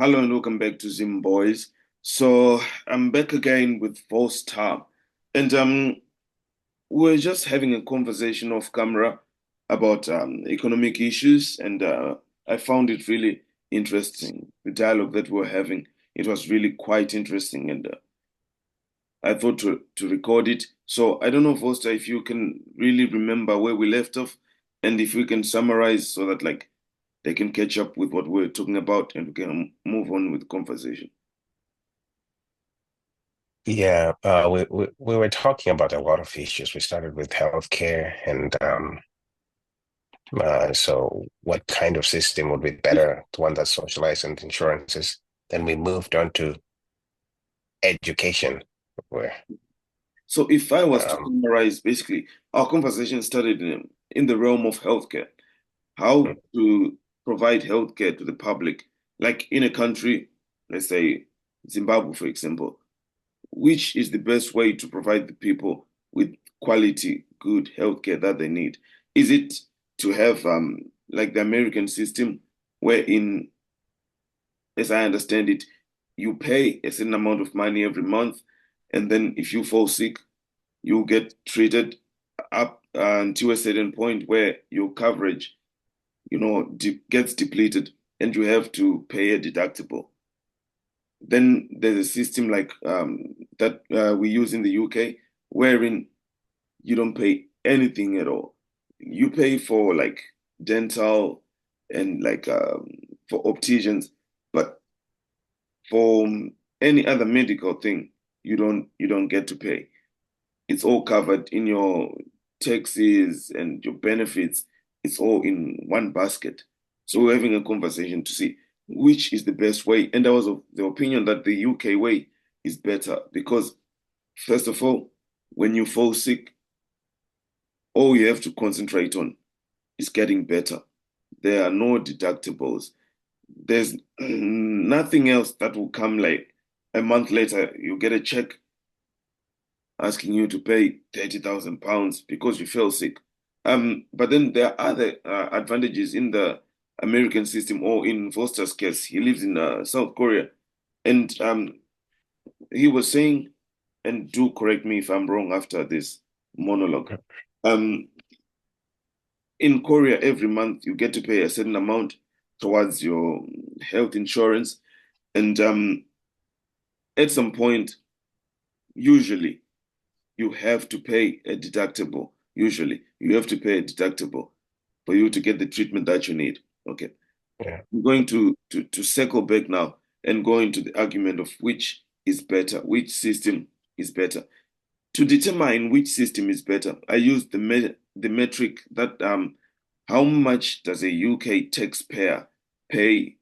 Hello and welcome back to Zim Boys. So I'm back again with Volstar, and we're just having a conversation off camera about economic issues, and I found it really interesting. The dialogue that we're having, it was really quite interesting, and I thought to record it. So I don't know, Volstar, if you can really remember where we left off, and if we can summarize so that like they can catch up with what we're talking about, and we can move on with the conversation. Yeah, we were talking about a lot of issues. We started with healthcare and so what kind of system would be better, the one that's socialized and insurances. Then we moved on to education, where So if I was to um, summarize, basically, our conversation started in the realm of healthcare, how to provide healthcare to the public, like in a country, let's say Zimbabwe, for example, which is the best way to provide the people with quality, good healthcare that they need? Is it to have like the American system, wherein, as I understand it, you pay a certain amount of money every month, and then if you fall sick, you get treated up until a certain point where your coverage, gets depleted and you have to pay a deductible. Then there's a system like that we use in the UK, wherein you don't pay anything at all. You pay for like dental and like for opticians, but for any other medical thing, you don't get to pay. It's all covered in your taxes and your benefits. It's all in one basket. So we're having a conversation to see which is the best way. And I was of the opinion that the UK way is better because, first of all, when you fall sick, all you have to concentrate on is getting better. There are no deductibles. There's nothing else that will come like a month later, you get a check asking you to pay £30,000 because you fell sick. But then there are other advantages in the American system, or in Foster's case, he lives in South Korea, and he was saying, and do correct me if I'm wrong after this monologue. Um, in Korea, every month you get to pay a certain amount towards your health insurance, and at some point, usually you have to pay a deductible. Usually, you have to pay a deductible for you to get the treatment that you need. Okay. yeah, I'm going to circle back now and go into the argument of which is better, which system is better. To determine which system is better, I use the metric that how much does a UK taxpayer pay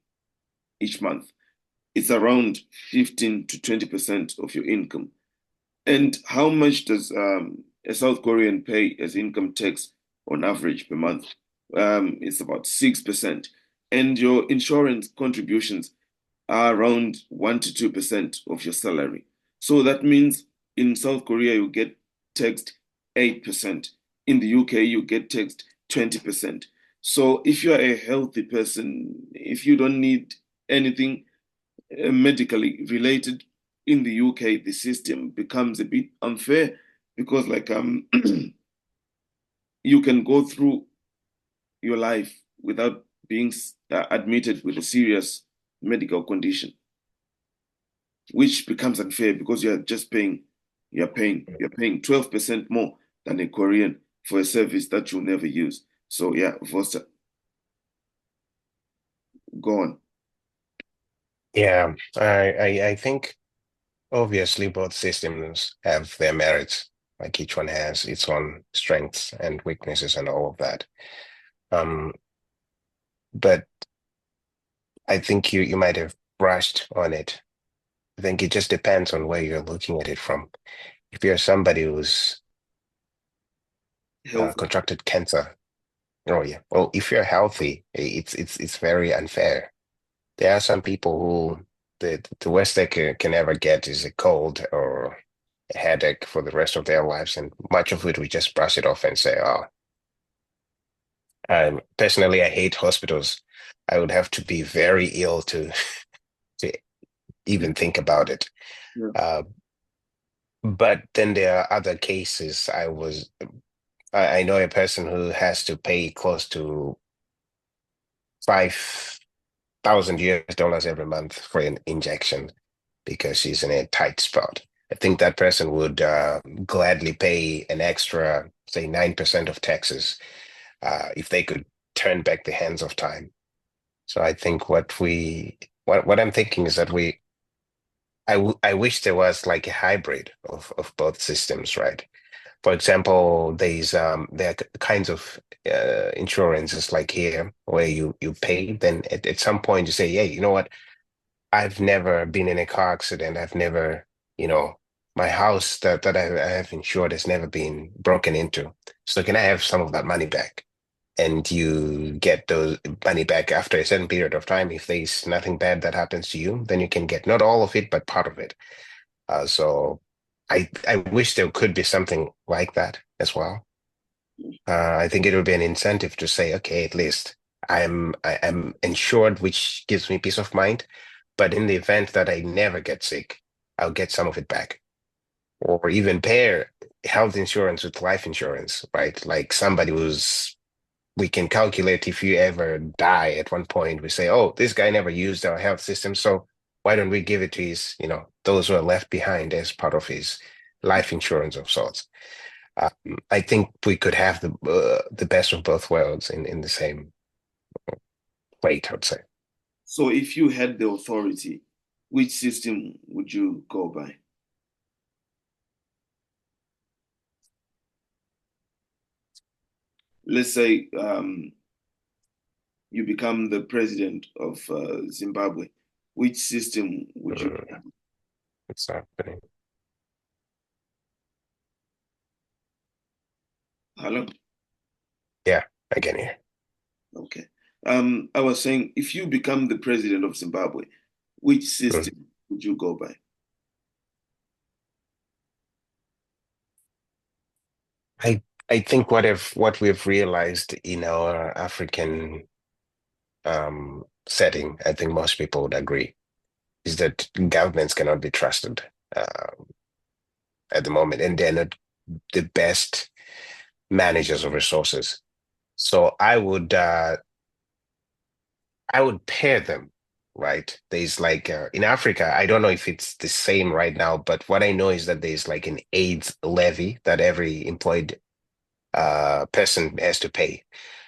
each month? It's around 15 to 20% of your income. And how much does a South Korean pay as income tax on average per month? It's about 6%. And your insurance contributions are around 1 to 2% of your salary. So that means in South Korea, you get taxed 8%. In the UK, you get taxed 20%. So if you're a healthy person, if you don't need anything medically related in the UK, the system becomes a bit unfair because like you can go through your life without being admitted with a serious medical condition, which becomes unfair because you're paying 12% more than a Korean for a service that you'll never use. So yeah, Foster, go on. yeah. I think obviously both systems have their merits. Like each one has its own strengths and weaknesses and all of that. Um, but I think you might have brushed on it. I think it just depends on where you're looking at it from. If you're somebody who's Health. contracted cancer, oh yeah. Well, if you're healthy, it's very unfair. There are some people who the worst they can ever get is a cold or a headache for the rest of their lives, and much of it we just brush it off and say, "Oh, personally, I hate hospitals. I would have to be very ill to to Yeah. even think about it. Yeah. Uh, but then there are other cases. I know a person who has to pay close to 5,000 US dollars every month for an injection because she's in a tight spot. I think that person would gladly pay an extra, say, 9% of taxes if they could turn back the hands of time. So I think what I'm thinking is that I wish there was like a hybrid of both systems, right? For example, there are kinds of insurances like here where you pay, then at some point you say, hey, you know what? I've never been in a car accident. I've never, you know, my house that I have insured has never been broken into. So can I have some of that money back? And you get those money back after a certain period of time. If there's nothing bad that happens to you, then you can get not all of it, but part of it. So I wish there could be something like that as well. I think it would be an incentive to say, okay, at least I'm insured, which gives me peace of mind. But in the event that I never get sick, I'll get some of it back. Or even pair health insurance with life insurance, right? Like somebody who's we can calculate if you ever die at one point, we say, oh, this guy never used our health system, so why don't we give it to his, those who are left behind as part of his life insurance of sorts. I think we could have the best of both worlds in the same plate, I would say. So if you had the authority, which system would you go by? Let's say you become the president of Zimbabwe. Which system would you? Mm, it's happening. Hello? Yeah, again here. Okay. I was saying, if you become the president of Zimbabwe, which Mm. system would you go by? I I think what we've realized in our African setting, I think most people would agree, is that governments cannot be trusted at the moment, and they're not the best managers of resources. So I would pair them, right? There's like in Africa, I don't know if it's the same right now, but what I know is that there's like an AIDS levy that every employed person has to pay.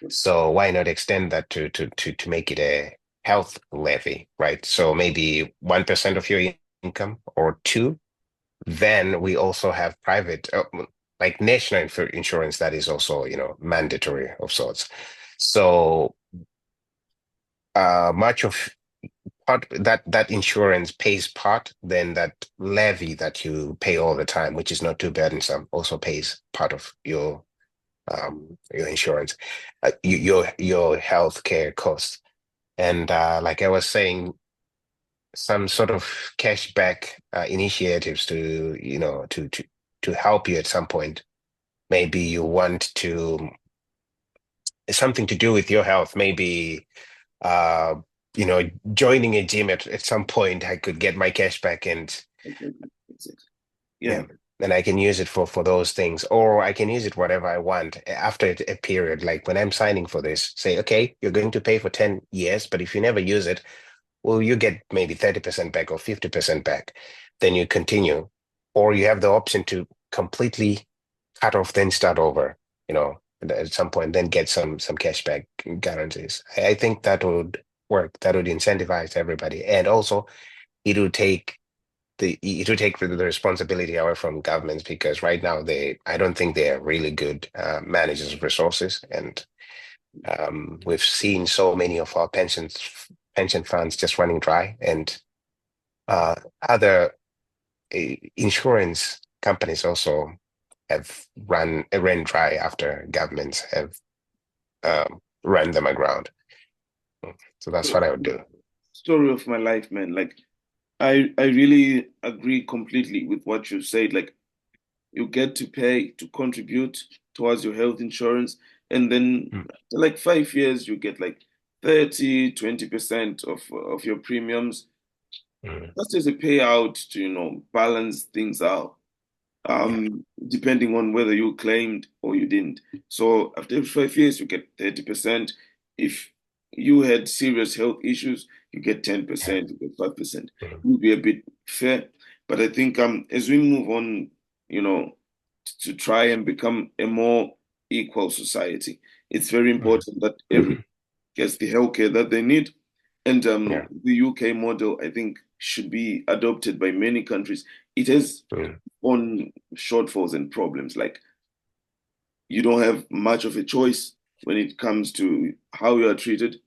So why not extend that to make it a health levy, right? So maybe 1% of your income or two. Then we also have private, like national insurance that is also, mandatory of sorts. So much of part that insurance pays part, then that levy that you pay all the time, which is not too burdensome, also pays part of your insurance, your health care costs. And like I was saying, some sort of cashback initiatives to help you at some point. Maybe you want to something to do with your health. Maybe uh, joining a gym at some point. I could get my cashback and Exactly. Exactly. yeah, Yeah. and I can use it for those things, or I can use it whatever I want after a period. Like when I'm signing for this, say, okay, you're going to pay for 10 years, but if you never use it, well, you get maybe 30% back or 50% back. Then you continue, or you have the option to completely cut off, then start over, at some point, then get some cashback guarantees. I think that would work. That would incentivize everybody. And also it would take the responsibility away from governments because right now I don't think they're really good managers of resources. And we've seen so many of our pension funds just running dry and other insurance companies also have ran dry after governments have run them aground. So that's what I would do. Story of my life, man. Like I really agree completely with what you said. Like you get to pay to contribute towards your health insurance, and then Mm. after like 5 years you get like 30, 20% of your premiums. mm, That's just a payout to, balance things out, yeah, depending on whether you claimed or you didn't. So after 5 years, you get 30%. If you had serious health issues, you get yeah, 10%, you get 5%. mm, It would be a bit fair. But I think as we move on, to try and become a more equal society, it's very mm, important that everyone gets the healthcare that they need. And yeah, the UK model, I think, should be adopted by many countries. It has mm, own shortfalls and problems. Like you don't have much of a choice when it comes to how you are treated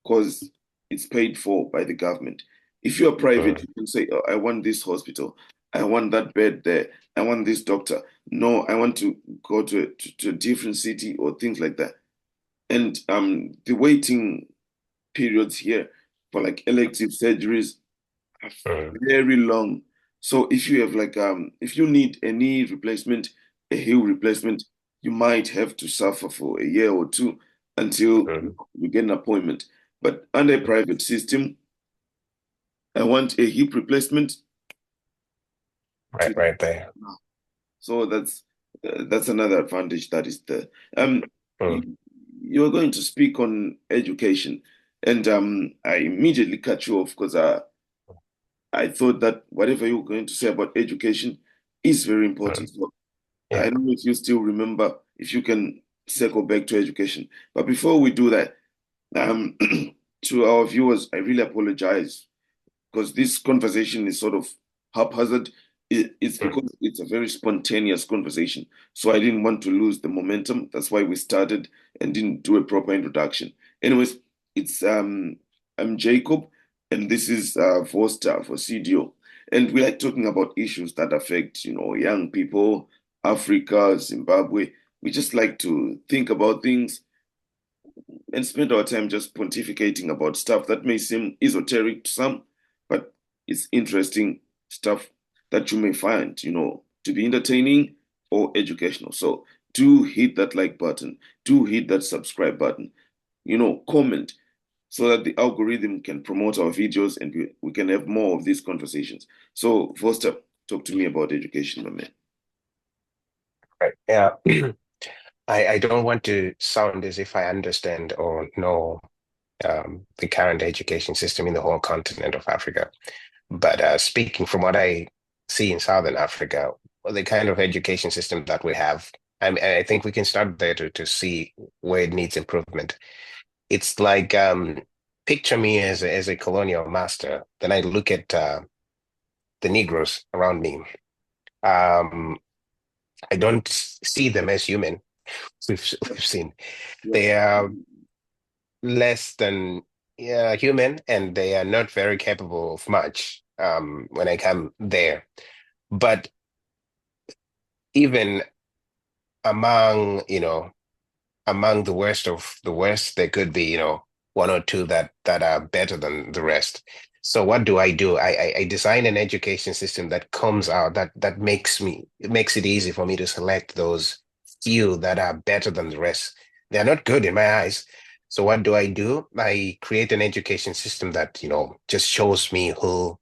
because it's paid for by the government. If you're private, mm, you can say, oh, I want this hospital. I want that bed there. I want this doctor. No, I want to go to a different city or things like that. And the waiting periods here for like elective surgeries are mm, very long. So if you have like if you need a knee replacement, a hip replacement, you might have to suffer for a year or two until mm. you get an appointment. But under a private system, I want a hip replacement Right, to right there. so that's another advantage that is there. Um, Mm, you, you're going to speak on education, and I immediately cut you off because I thought that whatever you were going to say about education is very important. mm, So I yeah, don't know if you still remember, if you can circle back to education. But before we do that, um, to our viewers, I really apologize because this conversation is sort of haphazard. It's mm, because it's a very spontaneous conversation. So I didn't want to lose the momentum. That's why we started and didn't do a proper introduction. Anyways, it's I'm Jacob, and this is Foster for CDO. And we like talking about issues that affect, young people, Africa, Zimbabwe. We just like to think about things and spend our time just pontificating about stuff that may seem esoteric to some, but it's interesting stuff that you may find, to be entertaining or educational. So do hit that like button, do hit that subscribe button, comment so that the algorithm can promote our videos and we can have more of these conversations. So, Foster, talk to me about education, my man. right. Yeah. I don't want to sound as if I understand or know the current education system in the whole continent of Africa. But speaking from what I see in Southern Africa, the kind of education system that we have, I think we can start there to see where it needs improvement. It's like picture me as a colonial master. Then I look at the Negroes around me. Um, I don't see them as human. We've seen Yeah. they are less than human, and they are not very capable of much when I come there. But even among, among the worst of the worst, there could be, one or two that are better than the rest. So what do? I design an education system that comes out that makes it easy for me to select those few that are better than the rest. They're not good in my eyes. So what do? I create an education system that, just shows me who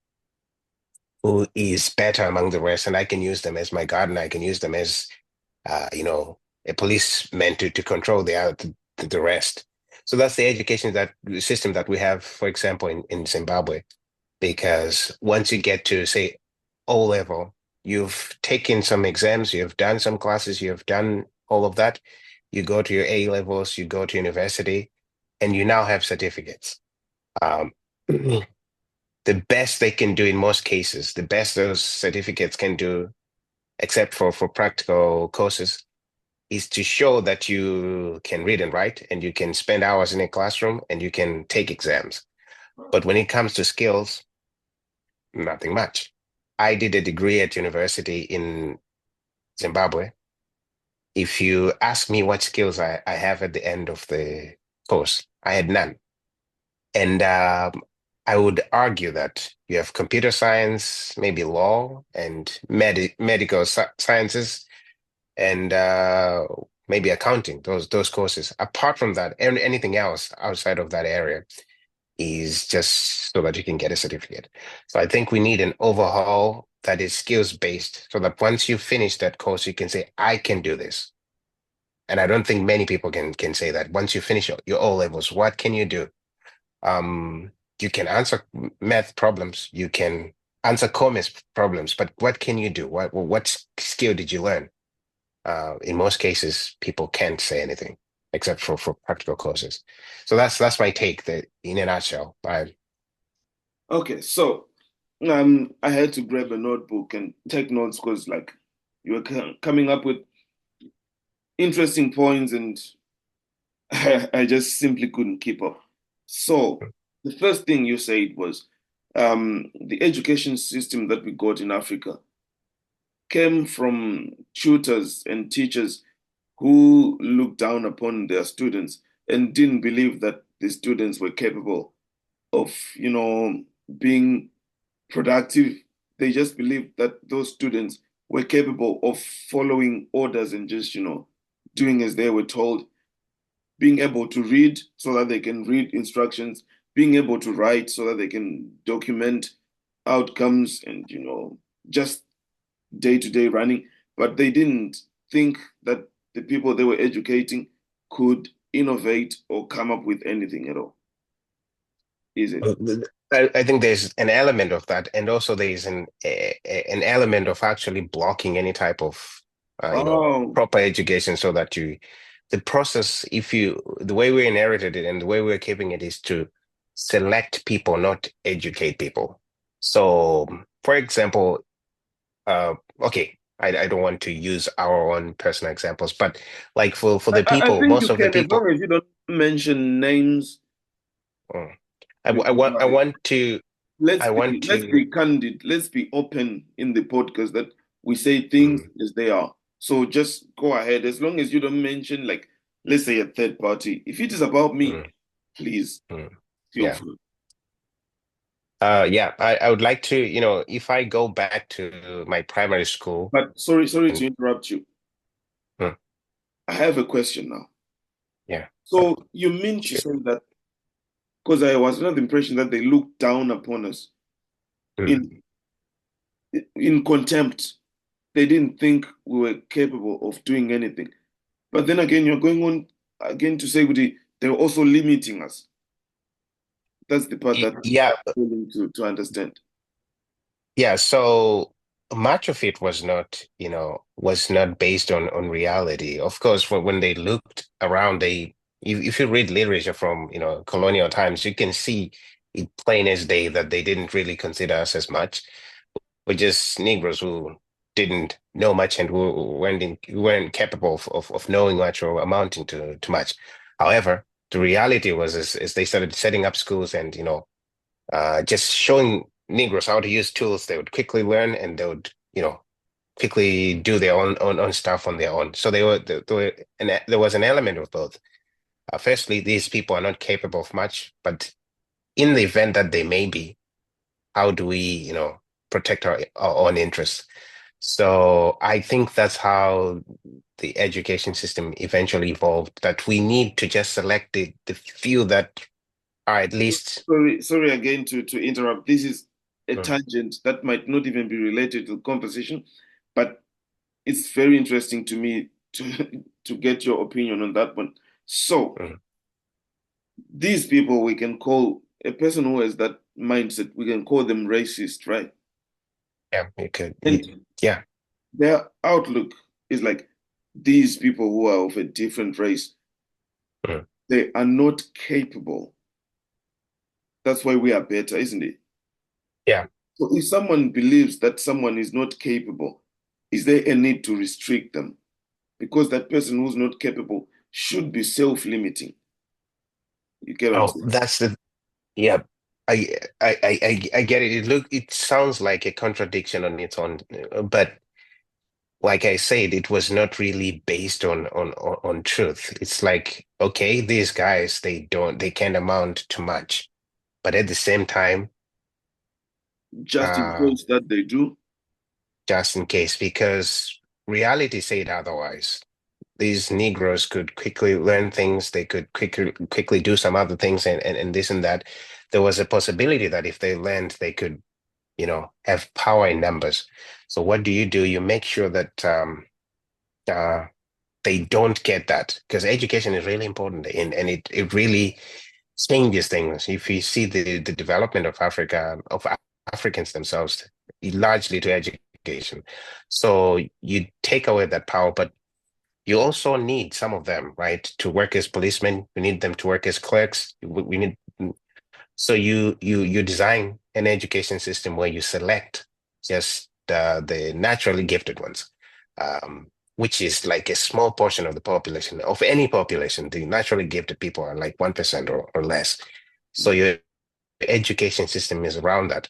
is better among the rest, and I can use them as my gardener. I can use them as a policeman to control the rest. So that's the education that system that we have, for example, in Zimbabwe. Because once you get to say O level, you've taken some exams, you've done some classes, you've done all of that. You go to your A levels, you go to university, and you now have certificates. Um, the best they can do in most cases, the best those certificates can do, except for practical courses, is to show that you can read and write and you can spend hours in a classroom and you can take exams. But when it comes to skills, nothing much. I did a degree at university in Zimbabwe. If you ask me what skills I have at the end of the course, I had none. And I would argue that you have computer science, maybe law, and medical sciences, and maybe accounting, those courses. Apart from that, anything else outside of that area, is just so that you can get a certificate. So I think we need an overhaul that is skills based so that once you finish that course, you can say, I can do this. And I don't think many people can say that. Once you finish your O levels, what can you do? You can answer math problems, you can answer commerce problems, but what can you do? What skill did you learn? In most cases, people can't say anything except for practical courses. So that's my take that in a nutshell. Okay, so I had to grab a notebook and take notes because like you were coming up with interesting points and I just simply couldn't keep up. So the first thing you said was the education system that we got in Africa came from tutors and teachers who looked down upon their students and didn't believe that the students were capable of, being productive. They just believed that those students were capable of following orders and just, doing as they were told, being able to read so that they can read instructions, being able to write so that they can document outcomes and, just day-to-day running. But they didn't think that the people they were educating could innovate or come up with anything at all, is it? I think there's an element of that, and also there's an element of actually blocking any type of Oh, proper education, so that the process, if you the way we inherited it and the way we're keeping it is to select people, not educate people. So, for example, okay, I don't want to use our own personal examples, but like for the I people, think most you of the can, as people. long as you don't mention names, Mm, we I can want go I ahead. want to let's I want be let's to. be candid, let's be open in the podcast that we say things Mm, as they are. So just go ahead as long as you don't mention, like, let's say, a third party. If it is about me, mm, please mm. feel Yeah. free. Yeah, I would like to, if I go back to my primary school But sorry and to interrupt you. mm, I have a question now. yeah, So you mean to sure. say that, because I was under the impression that they looked down upon us Mm. in in contempt. They didn't think we were capable of doing anything. But then again, you're going on again to say, Woody, they're also limiting us. That's the part that I'm Yeah, willing to understand. yeah. So much of it was not based on reality. Of course, when they looked around, if you read literature from, colonial times, you can see it plain as day that they didn't really consider us as much. We're just Negroes who didn't know much and who weren't capable of knowing much or amounting to much. However, the reality was is they started setting up schools and just showing Negroes how to use tools. They would quickly learn and they would quickly do their own stuff on their own. So there was an element of both. Firstly, these people are not capable of much, but in the event that they may be, how do we protect our own interests? So I think that's how the education system eventually evolved, that we need to just select the few that are at least. Sorry again to interrupt. This is a Mm, tangent that might not even be related to the conversation, but it's very interesting to me to to get your opinion on that one. So mm. these people, we can call a person who has that mindset, we can call them racist, right? Yeah, you could. And Yeah. their outlook is like, these people who are of a different race, Mm. they are not capable. That's why we are better, isn't it? Yeah. So if someone believes that someone is not capable, is there a need to restrict them? Because that person who's not capable should be self-limiting. You get what I'm Oh, saying? that's the. Yeah. I get it. It sounds like a contradiction on its own, but like I said, it was not really based on truth. It's like, okay, these guys, they can't amount to much, but at the same time, Just in uh, case that they do, just in case, because reality said otherwise. These Negroes could quickly learn things. They could quickly do some other things and this and that. there was a possibility that if they learned, they could, have power in numbers. So what do? You make sure that uh, they don't get that, because education is really important, and it really changes things. If you see the development of Africa, of Africans themselves, largely to education. So you take away that power, but you also need some of them, right, to work as policemen. We need them to work as clerks. We need so you design an education system where you select just the naturally gifted ones, which is like a small portion of the population, of any population. The naturally gifted people are like 1% or less. So your education system is around that.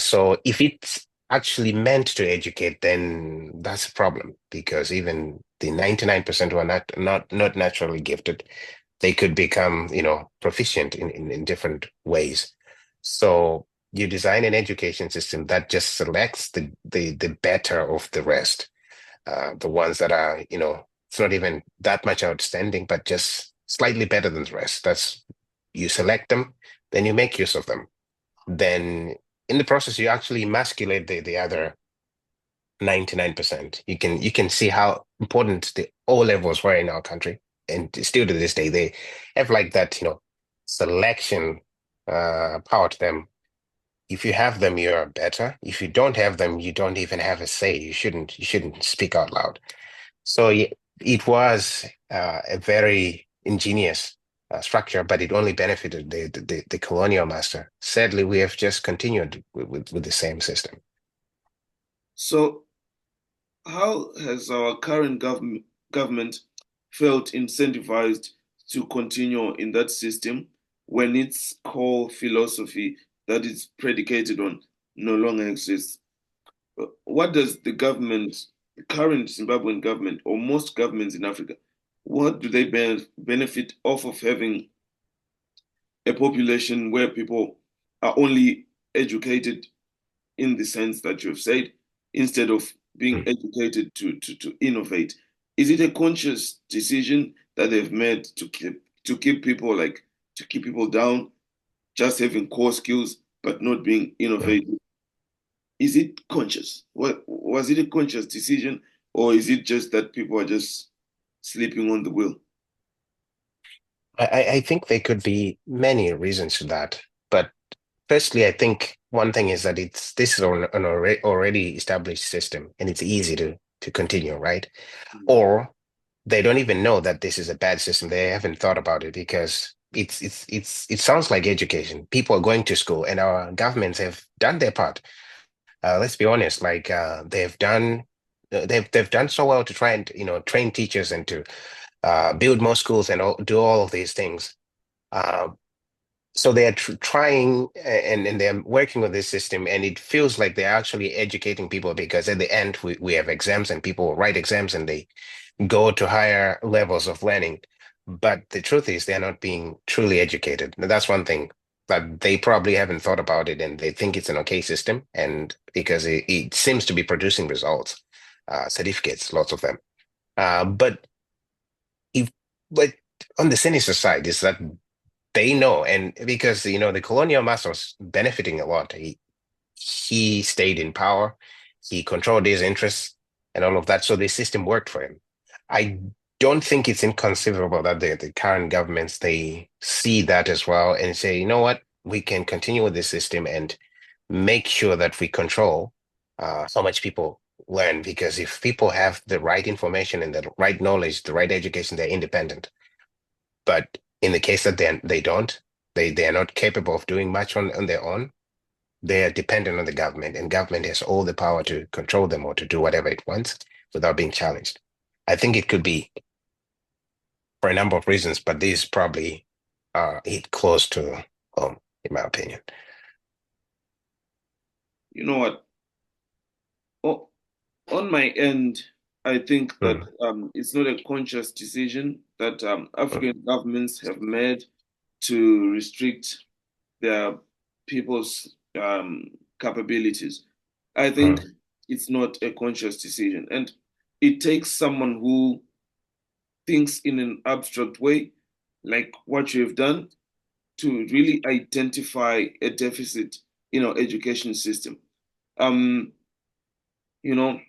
So if it's actually meant to educate, then that's a problem, because even the 99% who are not naturally gifted, they could become, proficient in different ways. So you design an education system that just selects the better of the rest, the ones that are, it's not even that much outstanding, but just slightly better than the rest. That's You select them, then you make use of them. Then in the process, you actually emasculate the other 99%. You can see how important the O levels were in our country. And still to this day, they have like that, selection power to them. If you have them, you're better. If you don't have them, you don't even have a say. You shouldn't speak out loud. So it was a very ingenious structure, but it only benefited the colonial master. Sadly, we have just continued with the same system. So, how has our current government felt incentivized to continue in that system when its core philosophy that is predicated on no longer exists? What does the current Zimbabwean government, or most governments in Africa, what do they benefit off of having a population where people are only educated in the sense that you've said, instead of being Mm. educated to innovate? Is it a conscious decision that they've made to keep people to keep people down, just having core skills but not being Mm. innovative? Is it conscious? Was it a conscious decision, or is it just that people are just sleeping on the wheel? I think there could be many reasons to that. But firstly, I think one thing is that this is an already established system, and it's easy to continue, right? Or they don't even know that this is a bad system. They haven't thought about it, because it sounds like education. People are going to school, and our governments have done their part. Let's be honest, like they've done so well to try and train teachers and to build more schools and do all of these things. Uh, so they are trying, and they're working with this system, and it feels like they're actually educating people, because at the end we have exams, and people write exams, and they go to higher levels of learning. But the truth is, they're not being truly educated. And that's one thing. But they probably haven't thought about it, and they think it's an okay system, and because it seems to be producing results, certificates, lots of them. But if but on the sinister side is that they know, and because the colonial master was benefiting a lot. He stayed in power, he controlled his interests and all of that. So the system worked for him. I don't think it's inconceivable that the current governments, they see that as well and say, you know what, we can continue with this system and make sure that we control how much people learn. Because if people have the right information and the right knowledge, the right education, they're independent. But in the case that they don't, they are not capable of doing much on their own, they are dependent on the government, and government has all the power to control them or to do whatever it wants without being challenged. I think it could be for a number of reasons, but these probably hit close to home, in my opinion. You know what? Oh, on my end, I think that Mm, it's not a conscious decision that mm, African governments have made to restrict their people's capabilities. I think mm, it's not a conscious decision. And it takes someone who thinks in an abstract way, like what you have done, to really identify a deficit in our education system. Um, you know,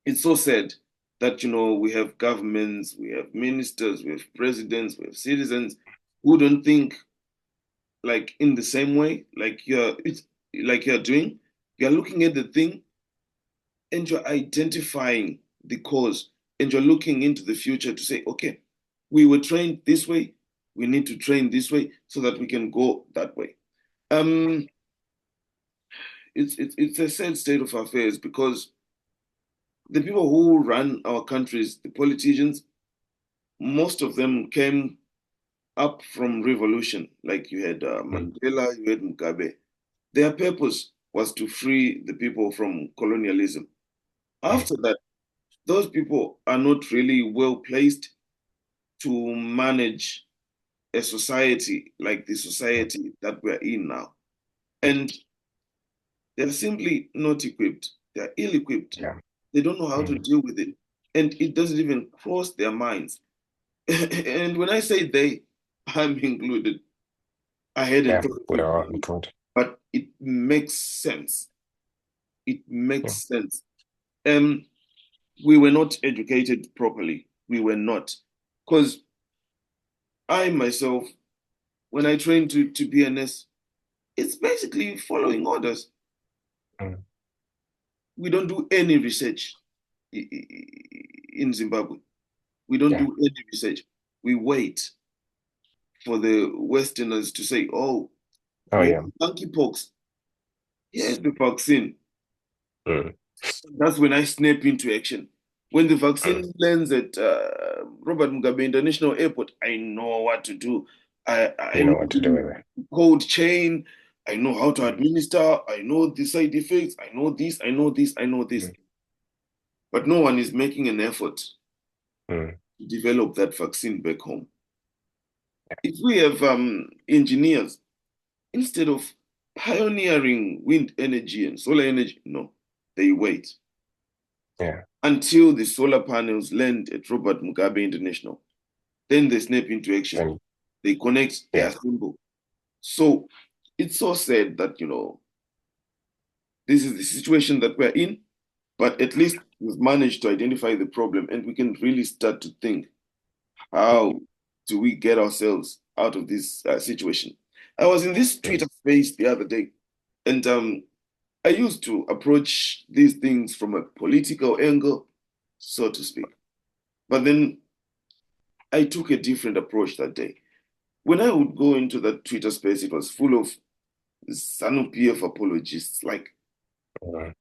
it's so sad that, we have governments, we have ministers, we have presidents, we have citizens who don't think like in the same way, like you're doing. You're looking at the thing and you're identifying the cause and you're looking into the future to say, okay, we were trained this way, we need to train this way so that we can go that way. Um, it's a sad state of affairs because the people who run our countries, the politicians, most of them came up from revolution. Like you had mm, Mandela, you had Mugabe. Their purpose was to free the people from colonialism. mm, After that, those people are not really well placed to manage a society like the mm. society that we're in now. And they're simply not equipped. They're ill equipped. Yeah. They don't know how to Mm. deal with it. And it doesn't even cross their minds. And when I say they, I'm included. I hadn't Yeah. thought With it our through, include. but it makes sense. It Yeah. makes sense. Um, we were not educated properly. We were not. Because I myself, when I trained to be a nurse, it's basically following orders. Mm. We don't do any research in Zimbabwe. We don't Yeah. do any research. We wait for the Westerners to say, oh, Oh we yeah. have monkeypox. Here's the vaccine. Mm. That's when I snap into action. When the Mm. vaccine lands at Robert Mugabe International Airport, I know what to do. I You know what to do know with it. the cold chain. I know how to Mm. administer. I know the side effects. I know this. I know this. I know this. Mm. But no one is making an effort Mm. to develop that vaccine back home. If we have engineers, instead of pioneering wind energy and solar energy, no, they wait Yeah. until the solar panels land at Robert Mugabe International. Then they snap into action. And They connect, they yeah. assemble. So it's so sad that, this is the situation that we're in, but at least we've managed to identify the problem and we can really start to think, how do we get ourselves out of this situation? I was in this Mm. Twitter space the other day, and I used to approach these things from a political angle, so to speak. But then I took a different approach that day. When I would go into that Twitter space, it was full of ZANU-PF apologists. Like, Mm.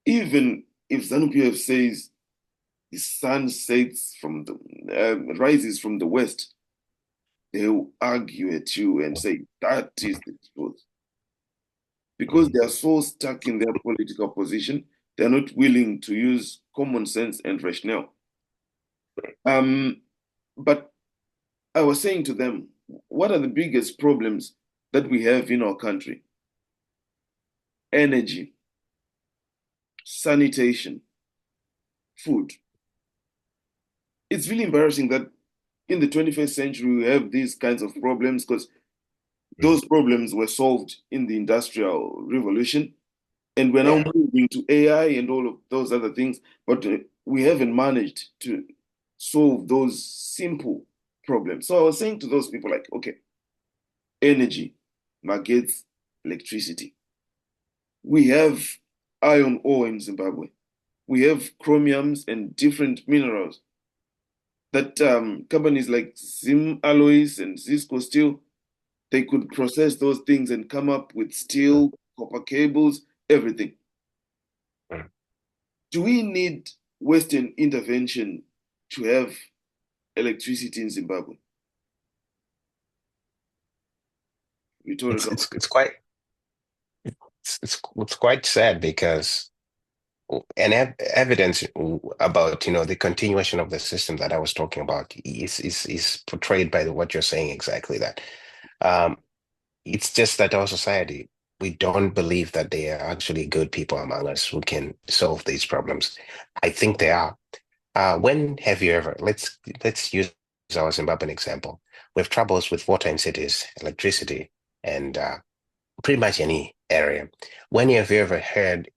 even if ZANU-PF says the sun sets from the rises from the west, they'll argue at you and say that is the truth. Because Mm. they are so stuck in their political position, they're not willing to use common sense and rationale. Um, but I was saying to them, what are the biggest problems that we have in our country? Energy, sanitation, food. It's really embarrassing that in the 21st century we have these kinds of problems because Mm. those problems were solved in the Industrial Revolution. And we're now Yeah. moving to AI and all of those other things, but we haven't managed to solve those simple problems. So I was saying to those people, like, okay, energy, magets, electricity. We have iron ore in Zimbabwe. We have chromiums and different minerals that companies like Zim Alloys and Cisco Steel, they could process those things and come up with Mm. steel, copper cables, everything. Mm. Do we need Western intervention to have electricity in Zimbabwe? It's Rhetorical. it's it's quite it's quite sad because and evidence about the continuation of the system that I was talking about is portrayed by what you're saying exactly that. Um, it's just that our society, we don't believe that there are actually good people among us who can solve these problems. I think they are. When have you ever, let's use our Zimbabwean example. We have troubles with water in cities, electricity, and pretty much any area. When have you ever heard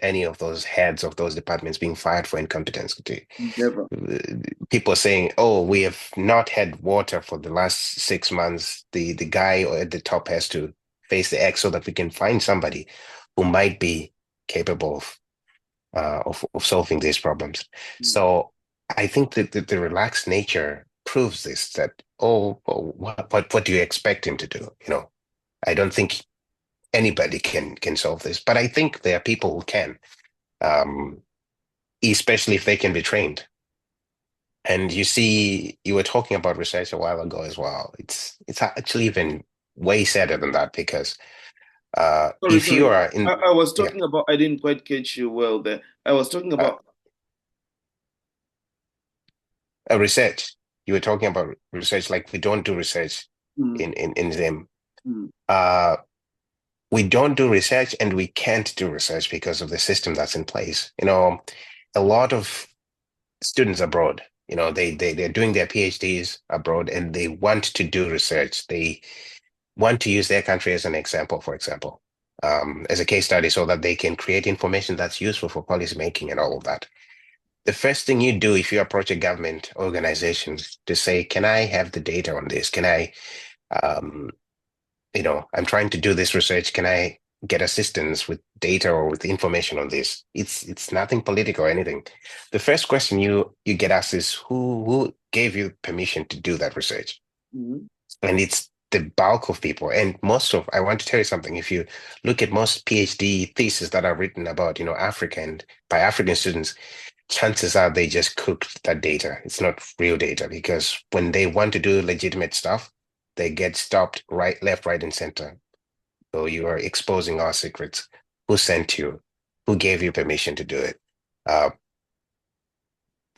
any of those heads of those departments being fired for incompetence? Never. People saying, "Oh, we have not had water for the last 6 months. The guy at the top has to face the X so that we can find somebody who might be capable of solving these problems." Mm. So I think that the relaxed nature proves this, that, oh, what do you expect him to do? I don't think anybody can solve this, but I think there are people who can, um, especially if they can be trained. And you see, you were talking about research a while ago as well. It's actually even way sadder than that, because Sorry, if you sorry. are in, I was yeah, talking about, I didn't quite catch you well there. I was talking uh, about, a research, you were talking about research, like we don't do research mm, in them. mm, Uh, we don't do research, and we can't do research because of the system that's in place. A lot of students abroad, they're doing their PhDs abroad, and they want to do research. They want to use their country as an example, for example, as a case study, so that they can create information that's useful for policy making and all of that. The first thing you do if you approach a government organization to say, can I have the data on this? Can I, um, I'm trying to do this research. Can I get assistance with data or with information on this? It's nothing political or anything. The first question you get asked is, who gave you permission to do that research? mm, And it's the bulk of people. And I want to tell you something. If you look at most PhD theses that are written about, Africa, and by African students, chances are they just cooked that data. It's not real data, because when they want to do legitimate stuff, they get stopped right, left, right, and center. So you are exposing our secrets. Who sent you? Who gave you permission to do it? Uh,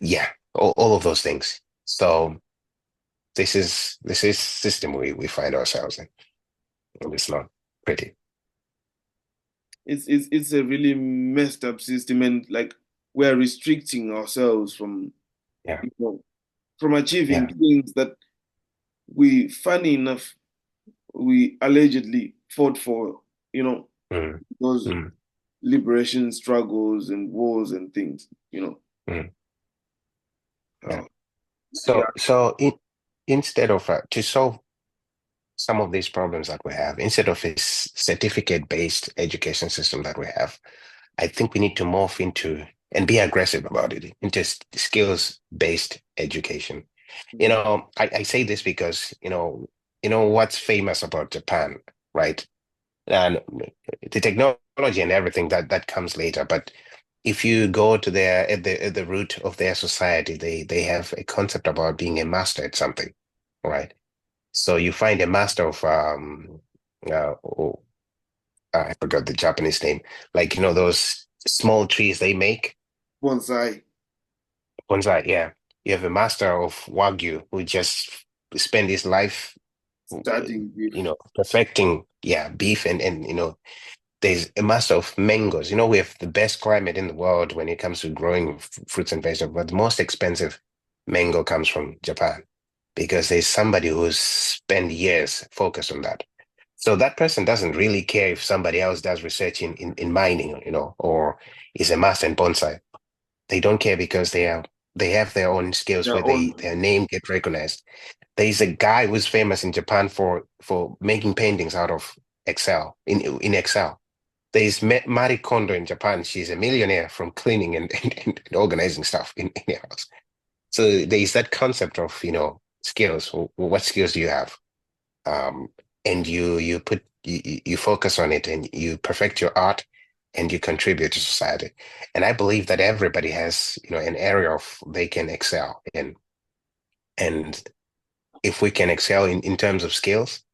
yeah, all of those things. So this is system we find ourselves in. And it's not pretty. it's a really messed up system, and like we're restricting ourselves from, Yeah, you know, from achieving yeah. things that we, funny enough, we allegedly fought for, you know, Mm, those mm, liberation struggles and wars and things, mm, yeah. uh, yeah. Instead of to solve some of these problems that we have, instead of a certificate-based education system that we have, I think we need to morph into and be aggressive about it, into skills-based education. I say this because what's famous about Japan, right? And the technology and everything that comes later. But if you go to at the root of their society, they have a concept about being a master at something, right? So you find a master of oh, I forgot the Japanese name, like those small trees they make, Bonsai. bonsai. Yeah, you have a master of wagyu who just spend his life, Studying with. perfecting, yeah, beef, and there's a master of mangoes. We have the best climate in the world when it comes to growing fruits and vegetables, but the most expensive mango comes from Japan, because there's somebody who's spent years focused on that. So that person doesn't really care if somebody else does research in mining, or is a master in bonsai. They don't care, because they have their own skills Their where own. their name get recognized. There's a guy who's famous in Japan for making paintings out of Excel, in Excel. There's Marie Kondo in Japan. She's a millionaire from cleaning and organizing stuff in her house. So there's that concept of, skills. What skills do you have? Um, and you focus on it, and you perfect your art, and you contribute to society. And I believe that everybody has, an area of they can excel in. And if we can excel in terms of skills,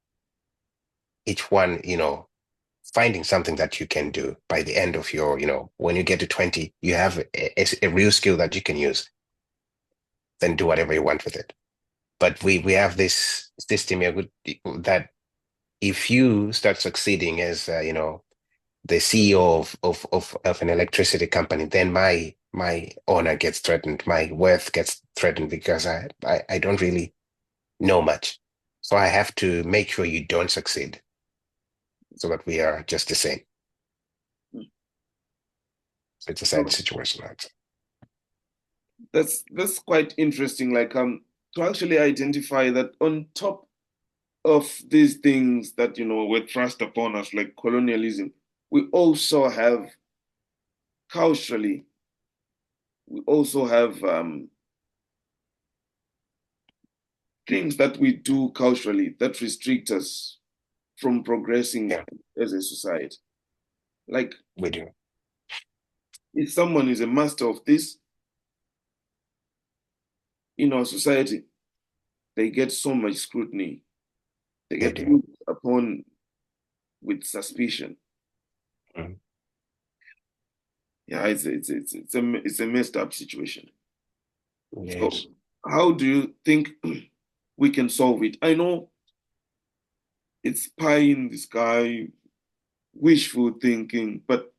each one, finding something that you can do by the end of when you get to 20, you have a real skill that you can use, then do whatever you want with it. But we have this system here that if you start succeeding as, the CEO of an electricity company, then my honor gets threatened, my worth gets threatened, because I don't really know much. So I have to make sure you don't succeed so that we are just the same. So it's a sad So situation. that's quite interesting. Like to actually identify that on top of these things that were thrust upon us, like colonialism, we also have culturally, we also have things that we do culturally that restrict us from progressing Yeah, as a society. Like we do. if someone is a master of this in our society, they get so much scrutiny. They They get do. looked upon with suspicion. Mm. Yeah, it's a messed up situation. So Yes. how do you think we can solve it? I know it's pie in the sky, wishful thinking, but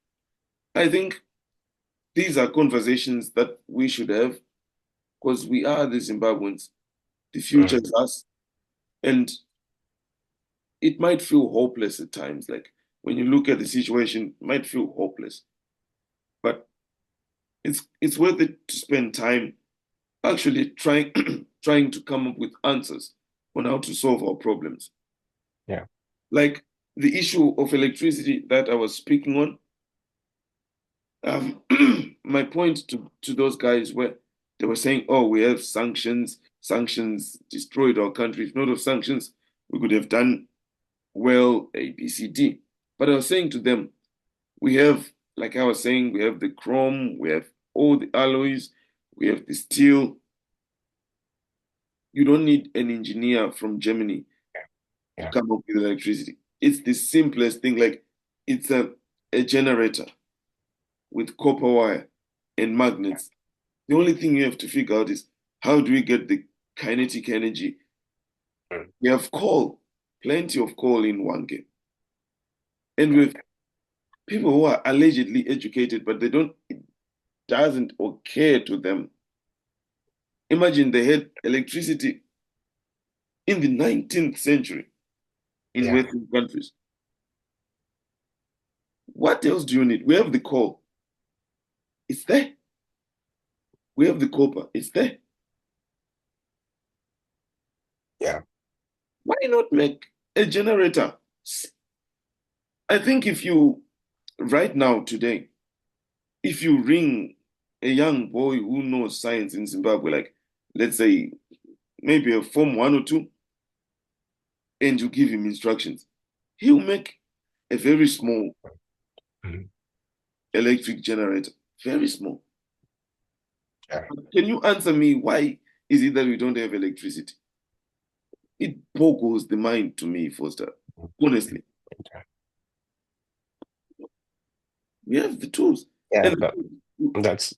I think these are conversations that we should have because we are the Zimbabweans. The future Mm. is us, and it might feel hopeless at times. Like when you look at the situation, it might feel hopeless, but it's worth it to spend time actually trying trying to come up with answers on how to solve our problems. Yeah. Like the issue of electricity that I was speaking on. My point to those guys where they were saying, "Oh, we have sanctions. Sanctions destroyed our country. If not of sanctions, we could have done well A, B, C, D." But I was saying to them, we have, like I was saying, we have the chrome, we have all the alloys, we have the steel. You don't need an engineer from Germany to Yeah. come up with electricity. It's the simplest thing. Like it's a generator with copper wire and magnets. The only thing you have to figure out is how do we get the kinetic energy? Mm. We have coal, plenty of coal in one game. And Yeah. with people who are allegedly educated, but they don't, it doesn't occur to them. Imagine they had electricity in the 19th century in Yeah. Western countries. What else do you need? We have the coal, it's there. We have the copper, it's there. Yeah. Why not make a generator? I think if you, right now, today, if you ring a young boy who knows science in Zimbabwe, like let's say maybe a form 1 or 2, and you give him instructions, he'll make a very small Mm. electric generator, very small. Yeah. Can you answer me why is it that we don't have electricity? It boggles the mind to me, Foster. Mm. Honestly, Okay. we have the tools. Yeah, And but that's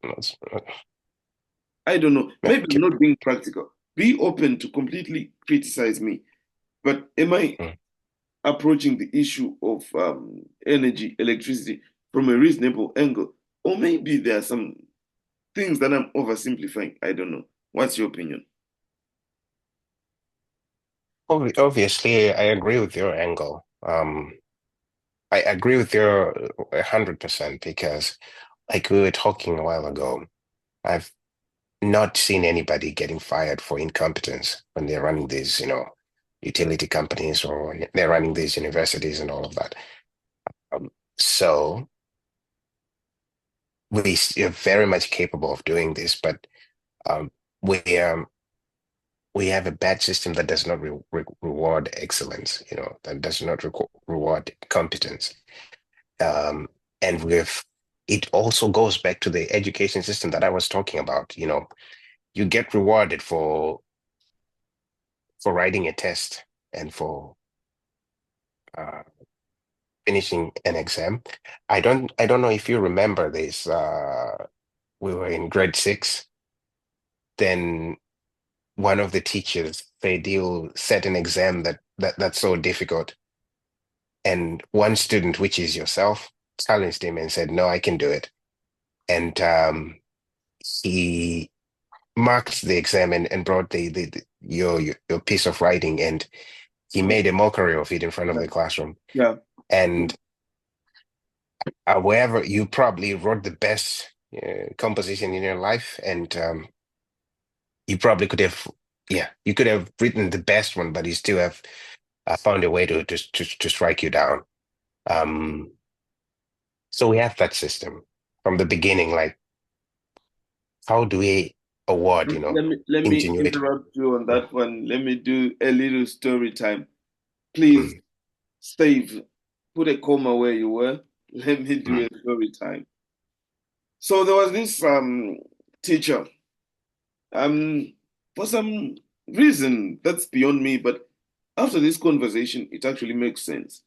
I don't know, maybe I'm okay. not being practical. Be open to completely criticize me, but am I Mm. approaching the issue of energy, electricity from a reasonable angle? Or maybe there are some things that I'm oversimplifying. I don't know. What's your opinion? Obviously, I agree with your angle. I agree with your 100% because, like we were talking a while ago, I've not seen anybody getting fired for incompetence when they're running these, utility companies or they're running these universities and all of that. Um, so are very much capable of doing this, but um, we we have a bad system that does not reward excellence, that does not reward competence. Um, and with it also goes back to the education system that I was talking about. You get rewarded for writing a test and for uh, finishing an exam. I don't know if you remember this. We were in grade 6, then one of the teachers said he'll set an exam that's so difficult. And one student, which is yourself, challenged him and said, "No, I can do it." And he marked the exam and brought your piece of writing, and he made a mockery of it in front of the classroom. Yeah. And however, you probably wrote the best composition in your life, and you probably could have, yeah, you could have written the best one, but you still have found a way to strike you down. Um, so we have that system from the beginning. Like, how do we award, Let me ingenuity? interrupt you on Mm, that one. Let me do a little story time. Please mm, save, put a comma where you were. Let me do mm, a story time. So there was this teacher. Um, for some reason that's beyond me, but after this conversation, it actually makes sense.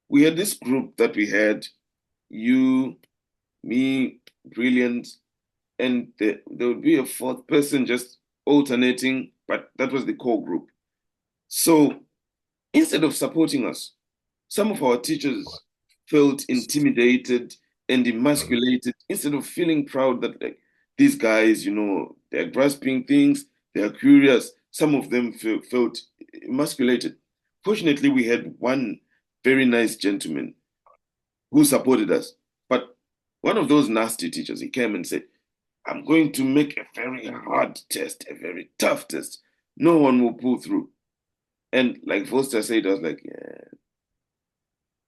We had this group that we had, you, me, Brilliant, and there would be a fourth person just alternating, but that was the core group. So instead of supporting us, some of our teachers felt intimidated and mm. emasculated instead of feeling proud that like these guys, they're grasping things, they're curious. Some of them felt emasculated. Fortunately, we had one very nice gentleman who supported us. But one of those nasty teachers, he came and said, I'm going to make a very hard test, a very tough test. No one will pull through. And like Foster said, I was like, yeah.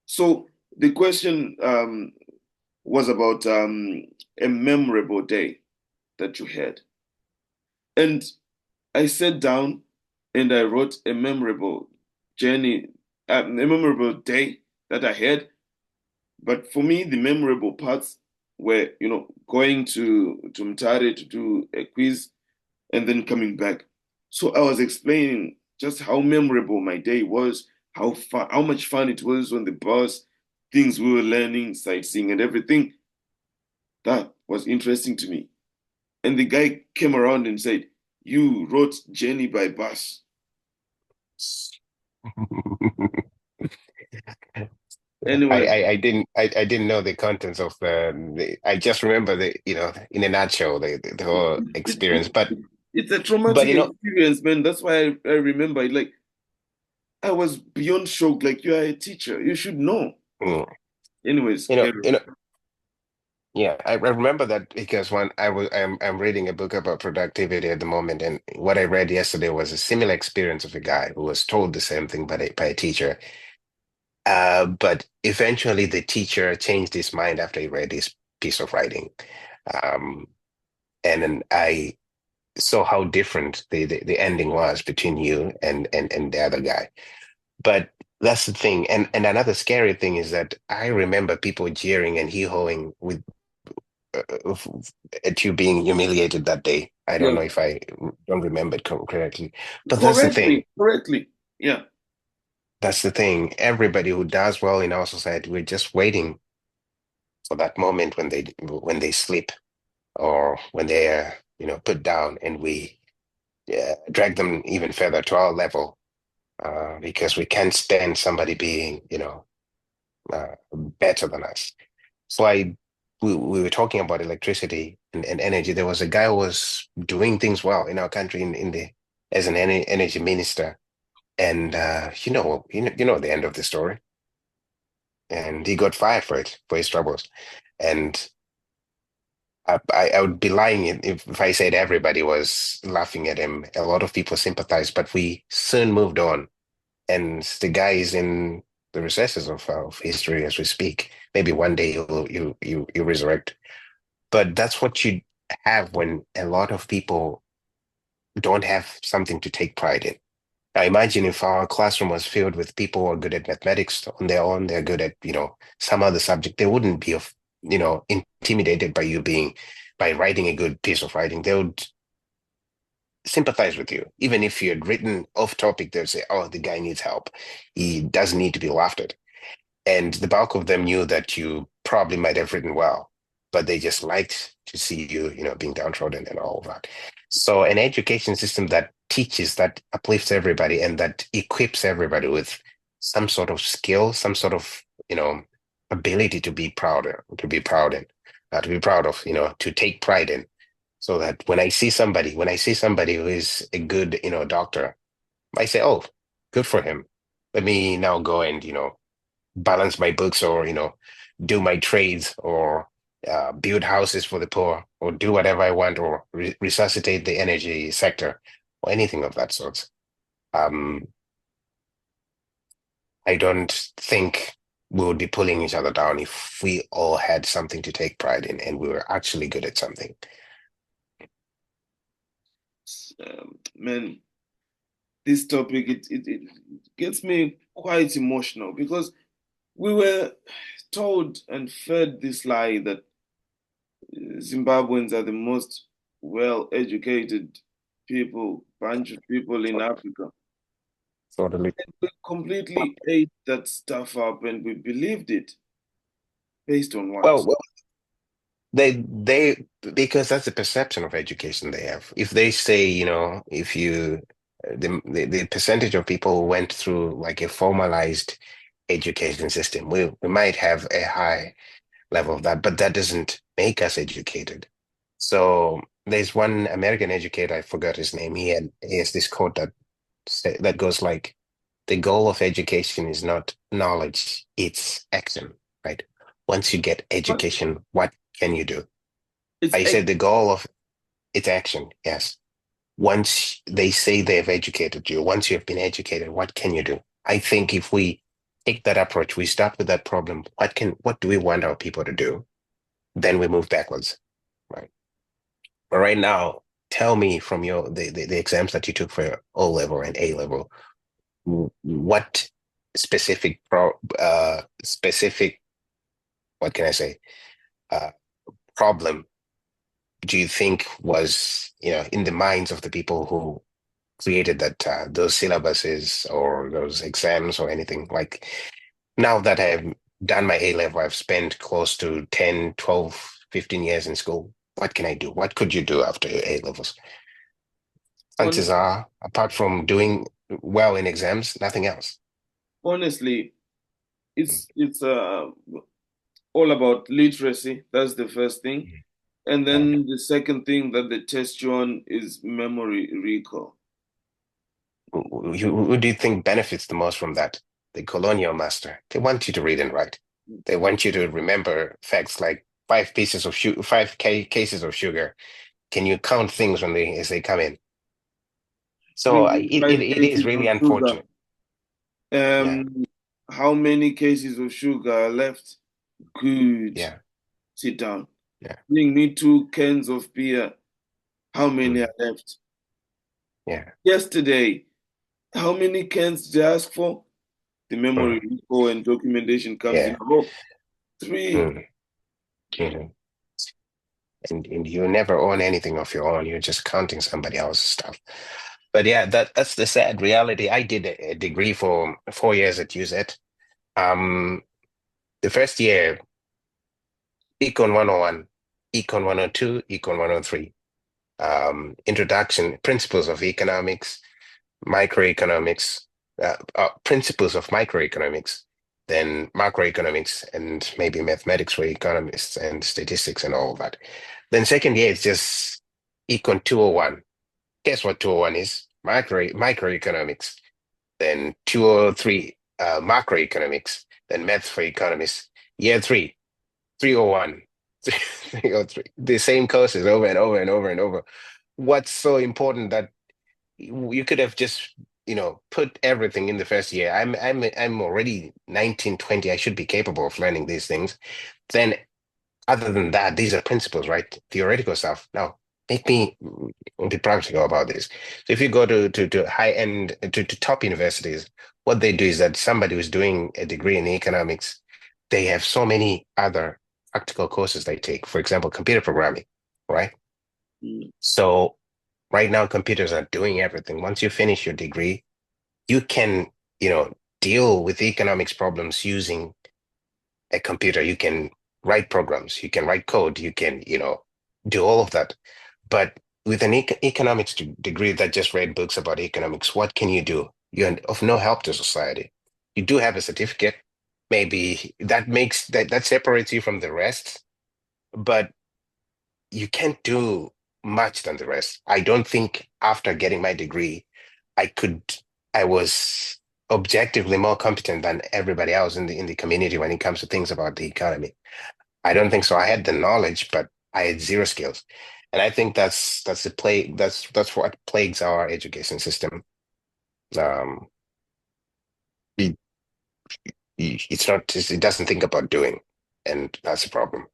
So the question was about a memorable day that you had. And I sat down and I wrote a memorable journey, a memorable day that I had. But for me, the memorable parts were, going to Mtare to do a quiz and then coming back. So I was explaining just how memorable my day was, how much fun it was on the bus, things we were learning, sightseeing and everything. That was interesting to me. And the guy came around and said, You wrote Jenny by bus. I, Anyway, I, I didn't I didn't know the contents of I just remember the in a nutshell the it, whole it, experience, it, but it, it's a but traumatic you know experience, man. That's why I remember it. Like, I was beyond shocked. Like, you are a teacher. You should know. mm, Anyways, you know carry you know yeah, I remember that because when I'm reading a book about productivity at the moment, and what I read yesterday was a similar experience of a guy who was told the same thing by a teacher. But eventually the teacher changed his mind after he read this piece of writing. Um, and then I saw how different the ending was between you and the other guy. But that's the thing. And another scary thing is that I remember people jeering and hee-hawing with uh, at you being humiliated that day. I don't yeah, know if I don't remember it correctly, but that's the thing. correctly. Yeah. That's the thing. Everybody who does well in our society, we're just waiting for that moment when they slip or when they are put down, and we drag them even further to our level because we can't stand somebody being better than us. So we were talking about electricity and energy. There was a guy who was doing things well in our country in the as an energy minister, and you know the end of the story, and he got fired for it, for his troubles. And I would be lying if I said everybody was laughing at him. A lot of people sympathized, but we soon moved on. And the guy is in the recesses of history as we speak. Maybe one day you resurrect. But that's what you have when a lot of people don't have something to take pride in. I imagine if our classroom was filled with people who are good at mathematics on their own, they're good at, some other subject, they wouldn't be intimidated by you by writing a good piece of writing. They would sympathize with you. Even if you had written off topic, they'd say, oh, the guy needs help. He doesn't need to be laughed at. And the bulk of them knew that you probably might have written well, but they just liked to see you, being downtrodden and all of that. So an education system that teaches, that uplifts everybody, and that equips everybody with some sort of skill, some sort of, ability to be prouder, to be proud of, to take pride in. So that when I see somebody who is a good, doctor, I say, oh, good for him. Let me now go and, balance my books or, do my trades or build houses for the poor or do whatever I want or resuscitate the energy sector or anything of that sort. Um, I don't think we would be pulling each other down if we all had something to take pride in and we were actually good at something. Man, this topic it gets me quite emotional because we were told and fed this lie that Zimbabweans are the most well-educated bunch of people in Africa. Totally. We completely ate that stuff up and we believed it based on what? Well, they because that's the perception of education they have. If they say, if you the percentage of people who went through like a formalized education system, we might have a high level of that, but that doesn't make us educated. So there's one American educator, I forgot his name. He has this quote that goes like, the goal of education is not knowledge, it's action, right? Once you get What? education, what can you do? It's I said the goal of it's action, yes. Once they say they've educated you, once you have been educated, what can you do? I think if we take that approach, we start with that problem. What do we want our people to do? Then we move backwards, right? But right now, tell me from the exams that you took for your O level and A level, what specific what can I say uh, problem do you think was in the minds of the people who created that those syllabuses or those exams or anything like now that I've done my A level, I've spent close to 10, 12, 15 years in school. What can I do? What could you do after your A levels? hon Chances are, apart from doing well in exams, nothing else. honestly, it's all about literacy. That's the first thing. And Yeah. then the second thing that they test you on is memory recall. Who do you think benefits the most from that? The colonial master. They want you to read and write. They want you to remember facts like cases of sugar. Can you count things as they come in? So Bring five it is cases really of sugar. unfortunate. Yeah, Um, how many cases of sugar are left? Good. yeah, Sit down. yeah, Bring me 2 cans of beer. How many mm, are left? yeah, Yesterday, how many cans did I ask for? The memory mm, recall and documentation comes in. yeah. Oh, three. Mm, mhm. And you never own anything of your own. You're just counting somebody else's stuff. But yeah, that's the sad reality. I did a degree for 4 years at UZ. Um, the first year, Econ 101, Econ 102, Econ 103. Introduction, principles of economics, microeconomics, principles of microeconomics, then macroeconomics, and maybe mathematics for economists and statistics and all of that. Then second year is just Econ 201. Guess what 201 is? Microeconomics. Then 203, macroeconomics. Then math for economists. Year three, 301, 303. The same courses over and over and over and over. What's so important that you could have just put everything in the first year. I'm already 19, 20. I should be capable of learning these things. Then other than that, these are principles, right? Theoretical stuff. Now make me be practical about this. So if you go to high end to top universities, what they do is that somebody who's doing a degree in economics, they have so many other practical courses they take. For example, computer programming, right? Mm, So right now, computers are doing everything. Once you finish your degree, you can, deal with economics problems using a computer. You can write programs, you can write code, you can, do all of that. But with an economics degree that just read books about economics, what can you do? You're of no help to society. You do have a certificate. Maybe that separates you from the rest, but you can't do much than the rest. I don't think after getting my degree, I could. I was objectively more competent than everybody else in the community when it comes to things about the economy. I don't think so. I had the knowledge, but I had zero skills. And I think that's the plague that's what plagues our education system. Um, it, it's not it doesn't think about doing, and that's a problem.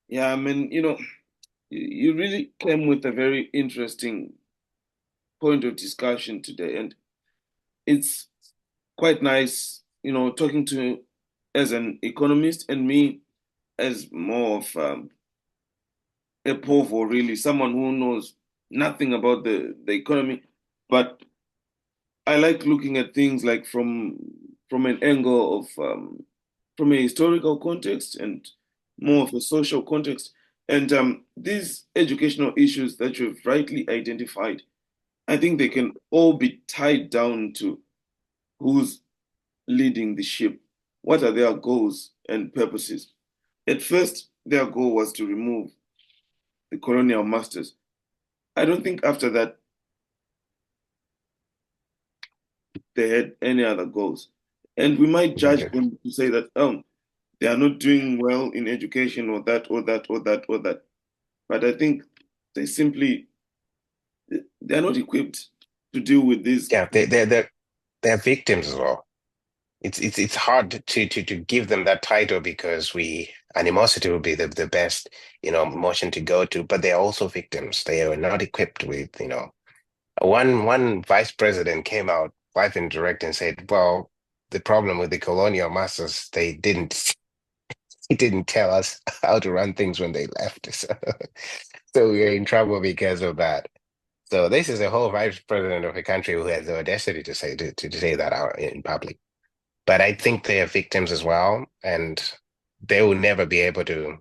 Yeah, I mean, you really came with a very interesting point of discussion today, and it's quite nice, talking to as an economist and me as more of a povo, really, someone who knows nothing about the economy, but I like looking at things like from an angle of from a historical context and more of a social context. And these educational issues that you've rightly identified, I think they can all be tied down to who's leading the ship. What are their goals and purposes? At first, their goal was to remove the colonial masters. I don't think after that they had any other goals. And we might judge them to say that, they are not doing well in education or that or that or that or that. But I think they simply they are not equipped to deal with this. Yeah, they're victims as well. It's hard to give them that title because we animosity would be the best, emotion to go to, but they're also victims. They are not equipped with, one vice president came out live and direct and said, well, the problem with the colonial masters, he didn't tell us how to run things when they left. So we're in trouble because of that. So this is a whole vice president of a country who has the audacity to say that out in public. But I think they are victims as well, and they will never be able to,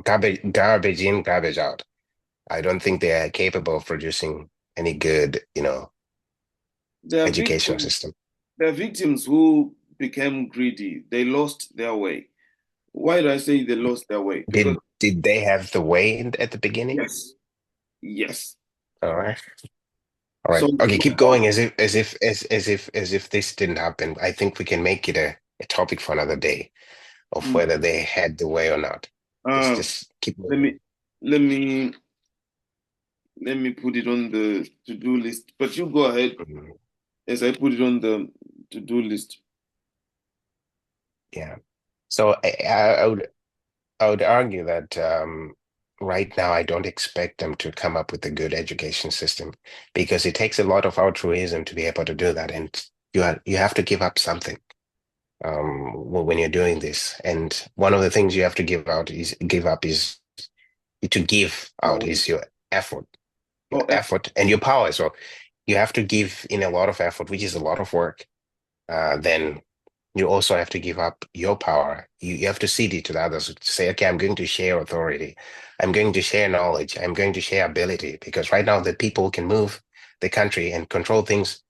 garbage in, garbage out. I don't think they are capable of producing any good, They are educational victims. system. They are victims who became greedy. They lost their way. Why do I say they lost their way? Because Did they have the way at the beginning? yes, yes. All right. All So right. Okay, keep going as if this didn't happen. I think we can make it a topic for another day of mm, whether they had the way or not. Just uh, just keep let moving. me let me let me put it on the to-do list. But you go ahead Mhm. as I put it on the to-do list. Yeah. So I would argue that right now I don't expect them to come up with a good education system because it takes a lot of altruism to be able to do that, and you have to give up something when you're doing this. And one of the things you have to give up is to give out Oh, is your oh, effort and your power. So you have to give in a lot of effort, which is a lot of work. Then you also have to give up your power. You have to cede it to the others to say, okay, I'm going to share authority. I'm going to share knowledge. I'm going to share ability because right now the people can move the country and control things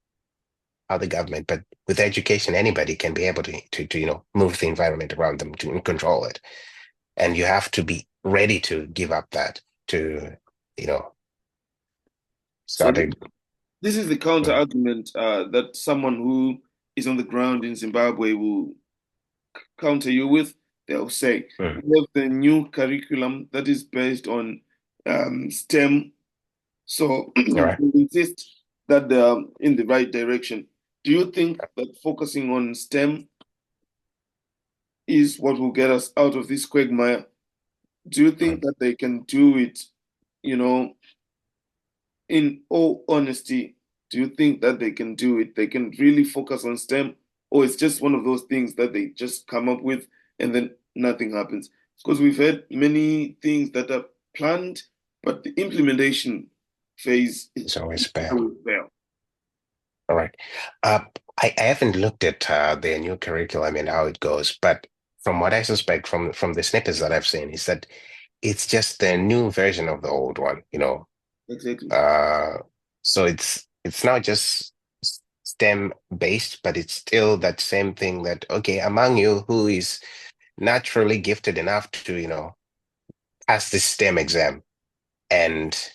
are the government. But with education, anybody can be able to move the environment around them to control it. And you have to be ready to give up that to, you know, so start a this is the counter argument that someone who is on the ground in Zimbabwe will counter you with. They'll say, Mm. we have the new curriculum that is based on STEM. So All they right. insist that they are in the right direction. Do you think that focusing on STEM is what will get us out of this quagmire? Do you Mm. think that they can do it, you know, in all honesty, do you think that they can do it? They can really focus on STEM, or it's just one of those things that they just come up with and then nothing happens? Because we've had many things that are planned, but the implementation phase is It's always bad. always fail. All right. Uh, I haven't looked at their new curriculum and how it goes, but from what I suspect from the snippets that I've seen is that it's just the new version of the old one. Exactly. Uh, so it's not just STEM based, but it's still that same thing that okay, among you who is naturally gifted enough to, pass this STEM exam, and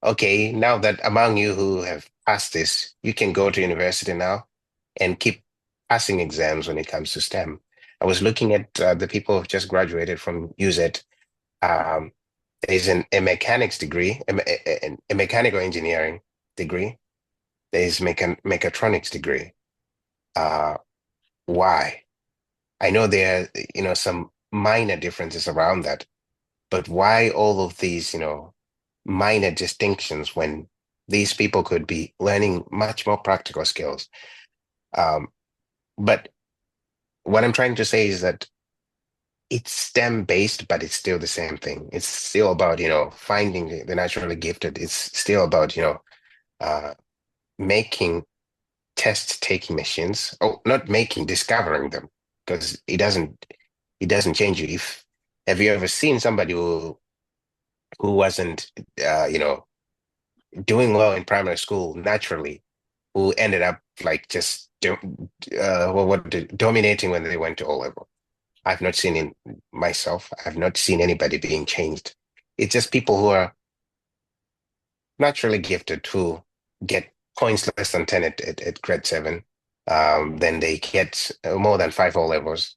okay, now that among you who have pass this, you can go to university now and keep passing exams when it comes to STEM. I was looking at the people who've just graduated from UZ. Um, there's a mechanics degree, a mechanical engineering degree. There's mechatronics degree. Uh, why? I know there are, some minor differences around that, but why all of these, minor distinctions when these people could be learning much more practical skills? Um, but what I'm trying to say is that it's STEM based, but it's still the same thing. It's still about, finding the naturally gifted. It's still about, uh, making test taking machines. Oh, not making, discovering them, because it doesn't change you. If have you ever seen somebody who wasn't, doing well in primary school naturally, who ended up like just dominating when they went to O level? I've not seen in myself. I've not seen anybody being changed. It's just people who are naturally gifted who get points less than 10 at grade seven. Then they get more than five O levels.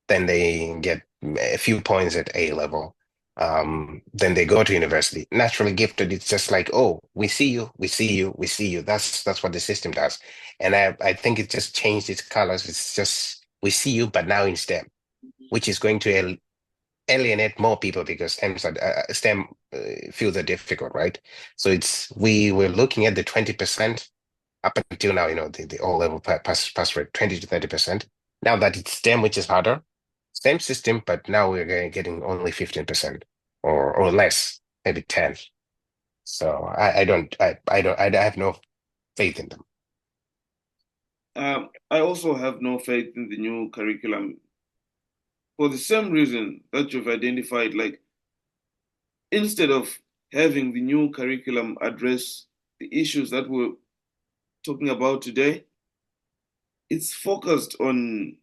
Then they get a few points at A level. Then they go to university. Naturally gifted, it's just like, oh, we see you, we see you, we see you. That's what the system does. And I think it just changed its colors. It's just we see you, but now in STEM, which is going to alienate more people because STEM fields are difficult, right? So we were looking at the 20% up until now, the O level pass rate, 20 to 30%. Now that it's STEM, which is harder, same system, but now we're getting only 15% or less, maybe 10. So I have no faith in them. I also have no faith in the new curriculum for the same reason that you've identified. Like, instead of having the new curriculum address the issues that we're talking about today, it's focused on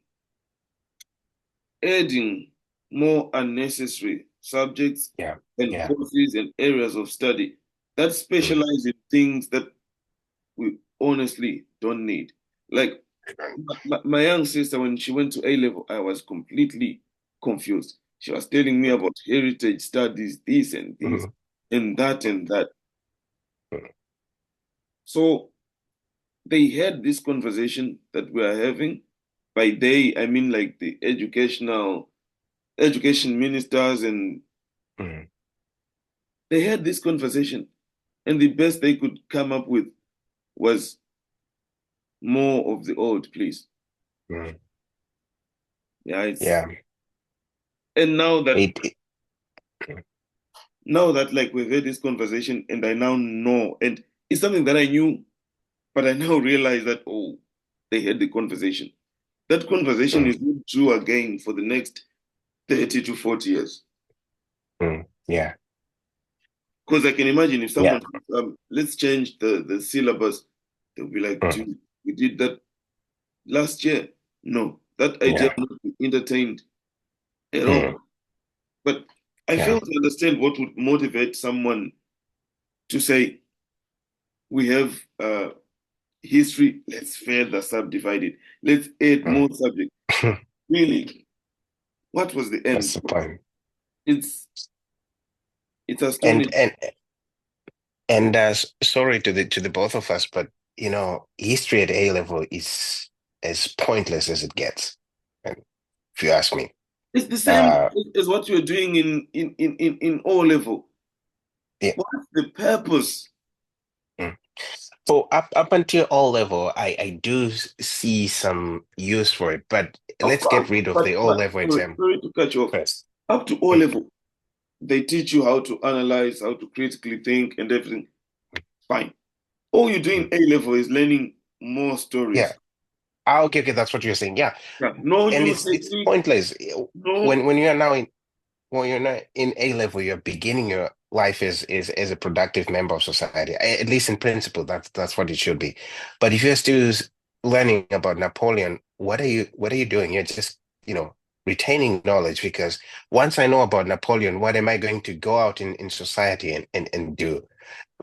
adding more unnecessary subjects Yeah, and yeah. courses and areas of study that Mm, specialize in things that we honestly don't need. Like my young sister, when she went to A level, I was completely confused. She was telling me about heritage studies, this and this, mm, and that and that. mm, So they had this conversation that we are having. By they, I mean like the education ministers, and mm, they had this conversation, and the best they could come up with was more of the old, please. mm. Yeah, it's Yeah. and It, now that like we've had this conversation, and I now know, and it's something that I knew, but I now realize that, oh, they had the conversation. That conversation mm, is not due again for the next 30 to 40 years. yeah, Because I can imagine if yeah. someone, let's change the syllabus, they'll be like, Mm, dude, we did that last year. No, that idea yeah. will not be entertained at Mm, all. But I fail yeah. to understand what would motivate someone to say, we have history, let's further subdivide it. Let's add Mm. more subjects. Really, what was the That's end? the point. It's it's And astonishing. and and sorry to the both of us, but history at A level is as pointless as it gets, and if you ask me. It's the same Uh, as what you're doing in O level. yeah. What's the purpose? Mm. So up until all level, I do see some use for it, but Of let's course, get rid of but the all level sorry, exam sorry to cut you off. first. Up to O Mm, level, they teach you how to analyze, how to critically think, and everything. Fine. All you do mm. in A level is learning more Yeah. stories. Okay, okay, that's what you're saying. Yeah, Yeah. No and new it's techniques, pointless no. when you're now in when you're not in A level, you're beginning your life as a productive member of society. At least in principle, that's what it should be. But if you're still learning about Napoleon, what are you doing? You're just, retaining knowledge because once I know about Napoleon, what am I going to go out in society and do?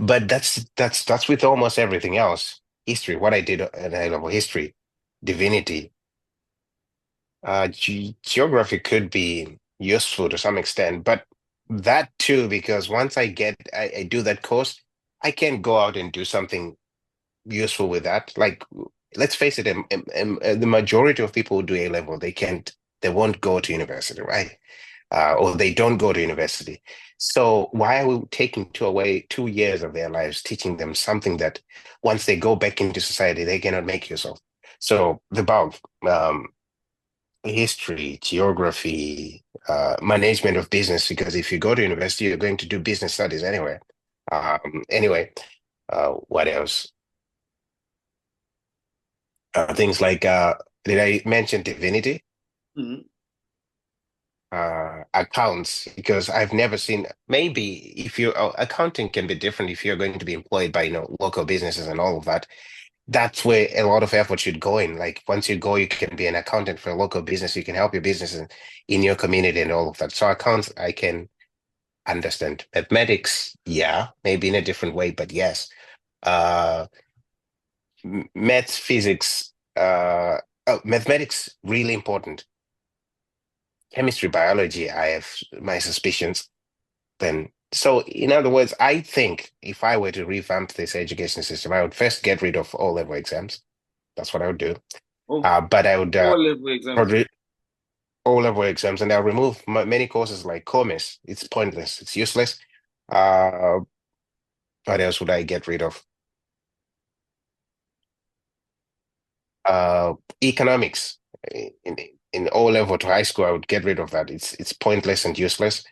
But that's with almost everything else. History, what I did at A level history, divinity, geography could be useful to some extent, but that too, because once I do that course, I can't go out and do something useful with that. Like, let's face it, the majority of people who do A level, they won't go to university, right? Or they don't go to university. So why are we taking 2 years of their lives teaching them something that once they go back into society, they cannot make use of? So the bulk, history, geography, management of business, because if you go to university, you're going to do business studies anyway. Anyway, what else? Things like, did I mention divinity? Mhm. Accounts, because I've never seen, maybe if you accounting can be different if you're going to be employed by local businesses and all of that. That's where a lot of effort should go in. Like once you go, you can be an accountant for a local business. You can help your business in your community and all of that. So accounts, I can understand. Mathematics, yeah, maybe in a different way, but yes. Uh, Maths, physics, mathematics, really important. Chemistry, biology, I have my suspicions. Then, so in other words, I think if I were to revamp this education system, I would first get rid of all level exams. That's what I would do. Oh, But I would all level exams. probably all level exams, and I'll remove many courses like commerce. It's pointless. It's useless. Uh, what else would I get rid of? Uh, Economics. In in O level to high school, I would get rid of that. It's pointless and useless.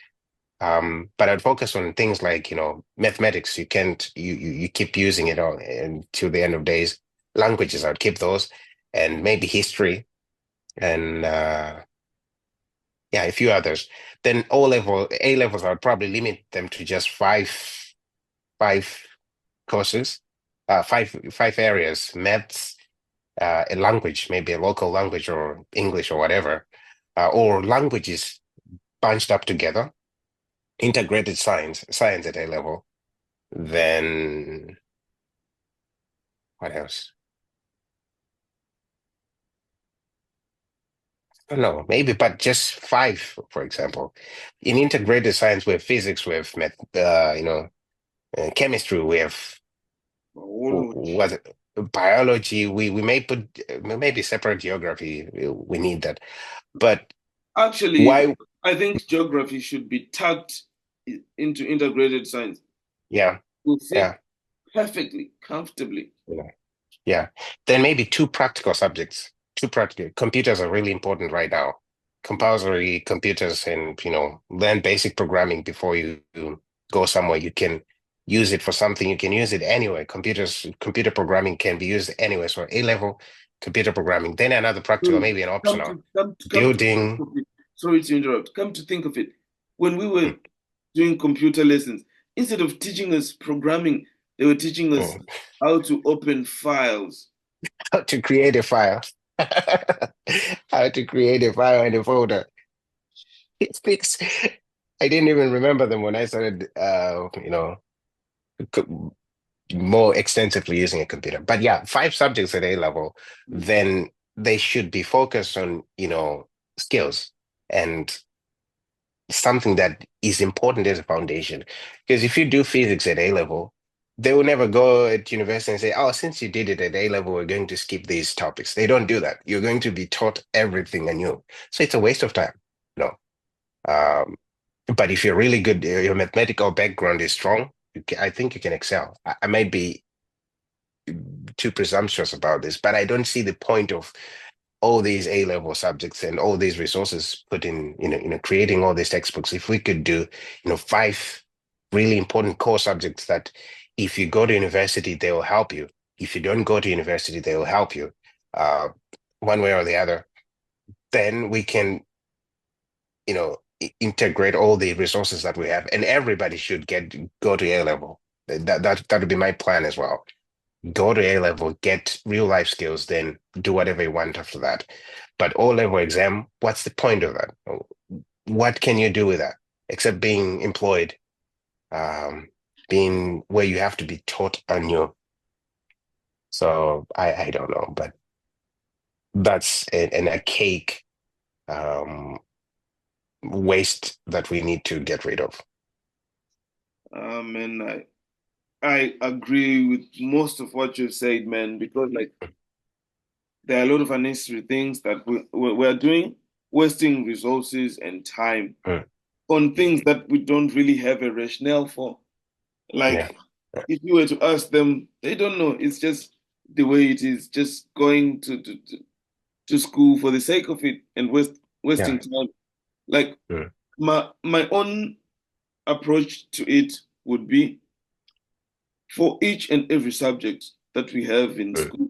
But I'd focus on things like, mathematics. You can't you keep using it all until the end of days. Languages, I'd keep those, and maybe history and yeah, a few others. Then A levels, I would probably limit them to just five courses, five areas: maths, a language, maybe a local language or English or whatever, or languages bunched up together, integrated science at A level. Then what else? I don't know, maybe, but just five, for example. In integrated science, we have physics, we have chemistry, we have Biology. what biology. We may put maybe separate geography. We need that, but Actually, why? I think geography should be tucked into integrated science. Yeah, Will fit yeah, perfectly, comfortably. yeah. Yeah. Then maybe two practical subjects. Two practical computers are really important right now. Compulsory computers and, learn basic programming before you go somewhere. You can use it for something. You can use it anywhere. Computer programming can be used anywhere. So A level computer programming. Then another practical, So maybe an come optional. to think Building. of it. Sorry to interrupt. Come to think of it, when we were mm, doing computer lessons, instead of teaching us programming, they were teaching us mm, how to open files. How to create a file. How to create a file and a folder. It's, I didn't even remember them when I started, co- more extensively using a computer. But yeah, five subjects at A level, then they should be focused on, skills and something that is important as a foundation. Because if you do physics at A level, they will never go at university and say, oh, since you did it at A level, we're going to skip these topics. They don't do that. You're going to be taught everything anew. So it's a waste of time. No. Um, but if you're really good, your mathematical background is strong, I think you can excel. I might be too presumptuous about this, but I don't see the point of all these A level subjects and all these resources put in, creating all these textbooks. If we could do, five really important core subjects that if you go to university, they will help you. If you don't go to university, they will help you, uh, one way or the other. Then we can, integrate all the resources that we have, and everybody should go to A level. That would be my plan as well. Go to A level, get real life skills, then do whatever you want after that. But O level exam, what's the point of that? What can you do with that except being employed? Um, being where you have to be taught anew. So I don't know, but that's an archaic um, waste that we need to get rid of. And I agree with most of what you've said, man, because like there are a lot of unnecessary things that we're doing, wasting resources and time Mm, on things that we don't really have a rationale for. yeah, Like, if you were to ask them, they don't know. It's just the way it is, just going to school for the sake of it and yeah, wasting time. Like, mm, my own approach to it would be for each and every subject that we have in mm, school,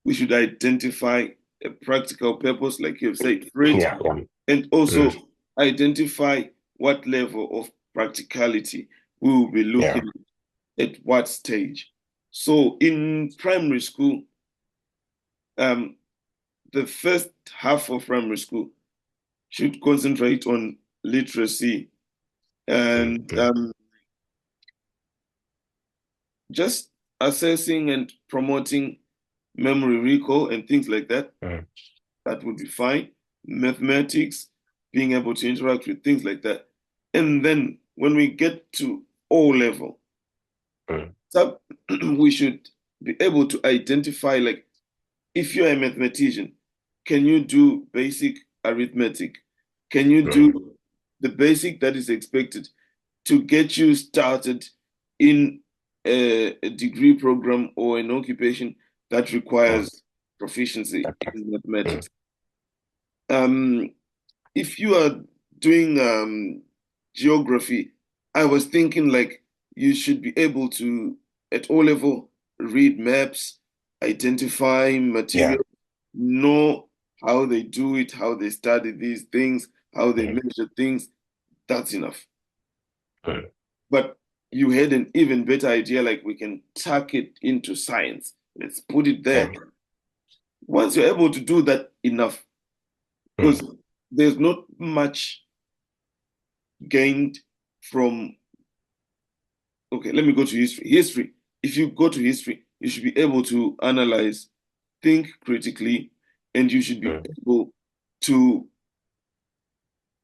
we should identify a practical purpose, like you've said, for it, yeah, yeah, and mm, also identify what level of practicality we will be yeah, looking at what stage. So in primary school, um, the first half of primary school should concentrate on literacy mm, and mm, just assessing and promoting memory recall and things like that. mm, That would be fine. Mathematics, being able to interact with things like that. And then when we get to O level, mm, so we should be able to identify, like, if you're a mathematician, can you do basic arithmetic? Can you mm, do the basic that is expected to get you started in a degree program or an occupation that mm, requires proficiency okay, in mm, mathematics? Um, if you are doing geography, I was thinking like you should be able to, at O level, read maps, identify yeah, material, know how they do it, how they study these things, how they mm, measure things. That's enough. mm, But you had an even better idea, like we can tuck it into science. Let's put it there. yeah, Once you're able to do that enough, because mm, there's not much gained from, okay, let me go to history. History, if you go to history, you should be able to analyze, think critically, and you should be mm, able to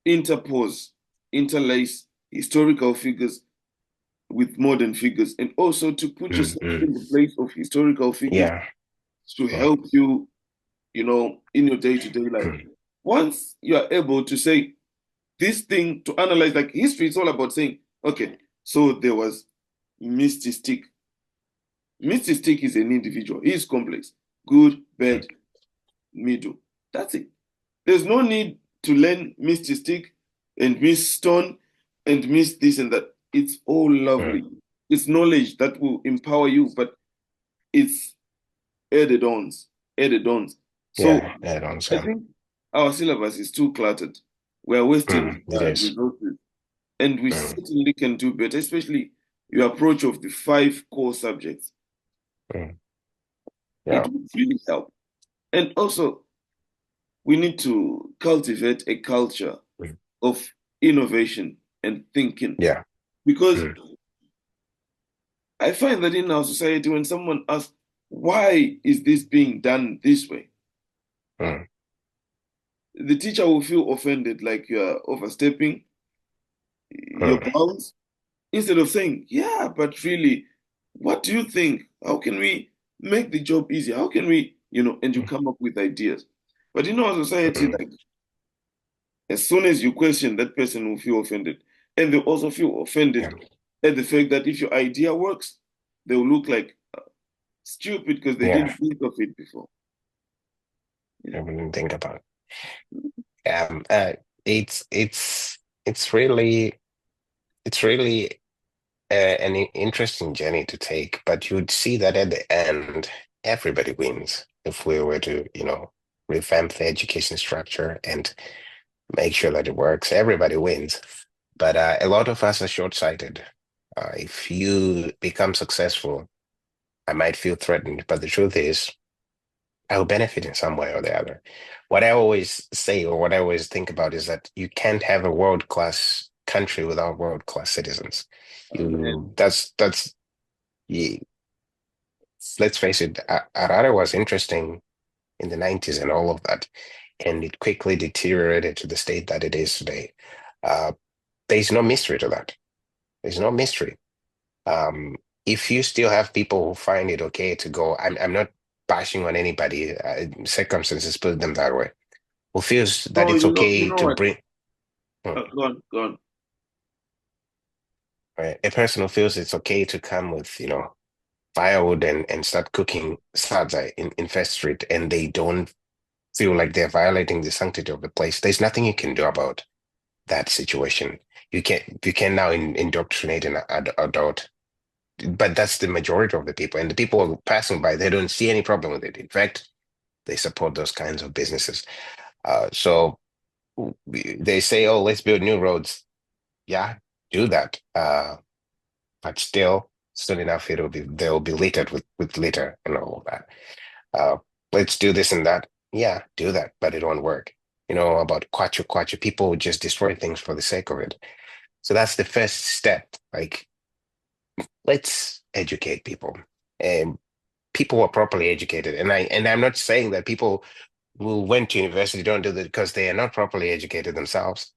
interpose, interlace historical figures with modern figures, and also to put mm, yourself mm, in the place of historical figures yeah, to mm, help you, in your day-to-day life. mm, Once you are able to say this thing, to analyze, like history, it's all about saying, okay, so there was Misty Stick. Misty Stick is an individual. He is complex. Good, mm, bad, middle. That's it. There's no need to learn Misty Stick and Miss Stone and Miss this and that. It's all mm, lovely. It's knowledge that will empower you, but it's added ons, added ons. So yeah, I don't I understand. think our syllabus is too cluttered. We're wasting It is. resources, and we Mm, certainly can do better, especially your approach of the five core subjects. mm, It yeah, would really help. And also, we need to cultivate a culture mm, of innovation and thinking. yeah, Because mm, I find that in our society, when someone asks, why is this being done this way? mm, The teacher will feel offended, like you're overstepping your mm, bounds, instead of saying, yeah, but really, what do you think? How can we make the job easier? How can we, and you mm, come up with ideas. But in our society, mm, like, as soon as you question, that person will feel offended. And they'll also feel yeah, offended at the fact that if your idea works, they'll look like stupid because they yeah, didn't think of it before. I Yeah. wouldn't think about it. It's really an interesting journey to take, but you'd see that at the end, everybody wins if we were to, revamp the education structure and make sure that it works. Everybody wins. But a lot of us are short-sighted. If you become successful, I might feel threatened, but the truth is, I'll benefit in some way or the other. What I always say, or what I always think about, is that you can't have a world-class country without world-class citizens. Man. You, let's face it, Harare was interesting in the 90s and all of that, and it quickly deteriorated to the state that it is today. Uh, there's no mystery to that. There's no mystery. Um, if you still have people who find it okay to go, I'm not bashing on anybody, circumstances put them that way, who feels that Oh, it's you okay know to what? bring, hmm, Go on, go on. right, a person who feels it's okay to come with, firewood and start cooking sadza in First Street, and they don't feel like they're violating the sanctity of the place. There's nothing you can do about that situation. You can now indoctrinate an adult, but that's the majority of the people, and the people passing by, they don't see any problem with it. In fact, they support those kinds of businesses. So they say, "Oh, let's build new roads." Yeah, do that. But still enough, they'll be littered with litter and all of that. Uh, let's do this and that. Yeah, do that, but it won't work. About kwachu kwachu, people just destroy things for the sake of it. So that's the first step. Like, let's educate people. And people are properly educated. And I'm not saying that people who went to university don't do that because they are not properly educated themselves.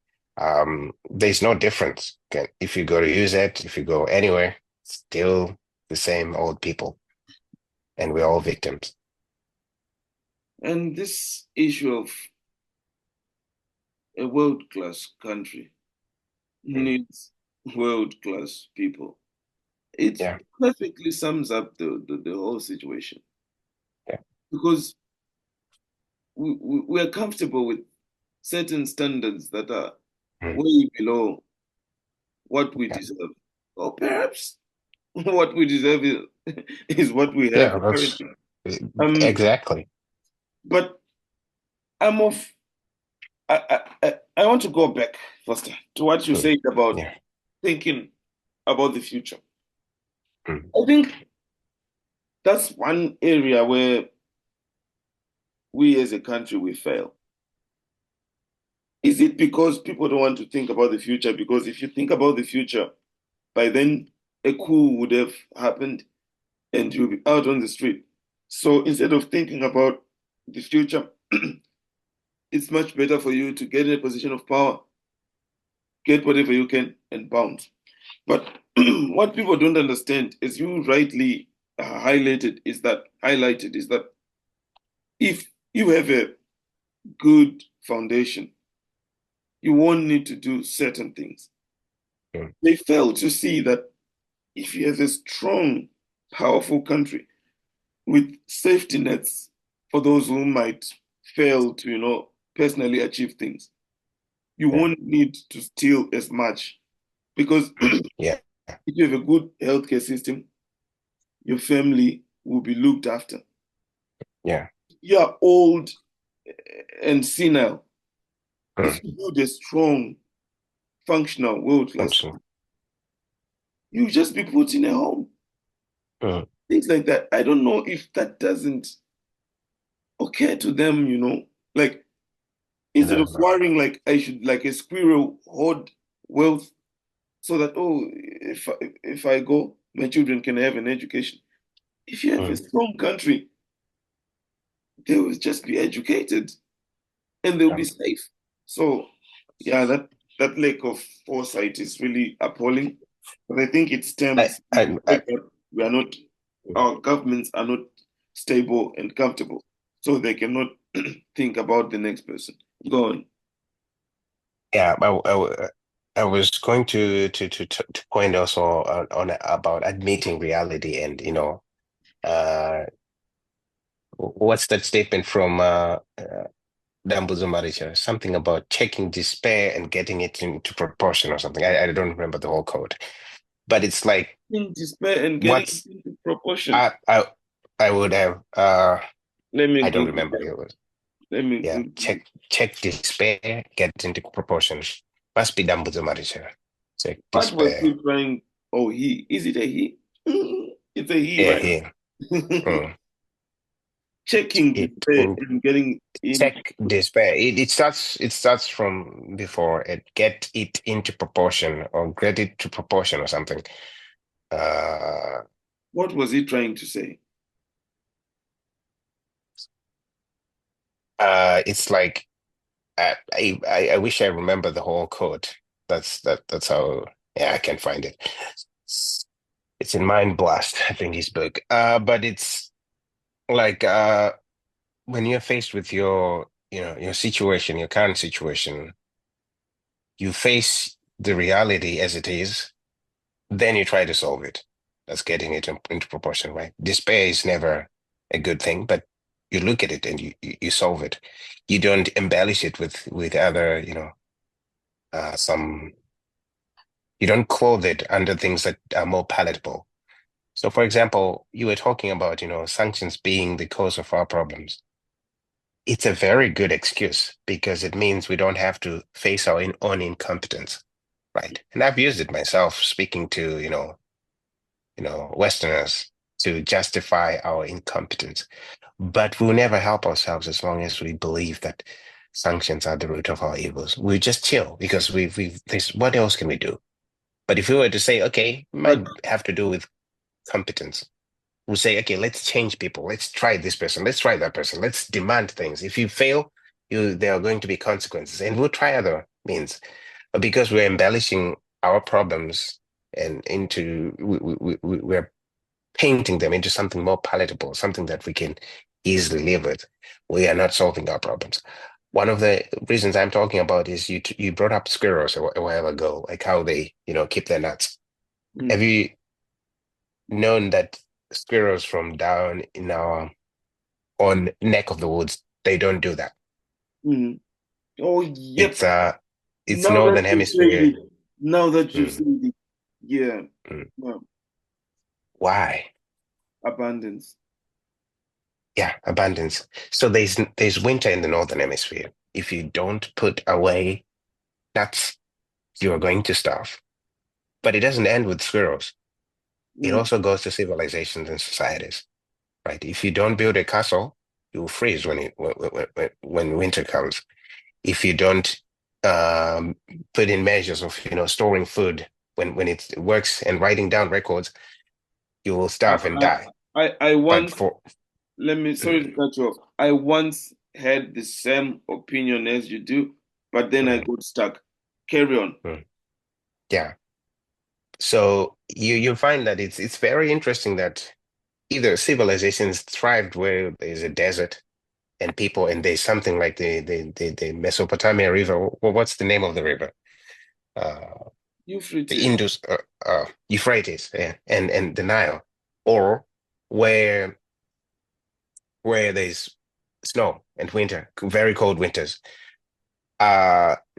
There's no difference. Okay? If you go to use it, if you go anywhere, still the same old people, and we're all victims. And this issue of a world-class country Mm. needs world-class people. It Yeah, perfectly sums up the whole situation yeah, because we are comfortable with certain standards that are mm, way below what we yeah, deserve. Or perhaps what we deserve is what we have yeah. That's currently. Um, exactly. but I'm of I want to go back, Foster, to what you Mm. said about Yeah, thinking about the future. mm, I think that's one area where we as a country we fail. Is it because people don't want to think about the future? Because if you think about the future, by then a coup would have happened and you'll be out on the street. So instead of thinking about the future, it's much better for you to get in a position of power, get whatever you can, and bounce. But what people don't understand, as you rightly highlighted, is that if you have a good foundation, you won't need to do certain things. mm, They fail to see that if you have a strong, powerful country with safety nets for those who might fail to, personally achieve things, you yeah, won't need to steal as much because mm, if yeah, you have a good healthcare system, your family will be looked after. yeah. You are old and senile. Mm, If you build a strong, functional, world-class, absolutely. you just be put in a home. Mm, Things like that. I don't know if that doesn't occur to them, like it instead of does not. worrying like I should like a squirrel hoard wealth so that if I go, my children can have an education. If you have a Mm, strong country, they will just be educated and they'll yeah. be safe. So yeah, that lack of foresight is really appalling. But I think it I, stems from I, the I, fact that our governments are not stable and comfortable, so they cannot think about the next person. Go on. yeah, I was going to point also on about admitting reality and uh what's that statement from Dambuzo Marisha? Something about checking despair and getting it into proportion or something. I don't remember the whole code, but it's like In despair and getting what's into proportion. I would have Let me I don't Google remember that. it was Let me yeah, Google it. check despair, get into proportion. Must be Dambuzo Marisha. Check What was despair. he trying? Oh, he. Is it a he? It's a he, Yeah, right? here. Mm. checking it despair in and getting into. check despair. It starts from before it get it into proportion or get it to proportion or something. Uh, What was he trying to say? it's like I wish I remember the whole quote. That's how yeah I can find it. It's in Mind Blast, I think his book. But it's like when you're faced with your situation, your current situation, you face the reality as it is, then you try to solve it. That's getting it into proportion, right? Despair is never a good thing, but you look at it and you solve it. You don't embellish it with other, some you don't clothe it under things that are more palatable. So, for example, you were talking about, sanctions being the cause of our problems. It's a very good excuse because it means we don't have to face our own incompetence, right? And I've used it myself, speaking to, Westerners to justify our incompetence. But we'll never help ourselves as long as we believe that sanctions are the root of our evils. We just chill because what else can we do? But if we were to say, okay, it But might have to do with competence, we'll say, okay, let's change people. Let's try this person. Let's try that person. Let's demand things. If you fail, there are going to be consequences, and we'll try other means. But because we're embellishing our problems and we're painting them into something more palatable, something that we can easily live with, we are not solving our problems. One of the reasons I'm talking about is you brought up squirrels a while ago, like how they keep their nuts. Have mm, you known that squirrels from down in our on neck of the woods, they don't do that? mm. Oh, yep. It's uh it's Now that northern you said hemisphere. it, now that you Mm, said it, yeah, mm. yeah, Why? abundance. Yeah, abundance. So there's winter in the northern hemisphere. If you don't put away nuts, you are going to starve. But it doesn't end with squirrels. It Mm, also goes to civilizations and societies, right? If you don't build a castle, you will freeze when winter comes. If you don't um, put in measures of storing food when it works and writing down records, you will I, starve and I, die. I But once, for let me, sorry to mm, cut you off. I once had the same opinion as you do, but then I mm, got stuck. Carry on. mm, yeah, so you find that it's very interesting that either civilizations thrived where there's a desert and people and there's something like the Mesopotamia River. What's the name of the river? Uh, the Euphrates. Indus, Euphrates, yeah, and the Nile, or where there's snow and winter, very cold winters.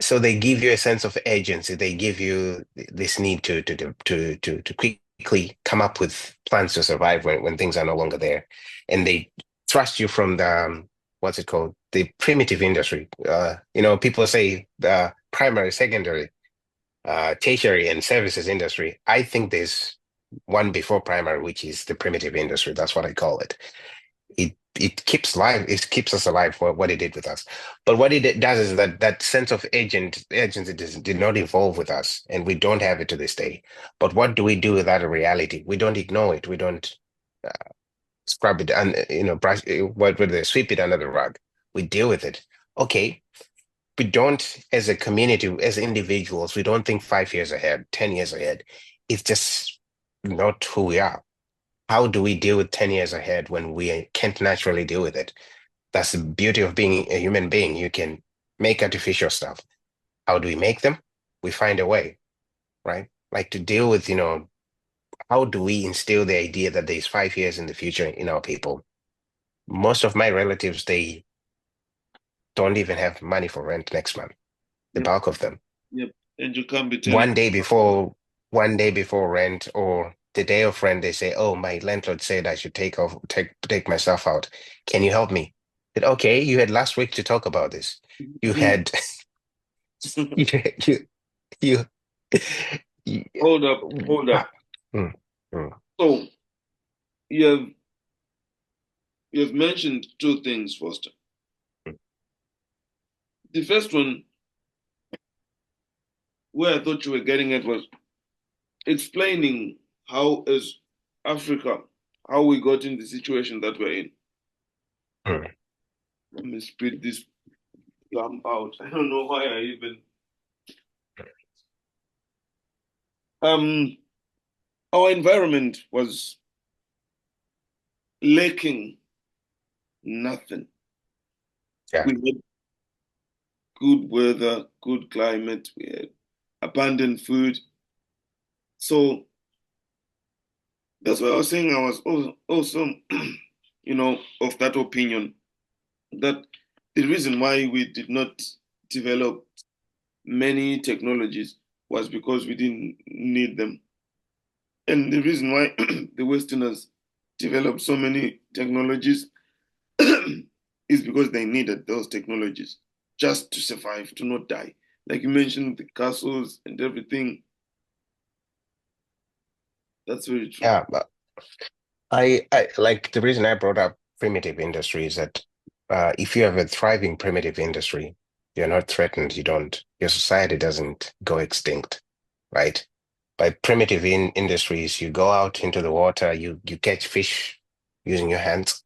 So they give you a sense of agency. They give you this need to quickly come up with plans to survive when things are no longer there, and they thrust you from the what's it called, the primitive industry. People say the primary, secondary, tertiary, and services industry. I think there's one before primary, which is the primitive industry. That's what I call it. It keeps life. It keeps us alive for what it did with us. But what it does is that sense of agency did not evolve with us, and we don't have it to this day. But what do we do with that reality? We don't ignore it. We don't scrub it and brush what would they sweep it under the rug. We deal with it. Okay, we don't, as a community, as individuals, we don't think 5 years ahead, 10 years ahead. It's just not who we are. How do we deal with 10 years ahead when we can't naturally deal with it? That's the beauty of being a human being. You can make artificial stuff. How do we make them? We find a way, right? Like to deal with, how do we instill the idea that there's 5 years in the future in our people? Most of my relatives, they don't even have money for rent next month, the Yep, bulk of them. yep. And you can't be telling. one day before one day before rent or the day of rent, they say, "Oh, my landlord said I should take myself out. Can you help me?" I said, okay, you had last week to talk about this. You had you you you, you Hold up, hold up. ah, mm, mm, So you have You've mentioned two things, Foster. The first one, where I thought you were getting at, was explaining how, as Africa, how we got in the situation that we're in. Mm. Let me spit this gum out. I don't know why I even. Um, our environment was lacking nothing. Yeah. We had good weather, good climate, we had abundant food. So that's why I was saying I was also, of that opinion that the reason why we did not develop many technologies was because we didn't need them. And the reason why the Westerners developed so many technologies is because they needed those technologies just to survive, to not die. Like you mentioned, the castles and everything. That's very true. Yeah, but I like the reason I brought up primitive industry is that if you have a thriving primitive industry, you're not threatened. Your society doesn't go extinct, right? By primitive industries, you go out into the water, you catch fish using your hands,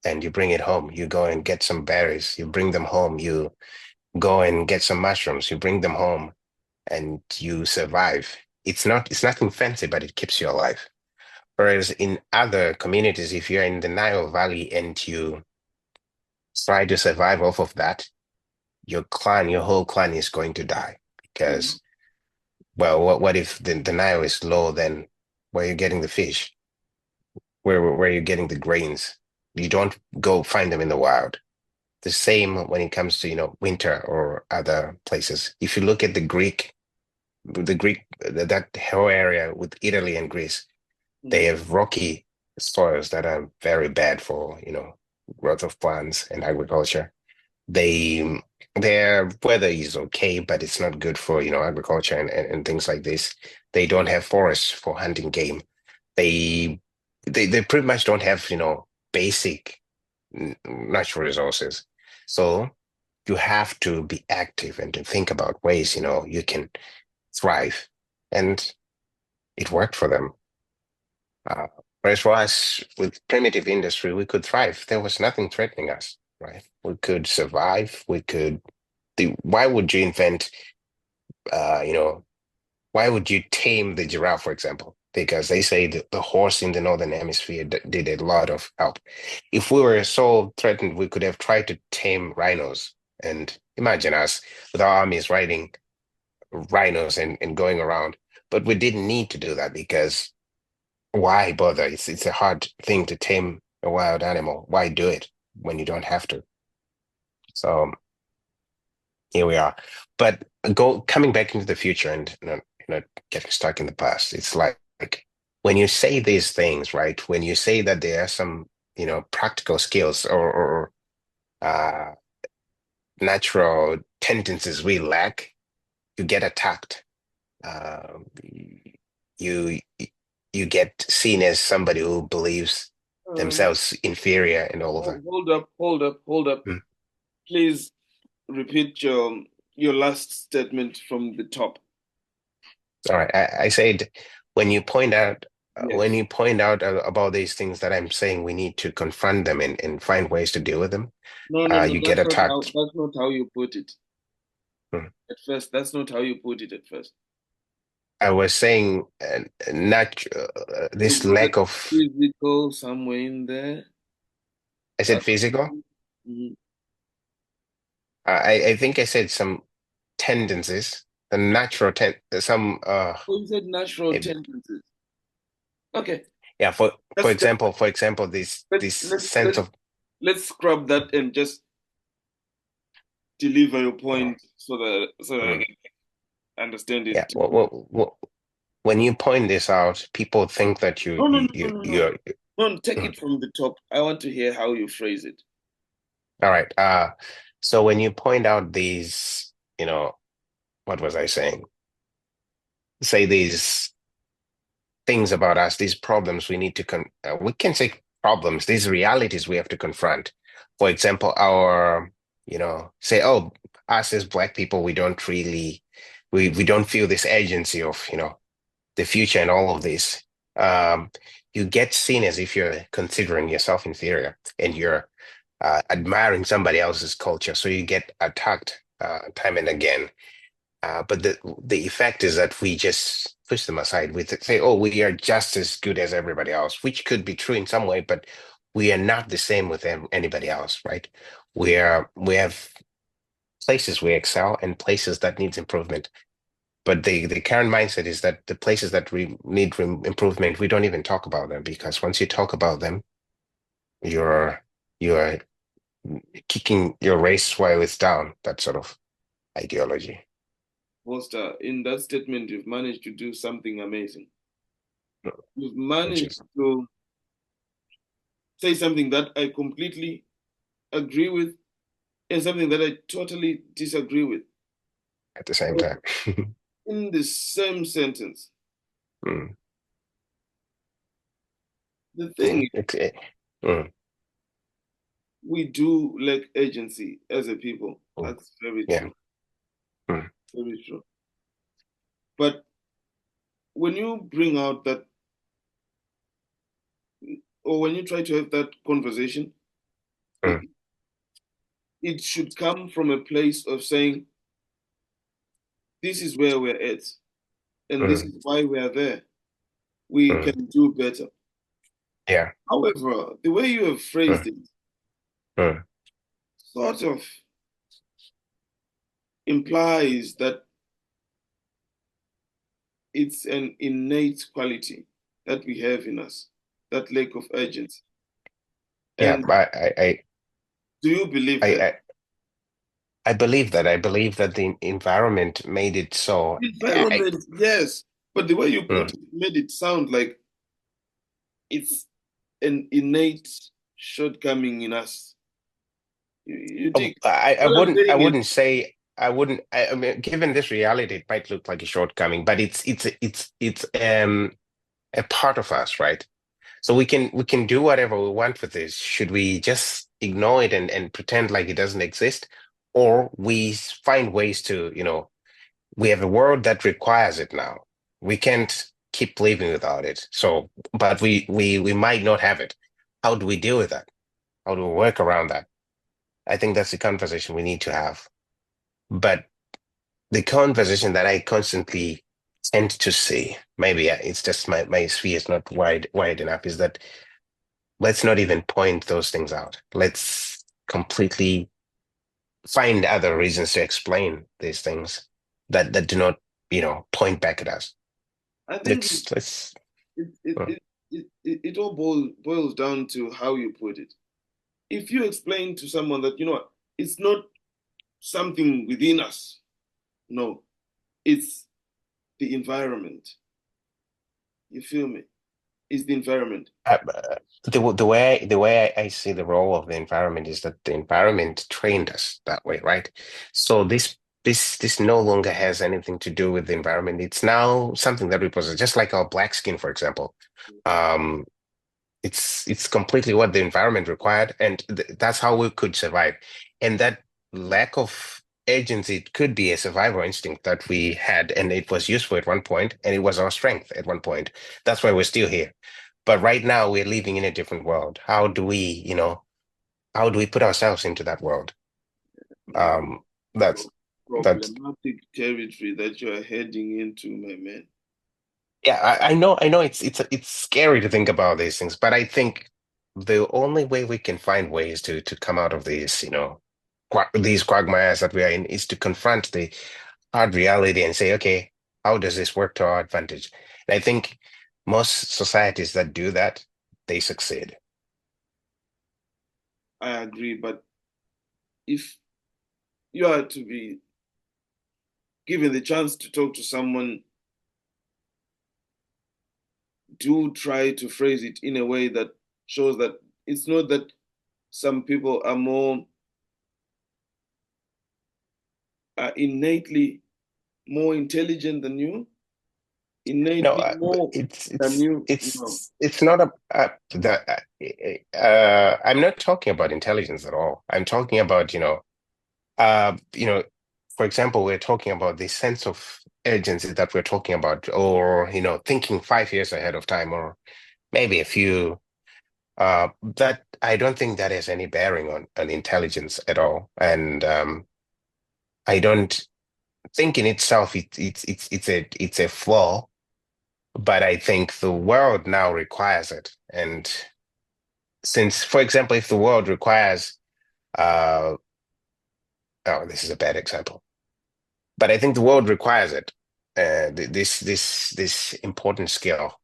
and you bring it home. You go and get some berries, you bring them home. You go and get some mushrooms, you bring them home, and you survive. It's nothing fancy, but it keeps you alive. Whereas in other communities, if you're in the Nile Valley and you try to survive off of that, your whole clan is going to die Mhm. because, well, what if the Nile is low? Then where are you getting the fish? Where are you getting the grains? You don't go find them in the wild. The same when it comes to, winter or other places. If you look at that whole area with Italy and Greece, they Mhm. have rocky soils that are very bad for, growth of plants and agriculture. They their weather is okay, but it's not good for, agriculture and things like this. They don't have forests for hunting game. They they pretty much don't have, basic natural resources. So you have to be active and to think about ways, you can thrive. And it worked for them. Uh, Whereas for us, with primitive industry, we could thrive. There was nothing threatening us, right? We could survive. Why would you invent, uh, you know, why would you tame the giraffe, for example? Because they say that the horse in the northern hemisphere did a lot of help. If we were so threatened, we could have tried to tame rhinos. And imagine us with our armies riding rhinos and going around. But we didn't need to do that because why bother? It's a hard thing to tame a wild animal. Why do it when you don't have to? So here we are. But coming back into the future and not getting stuck in the past. It's like when you say these things, right? When you say that there are some, practical skills or uh, natural tendencies we lack, you get attacked. Um, you you get seen as somebody who believes Um, themselves inferior and all of that. hold up, hold up, hold up. Mm. Please repeat your last statement from the top. All right, I said when you point out Yes. about these things that I'm saying, we need to confront them and find ways to deal with them. No, no, no. You get attacked. That's not how you put it Mm. at first. That's not how you put it at first. I was saying not You this wanted lack of. physical somewhere in there. I said That's physical. Mhm. I think I said some tendencies, the natural some Oh, you said natural eh, tendencies. Okay. yeah. For Let's example, this let's let's sense let's of. let's scrub that and just deliver your uh, point so that I mm, can understand yeah. it. When you point this out, people think that No, no, no, no, no, no. you're. No, take Mm. it from the top. I want to hear how you phrase it. All right. So when you point out these, what was I saying? Say these things about us, these problems we need to we can say problems, these realities we have to confront. For example, our, say, oh, us as Black people, we don't really, we don't feel this agency of, the future and all of this. Um, you get seen as if you're considering yourself inferior and you're admiring somebody else's culture. So you get attacked time and again. But the effect is that we just push them aside. We say, "Oh, we are just as good as everybody else," which could be true in some way, but we are not the same with anybody else, right? We have places we excel and places that needs improvement. But the current mindset is that the places that we need improvement, we don't even talk about them because once you talk about them, you're you're kicking your race while it's down. That sort of ideology. Foster, in that statement, you've managed to do something amazing. You've Which managed is to say something that I completely agree with and something that I totally disagree with at the same time. in the same sentence. Mm, The thing mm, is, mm, we do lack agency as a people. mm, That's very yeah. true. Mm, Very true. But when you bring out that, or when you try to have that conversation, it, mm, it should come from a place of saying, this is where we're at, and this mm, is why we are there. We mm, can do better. yeah. However, the way you have phrased Mm, it mm, sort of implies that it's an innate quality that we have in us, that lack of urgency. yeah. And I, do you believe I, that? I, I believe that. I believe that the environment made it so. Environment, yes. But the way you put Mm. it made it sound like it's an innate shortcoming in us. You Oh, dig? What I'm I saying is, wouldn't say, I mean, given this reality, it might look like a shortcoming, but it's a part of us, right? So we can do whatever we want with this. Should we just ignore it and pretend like it doesn't exist? Or we find ways to, we have a world that requires it now. We can't keep living without it. So, but we might not have it. How do we deal with that? How do we work around that? I think that's the conversation we need to have. But the conversation that I constantly tend to see, maybe it's just my sphere is not wide enough, is that let's not even point those things out. Let's completely find other reasons to explain these things that do not, point back at us. I think Let's it, it, uh, it, it all boils down to how you put it. If you explain to someone that, it's not something within us, no, it's the environment. You feel me? It's the environment. the way I see the role of the environment is that the environment trained us that way, right? So this no longer has anything to do with the environment. It's now something that we possess, just like our black skin, for example. Um, it's completely what the environment required, and that's how we could survive. And that lack of agency could be a survival instinct that we had, and it was useful at one point, and it was our strength at one point. That's why we're still here. But right now, we're living in a different world. How do we put ourselves into that world? Uh, Um, that's that. problematic territory that you are heading into, my man. Yeah, I know it's scary to think about these things, but I think the only way we can find ways to come out of these, these quagmires that we are in is to confront the hard reality and say, okay, how does this work to our advantage? And I think most societies that do that, they succeed. I agree, but if you are to be given the chance to talk to someone, do try to phrase it in a way that shows that it's not that some people are more innately more intelligent than you. No, innately more than you. No, it's not I'm not talking about intelligence at all. I'm talking about, for example, we're talking about the sense of urgency that we're talking about, or, thinking 5 years ahead of time, or maybe a few. That I don't think that has any bearing on intelligence at all. And I don't think in itself it's a flaw, but I think the world now requires it. And since, for example, if the world requires, uh, oh, this is a bad example, but I think the world requires it. This important skill,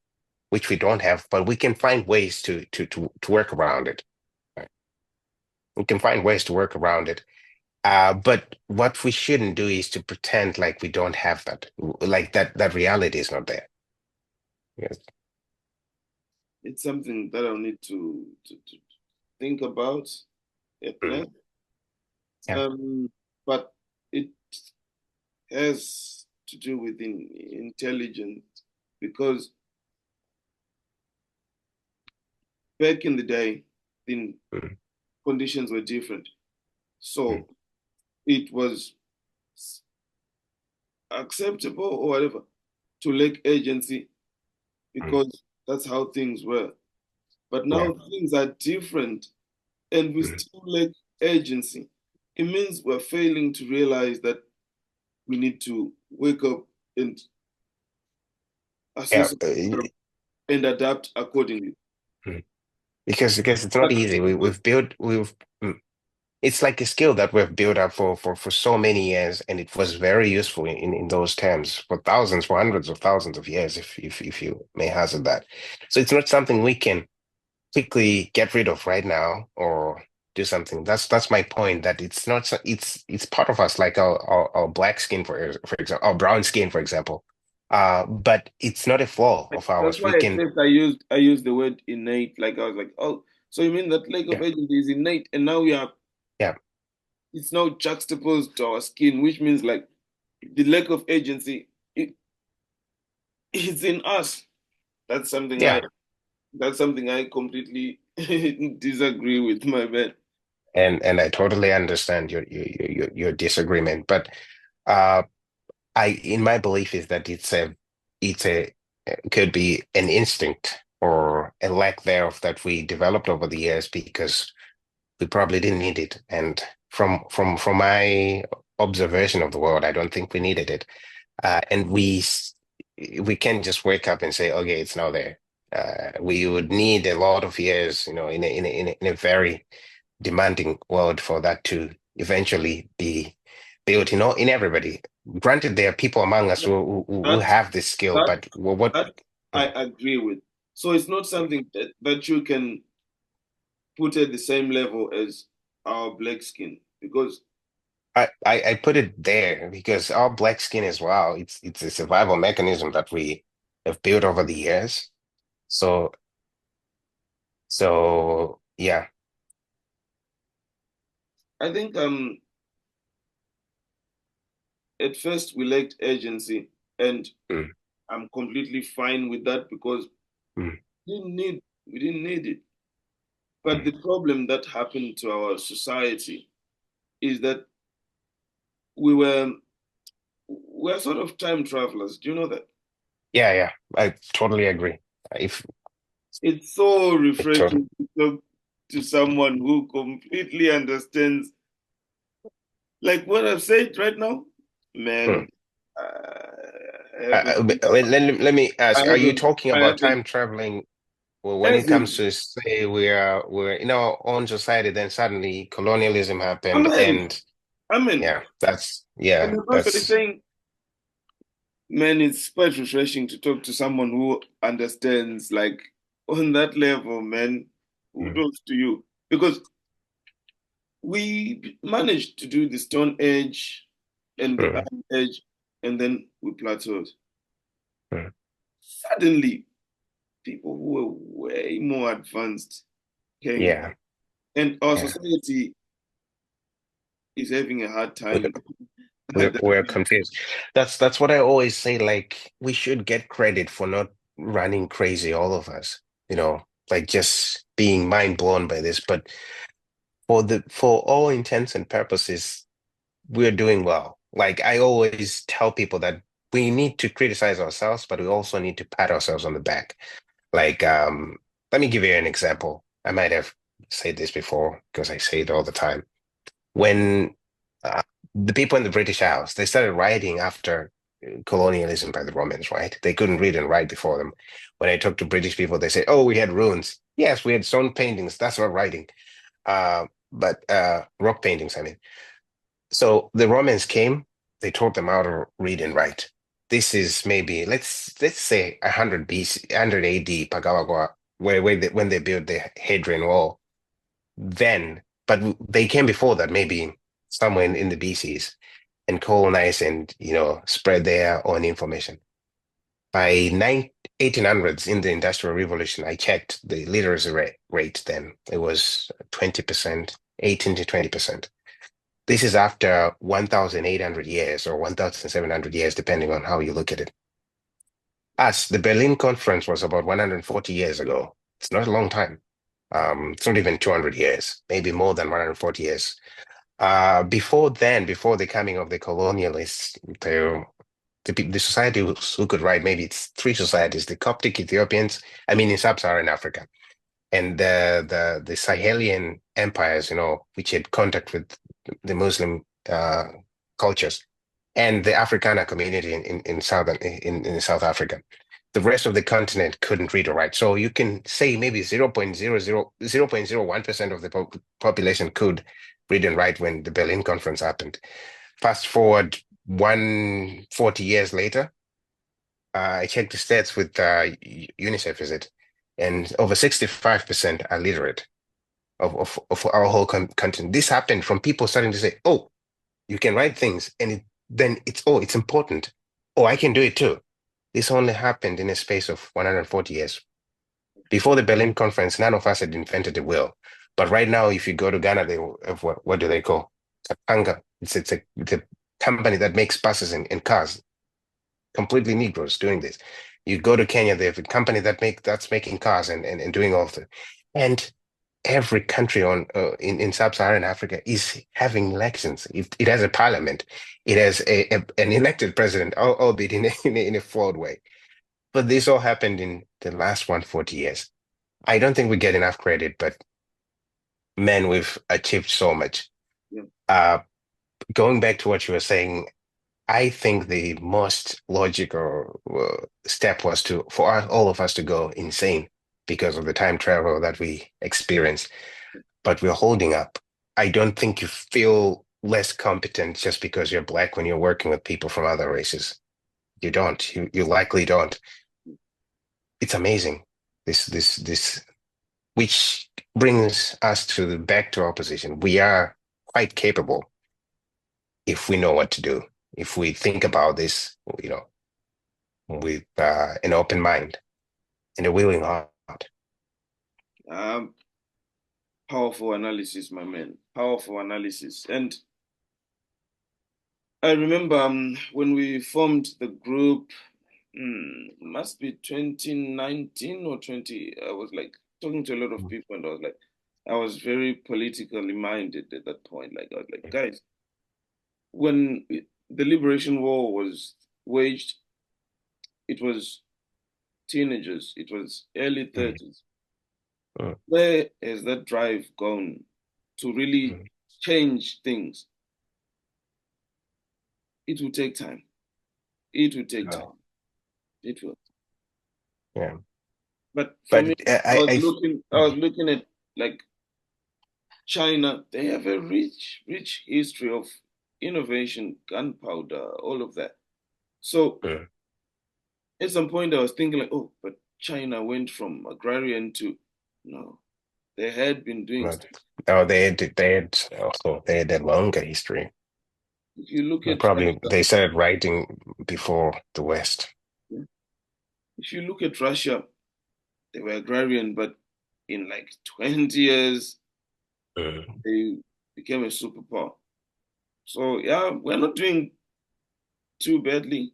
which we don't have, but we can find ways to work around it. Right? We can find ways to work around it. But what we shouldn't do is to pretend like we don't have that, like that reality is not there. Yes. it's something that I'll need to think about at Mm. length. Yeah. But it has to do with intelligence because back in the day, the Mm. conditions were different. Mm. So it was acceptable or whatever to lack agency Mm. because that's how things were. But Yeah. now things are different and we Mm. still lack agency. It means we're failing to realize that we need to wake up and Yeah. assess and adapt accordingly. Mm. Because it's not But easy. We've it's like a skill that we've built up for so many years, and it was very useful in those terms for thousands, for hundreds of thousands of years, if you may hazard that. So it's not something we can quickly get rid of right now or do something. That's my point. That it's not it's part of us, like our black skin for example, our brown skin for example. But it's not a flaw of that's ours. We why at can, first I used the word innate. Like I was like, oh, so you mean that lack of yeah, agency is innate, and now we are yeah, it's now juxtaposed to our skin, which means like the lack of agency it's in us. That's something I yeah. that's something I completely disagree with, my man. And I totally understand your disagreement, but uh, in my belief is that it's a it could be an instinct or a lack thereof that we developed over the years because we probably didn't need it. And from my observation of the world, I don't think we needed it. And we can't just wake up and say, okay, it's now there. We would need a lot of years, in a very demanding world for that to eventually be built, in everybody. Granted, there are people among us who That have this skill, that but what? that I Mm. agree with. So it's not something that you can put at the same level as our black skin because I put it there because our black skin as well, it's a survival mechanism that we have built over the years. So yeah. I think at first we lacked agency and Mm. I'm completely fine with that because Mm. we didn't need it. But Mm. the problem that happened to our society is that we were sort of time travelers. Do you know that? Yeah, yeah, I totally agree. If It's so I totally, refreshing to talk to someone who completely understands, like what I've said right now. mm. Man, I haven't, Let me I ask, are you haven't, talking I about haven't, time traveling? Well, when it as comes in, to say we're in our own society, then suddenly colonialism happened, amen, and amen. yeah, And I'm actually that's saying, man, it's quite refreshing to talk to someone who understands, like on that level, man. mm, Kudos to you. Because we managed to do the Stone Age and the mm, Iron Age, and then we plateaued. mm. Suddenly, people who were way more advanced came, Yeah, and our yeah. society is having a hard time We're confused. That's what I always say. Like we should get credit for not running crazy, all of us. You know, like just being mind blown by this. But for all intents and purposes, we're doing well. Like I always tell people that we need to criticize ourselves, but we also need to pat ourselves on the back. Like, let me give you an example. I might have said this before because I say it all the time. When uh, the people in the British Isles, they started rioting after colonialism by the Romans, right? They couldn't read and write before them. When I talk to British people, they say, "Oh, we had runes." Yes, we had stone paintings. That's not writing. But rock paintings, I mean. So the Romans came, they taught them how to read and write. This is maybe let's say 100 BC, 100 AD, Pagawagwa, when they built the Hadrian Wall. Then, but they came before that, maybe somewhere in the BCs, and colonized and spread their own information. By 1800s, in the Industrial Revolution, I checked the literacy rate then. It was 20%, 18 to 20%. This is after 1,800 years or 1,700 years, depending on how you look at it. As the Berlin Conference was about 140 years ago. It's not a long time. It's not even 200 years, maybe more than 140 years. Before then, before the coming of the colonialists, the society who could write, maybe it's three societies: the Coptic Ethiopians, I mean, in sub-Saharan Africa, and the Sahelian empires, which had contact with the Muslim cultures, and the Africana community in South Africa. The rest of the continent couldn't read or write. So you can say maybe 0.001% of the population could read and write when the Berlin Conference happened. Fast forward 140 years later, I checked the stats with UNICEF, is it? And over 65% are literate of our whole continent. This happened from people starting to say, oh, you can write things, and then it's important. Oh, I can do it too. This only happened in a space of 140 years. Before the Berlin Conference, none of us had invented a wheel. But right now, if you go to Ghana, they have what do they call? Katanga. It's a company that makes buses and cars, completely Negroes doing this. You go to Kenya, they have a company that's making cars and doing all of it. And every country in sub-Saharan Africa is having elections. It has a parliament. It has an elected president, albeit in a flawed way. But this all happened in the last 140 years. I don't think we get enough credit, but man, we've achieved so much. Yeah. Uh, Going back to what you were saying, I think the most logical step was for all of us to go insane because of the time travel that we experienced. But we're holding up. I don't think you feel less competent just because you're Black when you're working with people from other races. You don't. You likely don't. It's amazing. This, which brings us back to our position. We are quite capable if we know what to do. If we think about this, with an open mind and a willing heart. Um, Powerful analysis, my man. Powerful analysis. And I remember when we formed the group, must be 2019 or 20. I was like talking to a lot of people, and I was like, I was very politically minded at that point. Like, I was like, guys, when the liberation war was waged, it was teenagers, it was early Mm, 30s. mm, Where has that drive gone to really mm. change things? It will take time. It will take Oh, time. It will. yeah. But for But me, I was looking at like China. They have a rich history of innovation, gunpowder, all of that. So mm, at some point, I was thinking like, oh, but China went from agrarian to no. They had been doing but stuff. oh, they had a longer history. If you look But at probably Russia, they started writing before the West. yeah, if you look at Russia, they were agrarian, but in like 20 years, Mm, they became a superpower. So yeah, we're not doing too badly,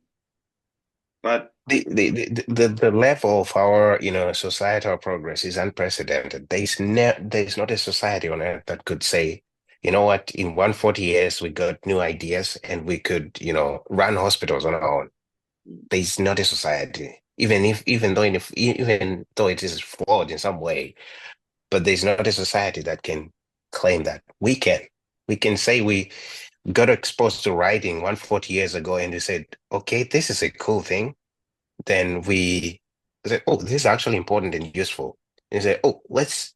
but The level of our, societal progress is unprecedented. There's not a society on earth that could say, you know what, in 140 years we got new ideas and we could, run hospitals on our own. There's not a society, even though it is flawed in some way, but there's not a society that can claim that. We can say we got exposed to writing 140 years ago and we said, okay, this is a cool thing. Then we said, oh, this is actually important and useful. And say, oh, let's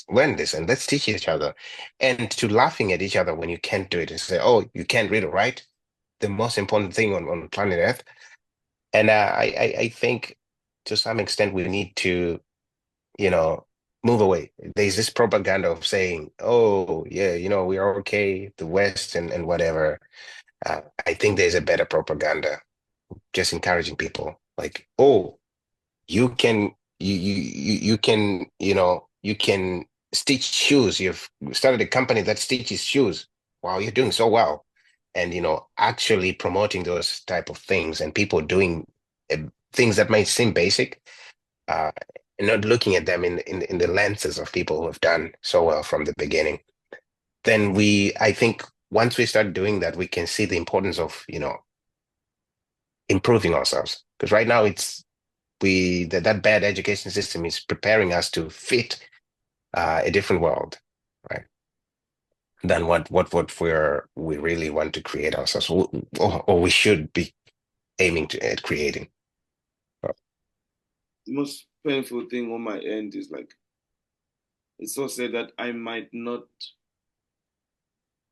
learn this and let's teach each other. And to laughing at each other when you can't do it and say, oh, you can't read or write, the most important thing on planet Earth. And I think to some extent we need to, you know, move away. There's this propaganda of saying, oh, yeah, we are okay, the West and whatever. I think there's a better propaganda, just encouraging people like, oh, you can you can stitch shoes. You've started a company that stitches shoes. Wow, you're doing so well. And actually promoting those type of things and people doing uh, things that might seem basic, uh, and not looking at them in the lenses of people who have done so well from the beginning. Then I think once we start doing that, we can see the importance of improving ourselves. Because right now that bad education system is preparing us to fit a different world, right? Than what we really want to create ourselves, or we should be aiming at creating. the most painful thing on my end is like it's so sad that I might not,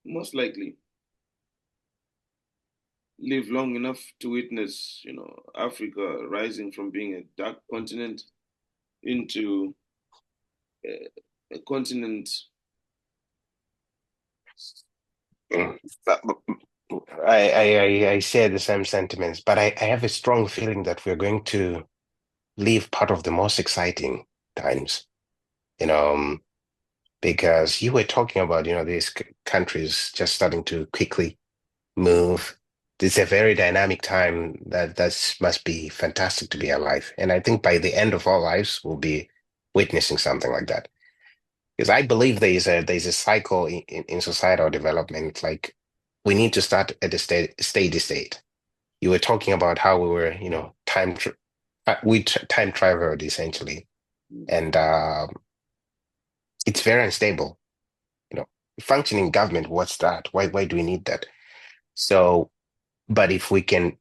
most likely, live long enough to witness, Africa rising from being a dark continent into a continent. Mm. I share the same sentiments, but I have a strong feeling that we're going to leave part of the most exciting times, you know, because you were talking about, these countries just starting to quickly move. It's a very dynamic time that must be fantastic to be alive. And I think by the end of our lives, we'll be witnessing something like that. Because I believe there's a cycle in societal development. Like we need to start at the steady state. You were talking about how we were, time traveled essentially, and it's very unstable. You know, functioning government, what's that? Why do we need that? So, but if we can,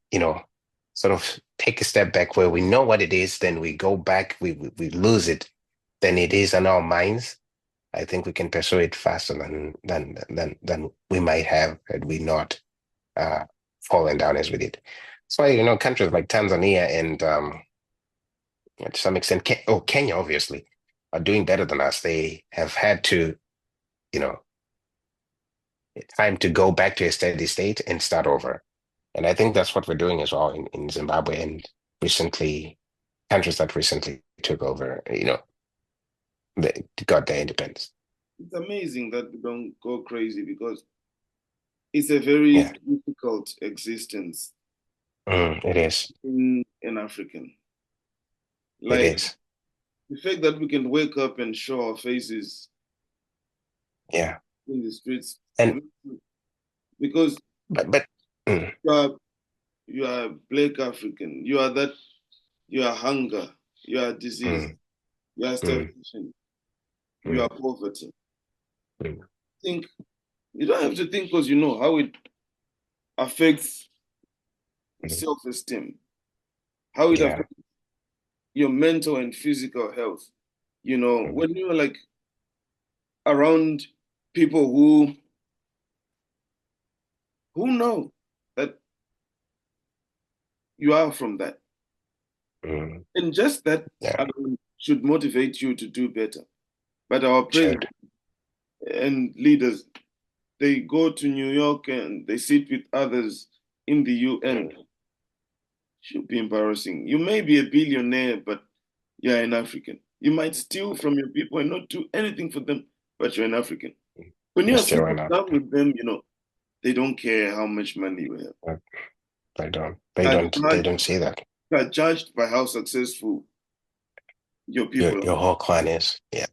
sort of take a step back where we know what it is, then we go back, we lose it, then it is on our minds. I think we can pursue it faster than we might have had we not uh, fallen down as we did. So, countries like Tanzania and to some extent, Kenya, obviously, are doing better than us. They have had to, you know, time to go back to a steady state and start over. And I think that's what we're doing as well in Zimbabwe and recently, countries that recently took over, they got their independence. It's amazing that we don't go crazy because it's a very Yeah, difficult existence it is. in an African. It Like is. the fact that we can wake up and show our faces Yeah. in the streets, And because but mm, you are you are Black African, you are hunger, you are disease, mm, you are mm, starvation, you mm, are poverty. mm, Think you don't have to think because you know how it affects mm, self-esteem, how it yeah. affects your mental and physical health. Mm, When you're like around people who know that you are from that. mm, And just that yeah. should motivate you to do better. But our president Should. and leaders, they go to New York and they sit with others in the UN. Mm, Should be embarrassing. You may be a billionaire, but you're an African. You might steal from your people and not do anything for them, but you're an African. mm. When You you're still sitting run out. down with them, they don't care how much money you have. But they don't. They Are don't. They judged, don't see that. are judged by how successful your Your people your whole clan is. Yeah.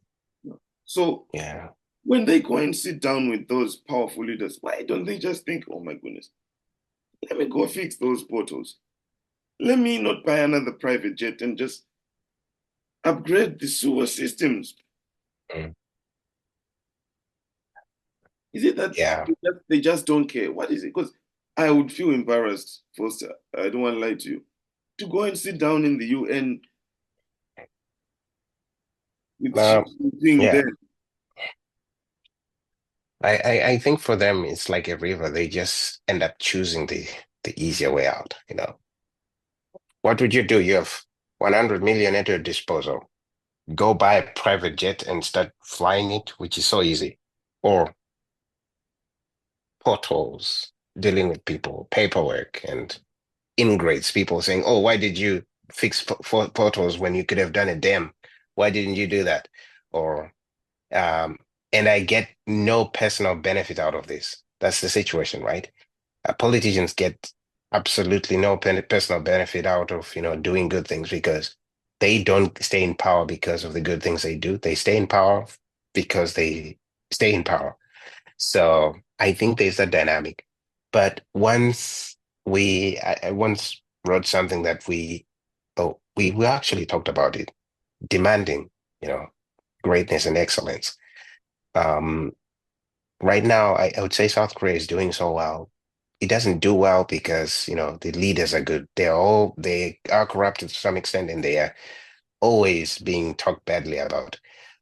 are. So Yeah. when they go and sit down with those powerful leaders, why don't they just think, oh my goodness, let me go fix those portals. Let me not buy another private jet and just upgrade the sewer systems. Mm. Is it that Yeah. they just don't care? What is it? Because I would feel embarrassed, Foster. I don't want to lie to you. To go and sit down in the UN with Xi Uh, Jinping yeah. there. I think for them it's like a river. They just end up choosing the easier way out. What would you do? You have 100 million at your disposal. Go buy a private jet and start flying it, which is so easy. Or potholes, dealing with people, paperwork, and ingrates, people saying, "Oh, why did you fix potholes when you could have done a dam? Why didn't you do that?" Or um, and I get no personal benefit out of this. That's the situation, right? Politicians get absolutely no personal benefit out of doing good things because they don't stay in power because of the good things they do. They stay in power because they stay in power. So I think there's a dynamic. But once I once wrote something that we actually talked about it, demanding, you know, greatness and excellence. Um, right now, I would say South Korea is doing so well. It doesn't do well because, the leaders are good. They are corrupted to some extent and they are always being talked badly about.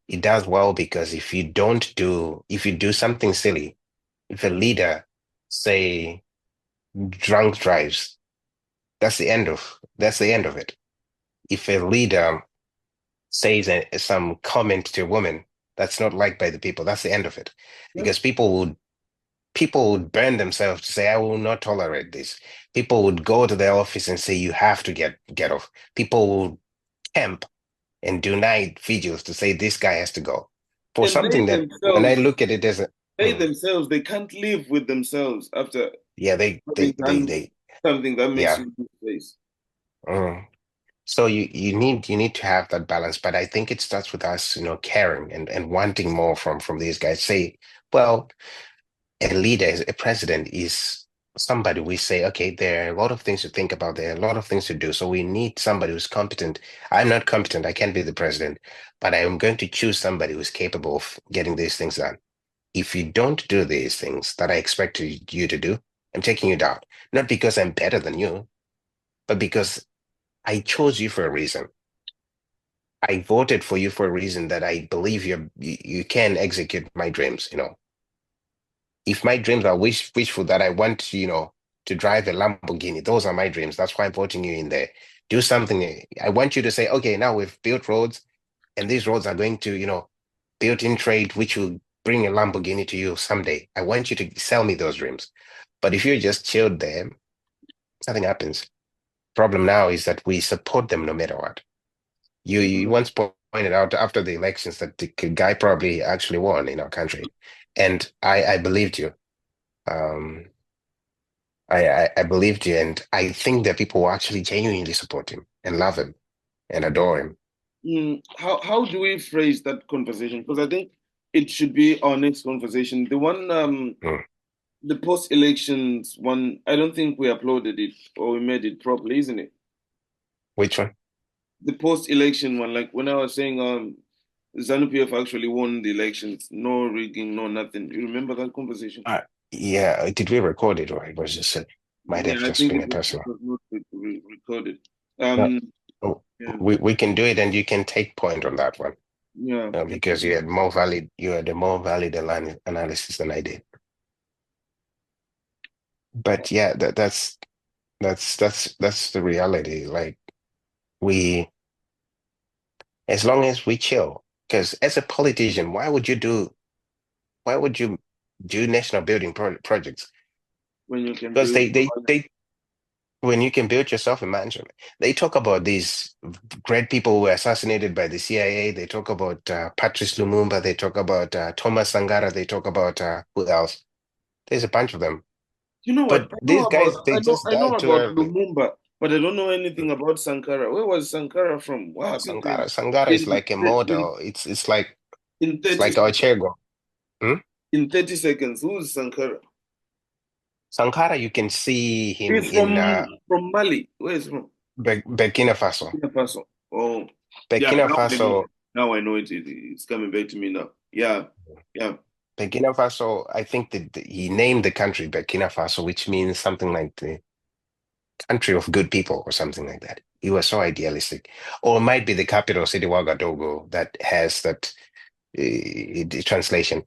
It does well because if you do something silly, if a leader, say, drunk drives, that's the end of it. If a leader says some comment to a woman that's not liked by the people, that's the end of it. Yeah. Because people would burn themselves to say, I will not tolerate this. People would go to their office and say, you have to get off. People will camp and do night vigils to say this guy has to go. For And something that when I look at it as a they can't live with themselves after yeah, they having they they done they something that makes yeah. you lose face. mm. So you need to have that balance, but I think it starts with us, caring and wanting more from these guys. Say, well, a leader, a president is somebody we say, okay, there are a lot of things to think about, there are a lot of things to do. So we need somebody who's competent. I'm not competent, I can't be the president, but I am going to choose somebody who's capable of getting these things done. If you don't do these things that I expect you to do, I'm taking you down. Not because I'm better than you, but because I chose you for a reason. I voted for you for a reason that I believe you can execute my dreams. If my dreams are wishful that I want, to drive a Lamborghini, those are my dreams. That's why I'm voting you in there. Do something. I want you to say, okay, now we've built roads, and these roads are going to, built in trade, which will bring a Lamborghini to you someday. I want you to sell me those dreams. But if you're just chilled there, nothing happens. Problem now is that we support them no matter what. You once pointed out after the elections that the guy probably actually won in our country, and I believed you. Um, I believed you, and I think that people will actually genuinely support him and love him and adore him. How do we phrase that conversation? Because I think it should be our next conversation. The one Mm. the post elections one, I don't think we uploaded it or we made it properly, isn't it? Which one? The post election one, like when I was saying ZANU-PF actually won the elections, no rigging, no nothing. You remember that conversation? Uh, yeah, did we record it or it was just might have Yeah, I just think been a it personal? was not recorded. No. Um, Oh, yeah, we can do it, and you can take point on that one yeah. because you had a more valid analysis than I did. But yeah, that's the reality. Like we, as long as we chill, because as a politician, why would you do national building projects? When you can Because build when you can build yourself a mansion, they talk about these great people who were assassinated by the CIA. They talk about Patrice Lumumba. They talk about Thomas Sangara. They talk about who else? There's a bunch of them. You know what? But these guys, they just I know died too about early. Lumumba, but I don't know anything about Sankara. Where was Sankara from? What Oh, happened to him Sangara is in like a model. in It's 30 like our seconds? Chego. Hmm? In 30 seconds, who's Sankara? Sankara, you can see him He's in from Mali. Where is he from? Burkina Faso. Burkina Faso. Oh, yeah. Burkina Now I know. Faso, Now I know it's coming back to me now. Yeah, yeah. Burkina Faso. I think that he named the country Burkina Faso, which means something like the country of good people or something like that. He was so idealistic, or it might be the capital city Ouagadougou that has that translation.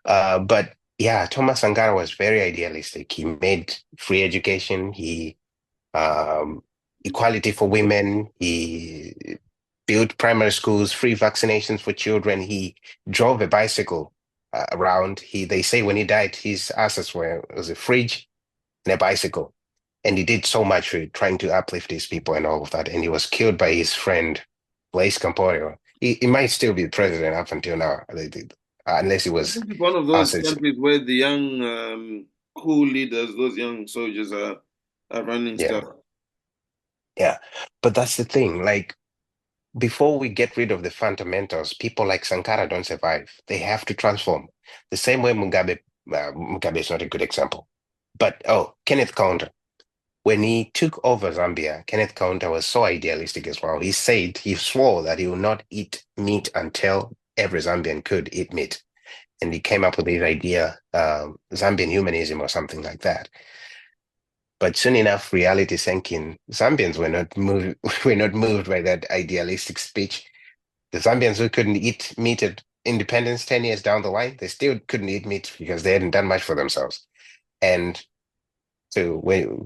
But yeah, Thomas Sankara was very idealistic. He made free education. He equality for women. He built primary schools, free vaccinations for children. He drove a bicycle around. They say when he died, his assets were was a fridge and a bicycle, and he did so much for trying to uplift his people and all of that. And he was killed by his friend Blaise Compaoré. He might still be president up until now, unless he I was think it's one of those ousted. countries where the young cool leaders, those young soldiers are running Yeah, stuff. yeah. But that's the thing. Like before we get rid of the fundamentals, people like Sankara don't survive. They have to transform. The same way Mugabe is not a good example. But oh, Kenneth Kaunda, when he took over Zambia, Kenneth Kaunda was so idealistic as well. He swore that he would not eat meat until every Zambian could eat meat. And he came up with this idea, Zambian humanism or something like that. But soon enough, reality sank in. Zambians were not moved, were not moved by that idealistic speech. The Zambians who couldn't eat meat at independence 10 years down the line, they still couldn't eat meat because they hadn't done much for themselves. And so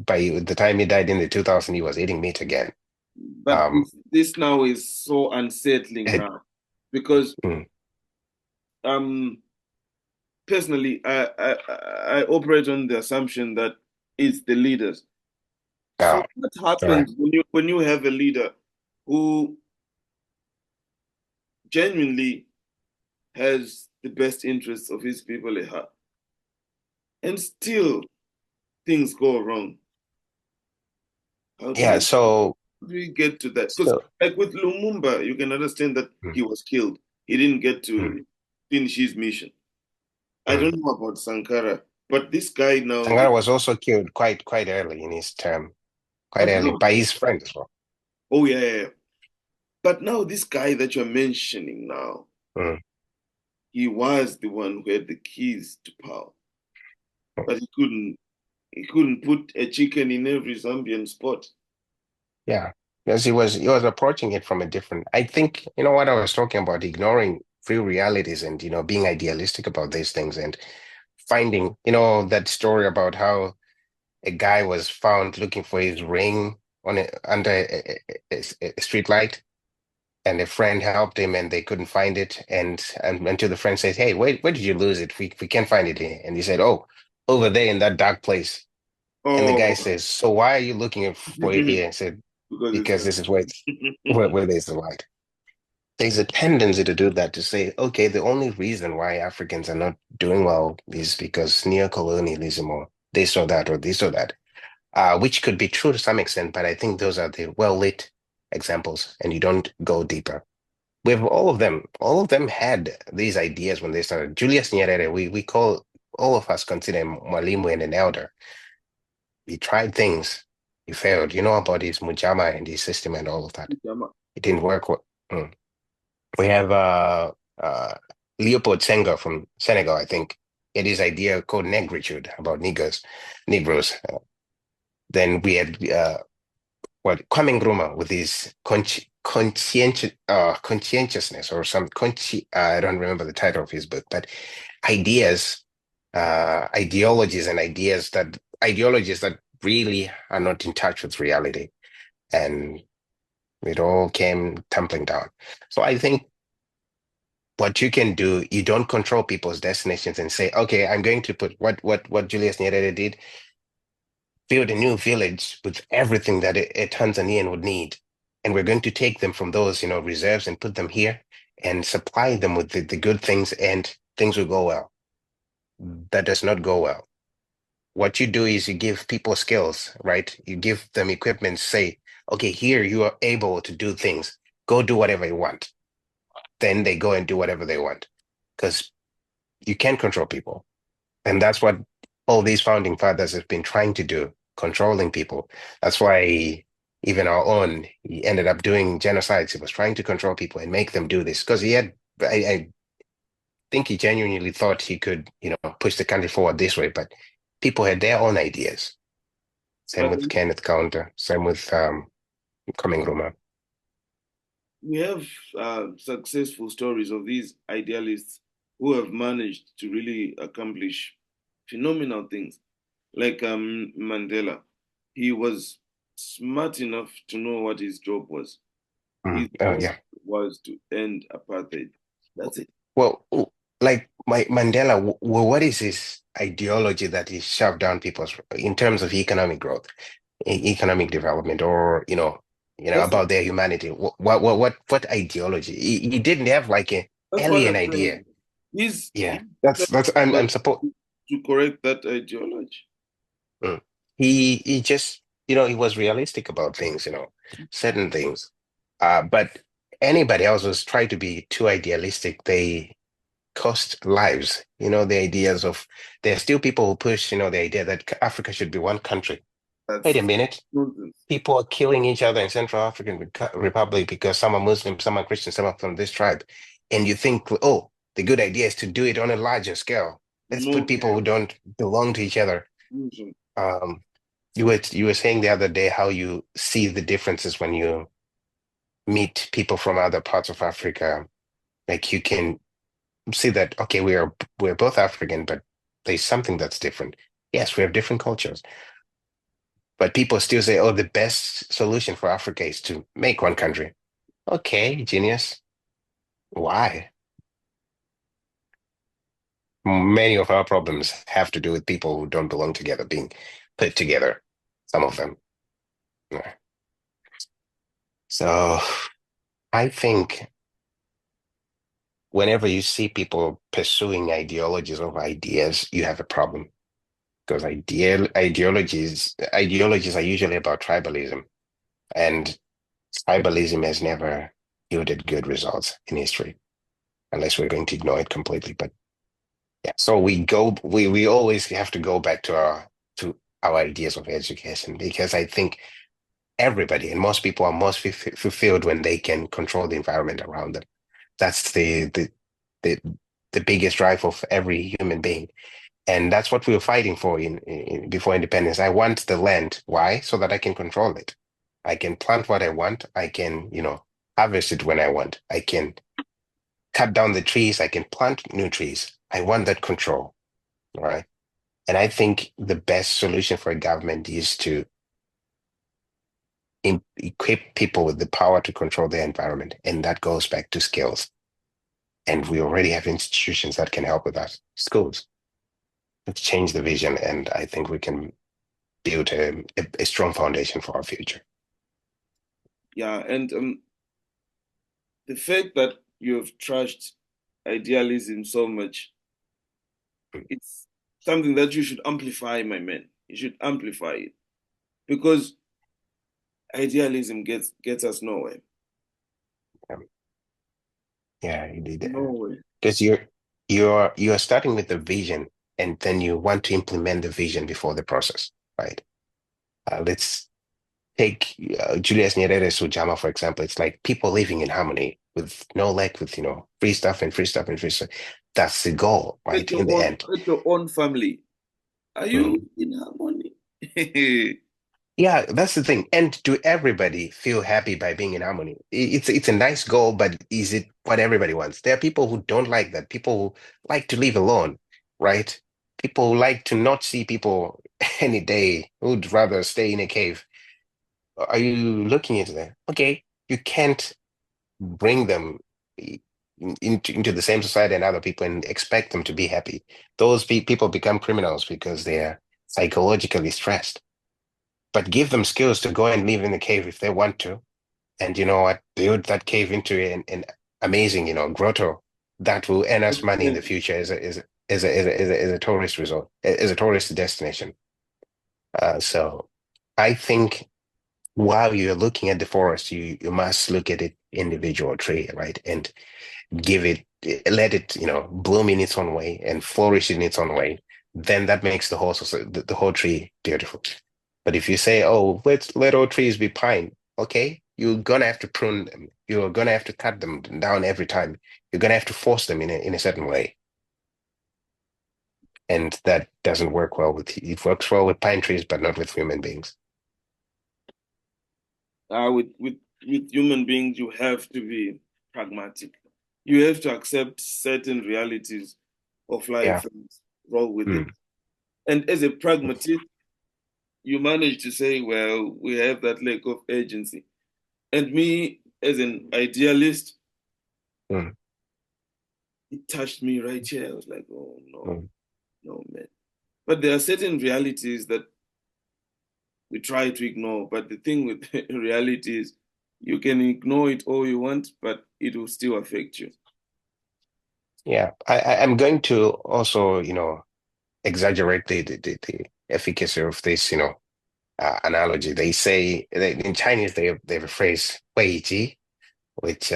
by the time he died in the 2000s, he was eating meat again. But Um, this now is so unsettling it, now because mm, um personally I operate on the assumption that it's the leaders. So oh, what all right. happens when you have a leader who genuinely has the best interests of his people at heart and still things go wrong? How do Yeah. we get to that? Because So, like with Lumumba, you can understand that mm, he was killed. He didn't get mm, to finish his mission. I mm. don't know about Sankara, but this guy now, Sangara was also killed quite early in his term, quite but early now, by his friend as well. oh yeah, yeah, yeah. But now this guy that you're mentioning now, Mm. he was the one who had the keys to power, but he couldn't put a chicken in every Zambian spot. Yeah, because he was approaching it from a different. I think you know what I was talking about, ignoring real realities and being idealistic about these things and finding that story about how a guy was found looking for his ring under a street light, and a friend helped him and they couldn't find it, and until the friend says, "Hey, where did you lose it? We can't find it here." And he said, "Oh, over there in that dark place." And the guy Oh, says, "So why are you looking for it here?" I said, because it's "Because this is where there's the light." There's a tendency to do that, to say, okay, the only reason why Africans are not doing well is because neo-colonialism or this or that, which could be true to some extent, but I think those are the well-lit examples, and you don't go deeper. With all of them had these ideas when they started. Julius Nyerere, we call, all of us consider him Mwalimu and an elder. He tried things, he failed. You know about his Mujama and his system and all of that. It didn't work. Mm. We have Leopold Senghor from Senegal, I think. He had his idea called negritude, about Negroes. Then we had Kwame Nkrumah with his conscientiousness, or I don't remember the title of his book, but ideas, ideologies that really are not in touch with reality, and it all came tumbling down. So I think what you can do, you don't control people's destinations and say, okay, I'm going to put what Julius Nyerere did, build a new village with everything that a Tanzanian would need. And we're going to take them from those, reserves and put them here and supply them with the good things, and things will go well. That does not go well. What you do is you give people skills, right? You give them equipment, say, okay, here you are able to do things. Go do whatever you want. Then they go and do whatever they want. Because you can't control people. And that's what all these founding fathers have been trying to do, controlling people. That's why even our own, he ended up doing genocides. He was trying to control people and make them do this because I think he genuinely thought he could, push the country forward this way, but people had their own ideas. Same But with Kenneth Counter, same with Coming Ruma. we have successful stories of these idealists who have managed to really accomplish phenomenal things. Like Mandela, he was smart enough to know what his job was. His Oh job yeah. was to end apartheid. That's it. Well, like my Mandela, what is his ideology that he shoved down people's in terms of economic growth, economic development, or That's about their humanity? What ideology? He didn't have like a that's what alien I'm idea. saying. He's Yeah, that's I'm trying supposed. to correct that ideology. He just he was realistic about things, certain things. But anybody else was trying to be too idealistic. They cost lives. The ideas of there are still people who push, the idea that Africa should be one country. Wait That's a minute. nonsense. People are killing each other in Central African Republic because some are Muslim, some are Christian, some are from this tribe. And you think, oh, the good idea is to do it on a larger scale. Let's put No people who don't belong to each other. confusion. Um, you were saying the other day how you see the differences when you meet people from other parts of Africa. Like you can see that okay, we're both African, but there's something that's different. Yes, we have different cultures, but people still say, "Oh, the best solution for Africa is to make one country." Okay, genius. Why? Many of our problems have to do with people who don't belong together being put together. Some of them. Yeah. So I think whenever you see people pursuing ideologies over ideas, you have a problem because ideologies are usually about tribalism, and tribalism has never yielded good results in history, unless we're going to ignore it completely. But yeah, so we always have to go back to our ideas of education because I think everybody and most people are most fulfilled when they can control the environment around them. That's the the biggest drive of every human being. And that's what we were fighting for before independence. I want the land. Why? So that I can control it. I can plant what I want. I can, harvest it when I want. I can cut down the trees. I can plant new trees. I want that control. All right. And I think the best solution for a government is to equip people with the power to control their environment. And that goes back to skills. And we already have institutions that can help with that. Schools. Let's change the vision. And I think we can build a strong foundation for our future. Yeah, and the fact that you have trashed idealism so much, it's something that you should amplify, my man. You should amplify it because idealism gets us nowhere. Um, yeah, you did. Nowhere. Because you're starting with the vision, and then you want to implement the vision before the process, right? Let's take Julius Nyerere's Sujama, for example. It's like people living in harmony with no lack, with free stuff and free stuff and free stuff. That's the goal, right? In the end. At your own family. Are Mm. you in harmony? Yeah, that's the thing. And do everybody feel happy by being in harmony? It's a nice goal, but is it what everybody wants? There are people who don't like that. People who like to live alone, right? People who like to not see people any day, who'd rather stay in a cave. Are you looking into that? Okay, you can't bring them into the same society and other people and expect them to be happy. Those people become criminals because they're psychologically stressed. But give them skills to go and live in the cave if they want to. And you know what? Build that cave into an amazing, grotto that will earn us money in the future as a tourist resort, as a tourist destination. So I think while you're looking at the forest, you must look at it individual tree, right? And give it, let it, bloom in its own way and flourish in its own way. Then that makes the whole the whole tree beautiful. But if you say, oh, let all trees be pine, okay, you're gonna have to prune them. You're gonna have to cut them down every time. You're gonna have to force them in a certain way. And that doesn't work well with it works well with pine trees, but not with human beings. With human beings, you have to be pragmatic. You have to accept certain realities of Yeah. life and roll with it. Mm, And as a pragmatist, you manage to say, well, we have that lack of agency. And me, as an idealist, mm, it touched me right here. I was like, oh no, mm. no, man. But there are certain realities that we try to ignore. But the thing with reality is you can ignore it all you want, but it will still affect you. Yeah. I'm going to also, exaggerate the efficacy of this, analogy. They say in Chinese they have a phrase "wei ji," which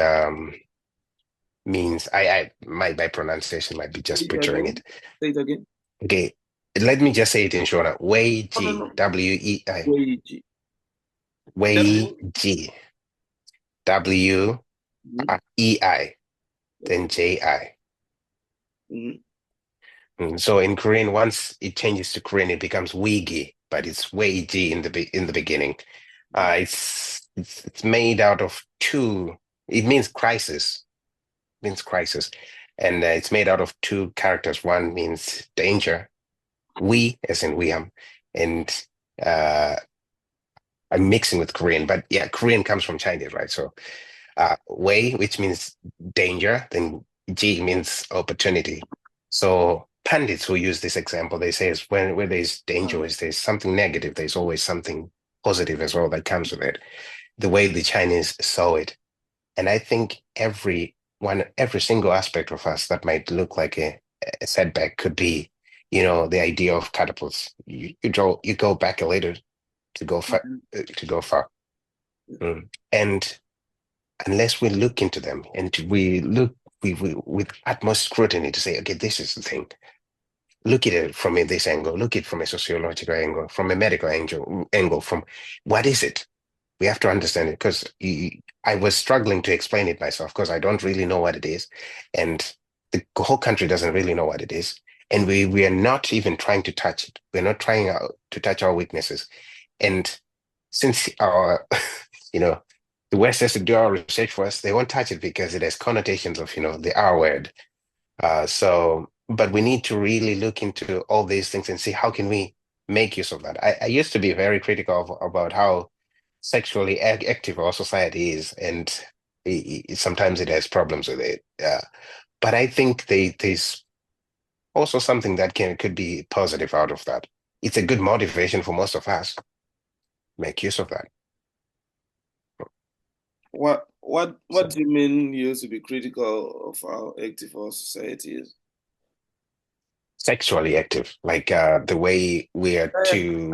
means my pronunciation might be Say just it butchering again. it. Say it again. Okay, let me just say it in short. Wei No, no, ji, no. W-E-I, Wage. Wei W. ji, W-E-I, then Okay. J-I. Mhm. So in Korean, once it changes to Korean, it becomes Wigi, but it's Wei ji in the beginning. It's made out of two. It means crisis. Means crisis, and it's made out of two characters. One means danger, we as in we am, and uh, I'm mixing with Korean, but yeah, Korean comes from Chinese, right? So wei, which means danger, then ji means opportunity. So pundits who use this example, they say is when where there's danger, is there's something negative, there's always something positive as well that comes with it. The way the Chinese saw it. And I think every single aspect of us that might look like a setback could be, the idea of catapults. You go back a little to go far, Mhm. to go far. And unless we look into them and we look we with utmost scrutiny to say, okay, this is the thing. Look at it from this angle. Look at it from a sociological angle, from a medical angle. From what is it? We have to understand it because I was struggling to explain it myself because I don't really know what it is, and the whole country doesn't really know what it is, and we are not even trying to touch it. We're not trying to touch our weaknesses, and since our, you know, the West has to do our research for us, they won't touch it because it has connotations of the R word. But we need to really look into all these things and see how can we make use of that. I used to be very critical about how sexually active our society is, and sometimes it has problems with it. But I think there's also something that could be positive out of that. It's a good motivation for most of us. Make use of that. What So do you mean you used to be critical of how active our society is? sexually active, like the way we are Yeah, too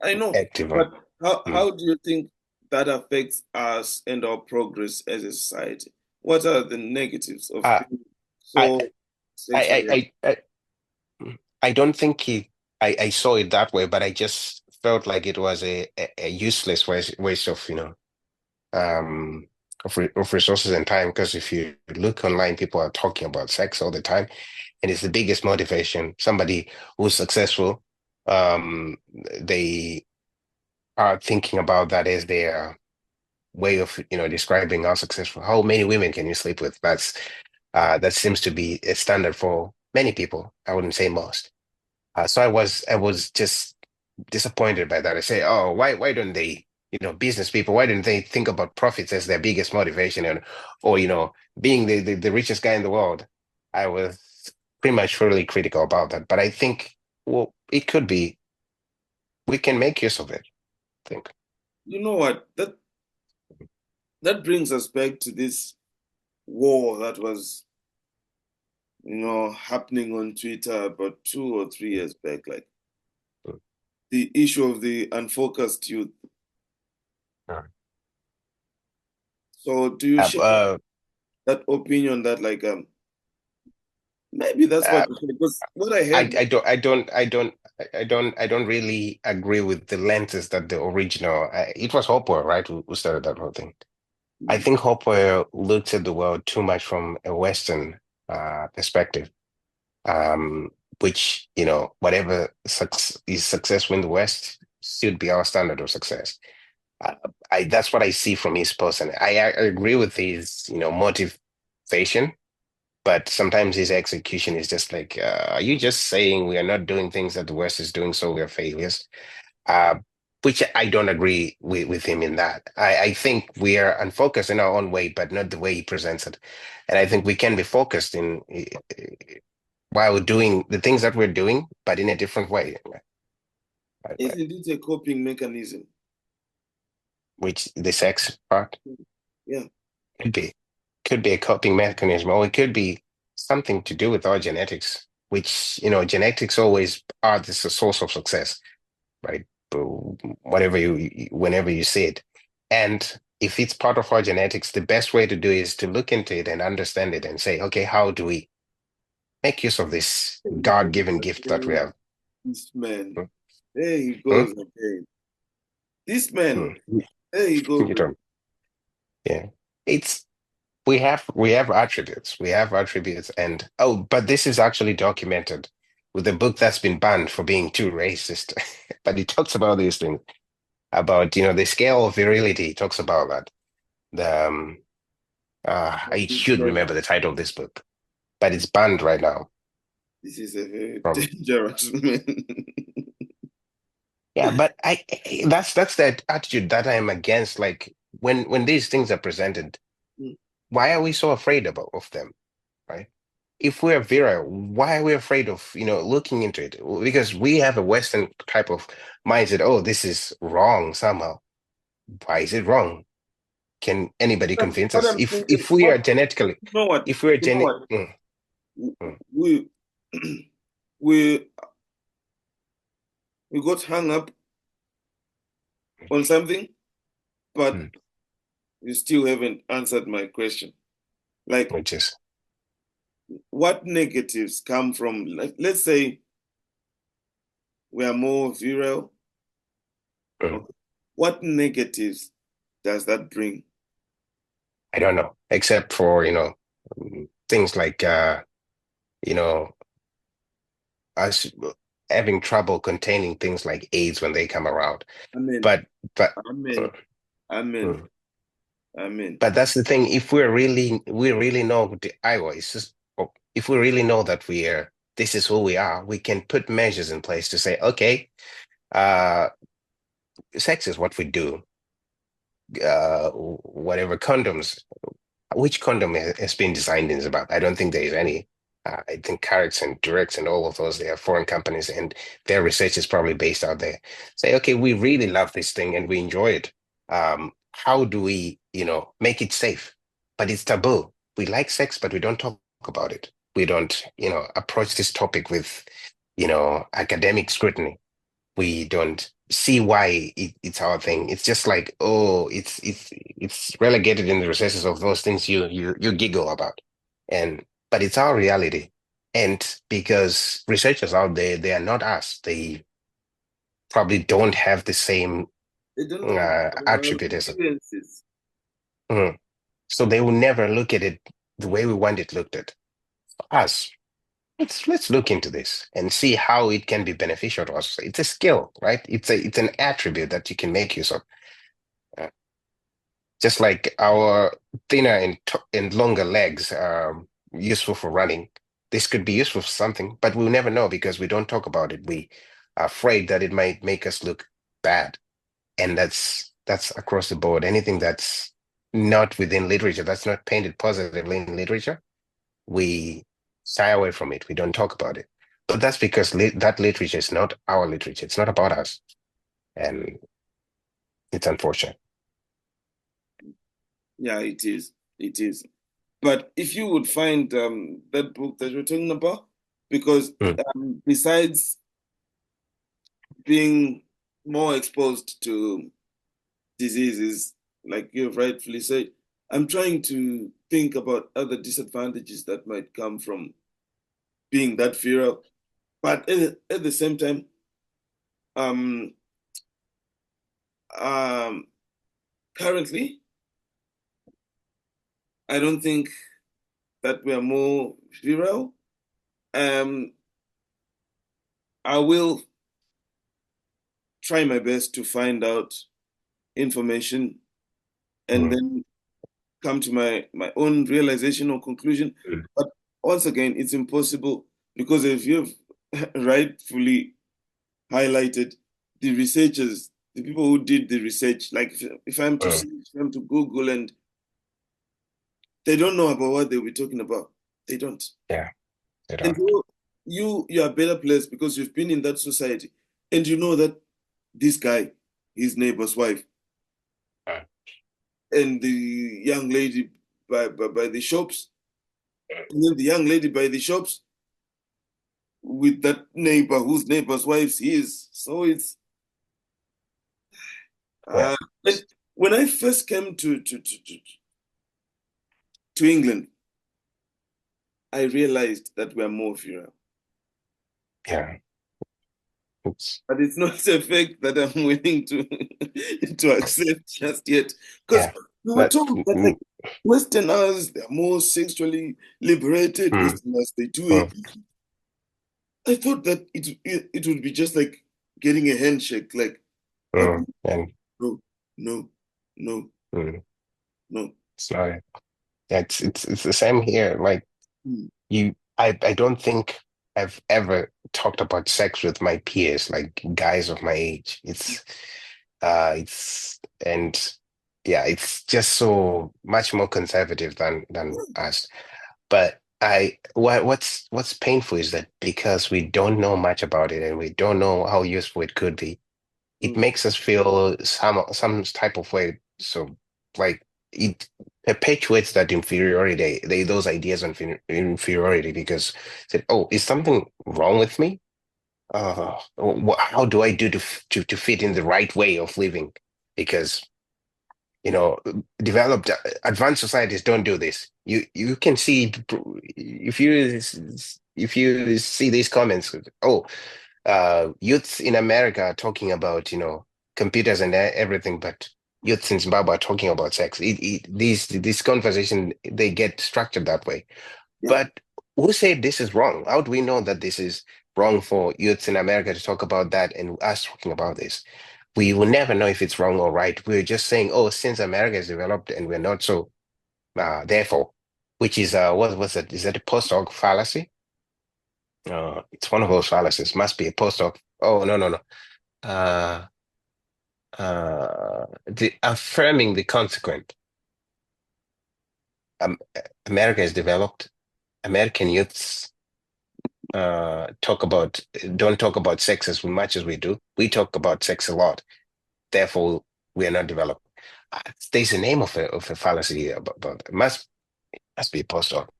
I know. active But on. Mm. how do you think that affects us and our progress as a society? What are the negatives of Uh, being I, so I, sexually active? I, I, I don't think I saw it that way, but I just felt like it was a useless waste of, of resources and time. Because if you look online, people are talking about sex all the time, and it's the biggest motivation. Somebody who's successful, um, they are thinking about that as their way of, describing how successful. How many women can you sleep with? That seems to be a standard for many people. I wouldn't say most. So I was just disappointed by that. I say, oh, why don't they, business people, why don't they think about profits as their biggest motivation and or being the richest guy in the world? I was prematurely critical about that, but I think well, it could be we can make use of it. I think. You know what? That brings us back to this war that was, happening on Twitter about 2 or 3 years back. Like the issue of the unfocused youth. Mm. So do you Uh, share uh, that opinion that like maybe that's what uh, you say? Because what I I, heard, I don't really agree with the lenses that the original. It was Hopewell, right, who started that whole thing. I mm, think Hopewell looked at the world too much from a Western perspective, um, which, whatever is successful in the West should be our standard of success. Uh, that's what I see from his post, and I agree with his, motivation, but sometimes his execution is just like, are you just saying we are not doing things that the West is doing, so we are failures? Uh, which I don't agree with him in that. I think we are unfocused in our own way, but not the way he presents it. And I think we can be focused in while doing the things that we're doing, but in a different way, isn't it a coping mechanism? which the sex part Yeah. could be. Could be a coping mechanism, or it could be something to do with our genetics, which, genetics always are the source of success, right? Whatever whenever you see it. And if it's part of our genetics, the best way to do is to look into it and understand it and say, okay, how do we make use of this God-given gift that we have? This man, Hmm? there he Hmm? goes again. This man, Hmm. there he goes You don't, yeah. It's we have attributes. We have attributes, and but this is actually documented with a book that's been banned for being too racist. But it talks about these things, about the scale of virility. It talks about that. The I again. should remember the title of this book, but it's banned right now This is a very from. dangerous man. Yeah, but that's that attitude that I'm against. Like when these things are presented, why are we so afraid of them, right? If we're virile, why are we afraid of, looking into it? Because we have a Western type of mindset. Oh, this is wrong somehow. Why is it wrong? Can anybody convince What us? I'm thinking, If we are genetically, you know what, if we're you know genetic, what, we we we got hung up on something, but you still haven't answered my question. Like, which is, what negatives come from, like, let's say we are more virile. mm, Okay. What negatives does that bring? I don't know, except for, things like, you know, us having trouble containing things like AIDS when they come around. Amen. But, but, Amen. mm, Amen. mm. Amen. But that's the thing. If we really know the Iowa, it's just, if we really know that this is who we are, we can put measures in place to say, okay, uh, sex is what we do. Whatever condoms, which condom has been designed in Zimbabwe? I don't think there is any. I think Carrots and Durex and all of those, they are foreign companies, and their research is probably based out there. Say, okay, we really love this thing and we enjoy it. How do we, make it safe? But it's taboo. We like sex, but we don't talk about it. We don't, approach this topic with, academic scrutiny. We don't see why it's our thing. It's just like, oh, it's relegated in the recesses of those things you giggle about. And but it's our reality. And because researchers out there, they are not us. They probably don't have the same They don't have attribute as experiences. mm. So they will never look at it the way we want it looked at. Us, let's look into this and see how it can be beneficial to us. It's a skill, right? It's an attribute that you can make use of. Uh, just like our thinner and longer legs are useful for running, this could be useful for something, but we'll never know because we don't talk about it. We are afraid that it might make us look bad, and that's across the board. Anything that's not within literature, that's not painted positively in literature, we shy away from it. We don't talk about it. But that's because that literature is not our literature. It's not about us. And it's unfortunate. Yeah, it is. It is. But if you would find that book that you're talking about, because Mm, besides being more exposed to diseases, like you've rightfully said, I'm trying to think about other disadvantages that might come from being that viral. But at the same time, um, um, currently, I don't think that we are more viral. Um, I will try my best to find out information and Mm, then come to my own realization or conclusion. mm, But once again, it's impossible because if you've rightfully highlighted the researchers, the people who did the research, like if I'm to mm. search them to Google and they don't know about what they'll be talking about, they don't. Yeah, they And don't. you are better placed because you've been in that society and you know that this guy, his neighbor's wife, Mm, and the young lady by the shops, and then the young lady by the shops with that neighbor whose neighbor's wife he is. So it's yeah, uh, and when I first came to England, I realized that we are more virile. yeah. It's, But it's not a fact that I'm willing to to accept just yet. Because yeah, we were but told that like Westerners, they're more sexually liberated, mm, Westerners, they do mm, it. I thought that it would be just like getting a handshake, like, but and no, no, no, mm, no. it's not. Yeah, it's the same here. Like Mm, I don't think I've ever talked about sex with my peers, like guys of my age. It's and yeah, it's just so much more conservative than us. But what's painful is that because we don't know much about it and we don't know how useful it could be, it mm, makes us feel some type of way. So like it perpetuates that inferiority, those ideas of inferiority because said, oh, is something wrong with me? How do I do to fit in the right way of living? Because you know, developed advanced societies don't do this. You can see if you see these comments, oh, youths in America are talking about, computers and everything, but youths in Zimbabwe are talking about sex. These conversation they get structured that way. yeah, But who said this is wrong? How do we know that this is wrong for youths in America to talk about that and us talking about this? We will never know if it's wrong or right. We're just saying, oh, since America is developed and we're not, so therefore, which is what's that? Is that a post hoc fallacy? It's one of those fallacies. Must be a post hoc. Oh, no, no, no. Uh, the affirming the consequent. Um, America is developed. American youths talk about don't talk about sex as much as we do. We talk about sex a lot. Therefore, we are not developed. There's a name of a fallacy here, but it must be a post hoc.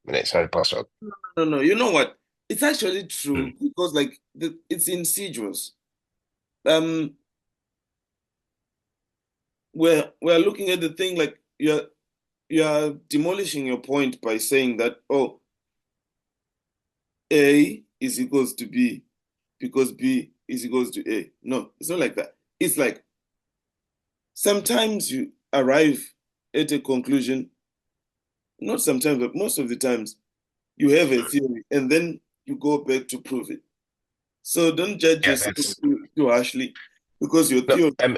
It's not a post hoc. no, no. You know what? It's actually Mm. true because like it's insidious. Um, we're looking at the thing like you're demolishing your point by saying that oh A is equals to B because B is equals to A. No, it's not like that. It's like sometimes you arrive at a conclusion, not sometimes, but most of the times you have a theory and then you go back to prove it. So don't judge Yeah, yourself that's too harshly because no. your I'm,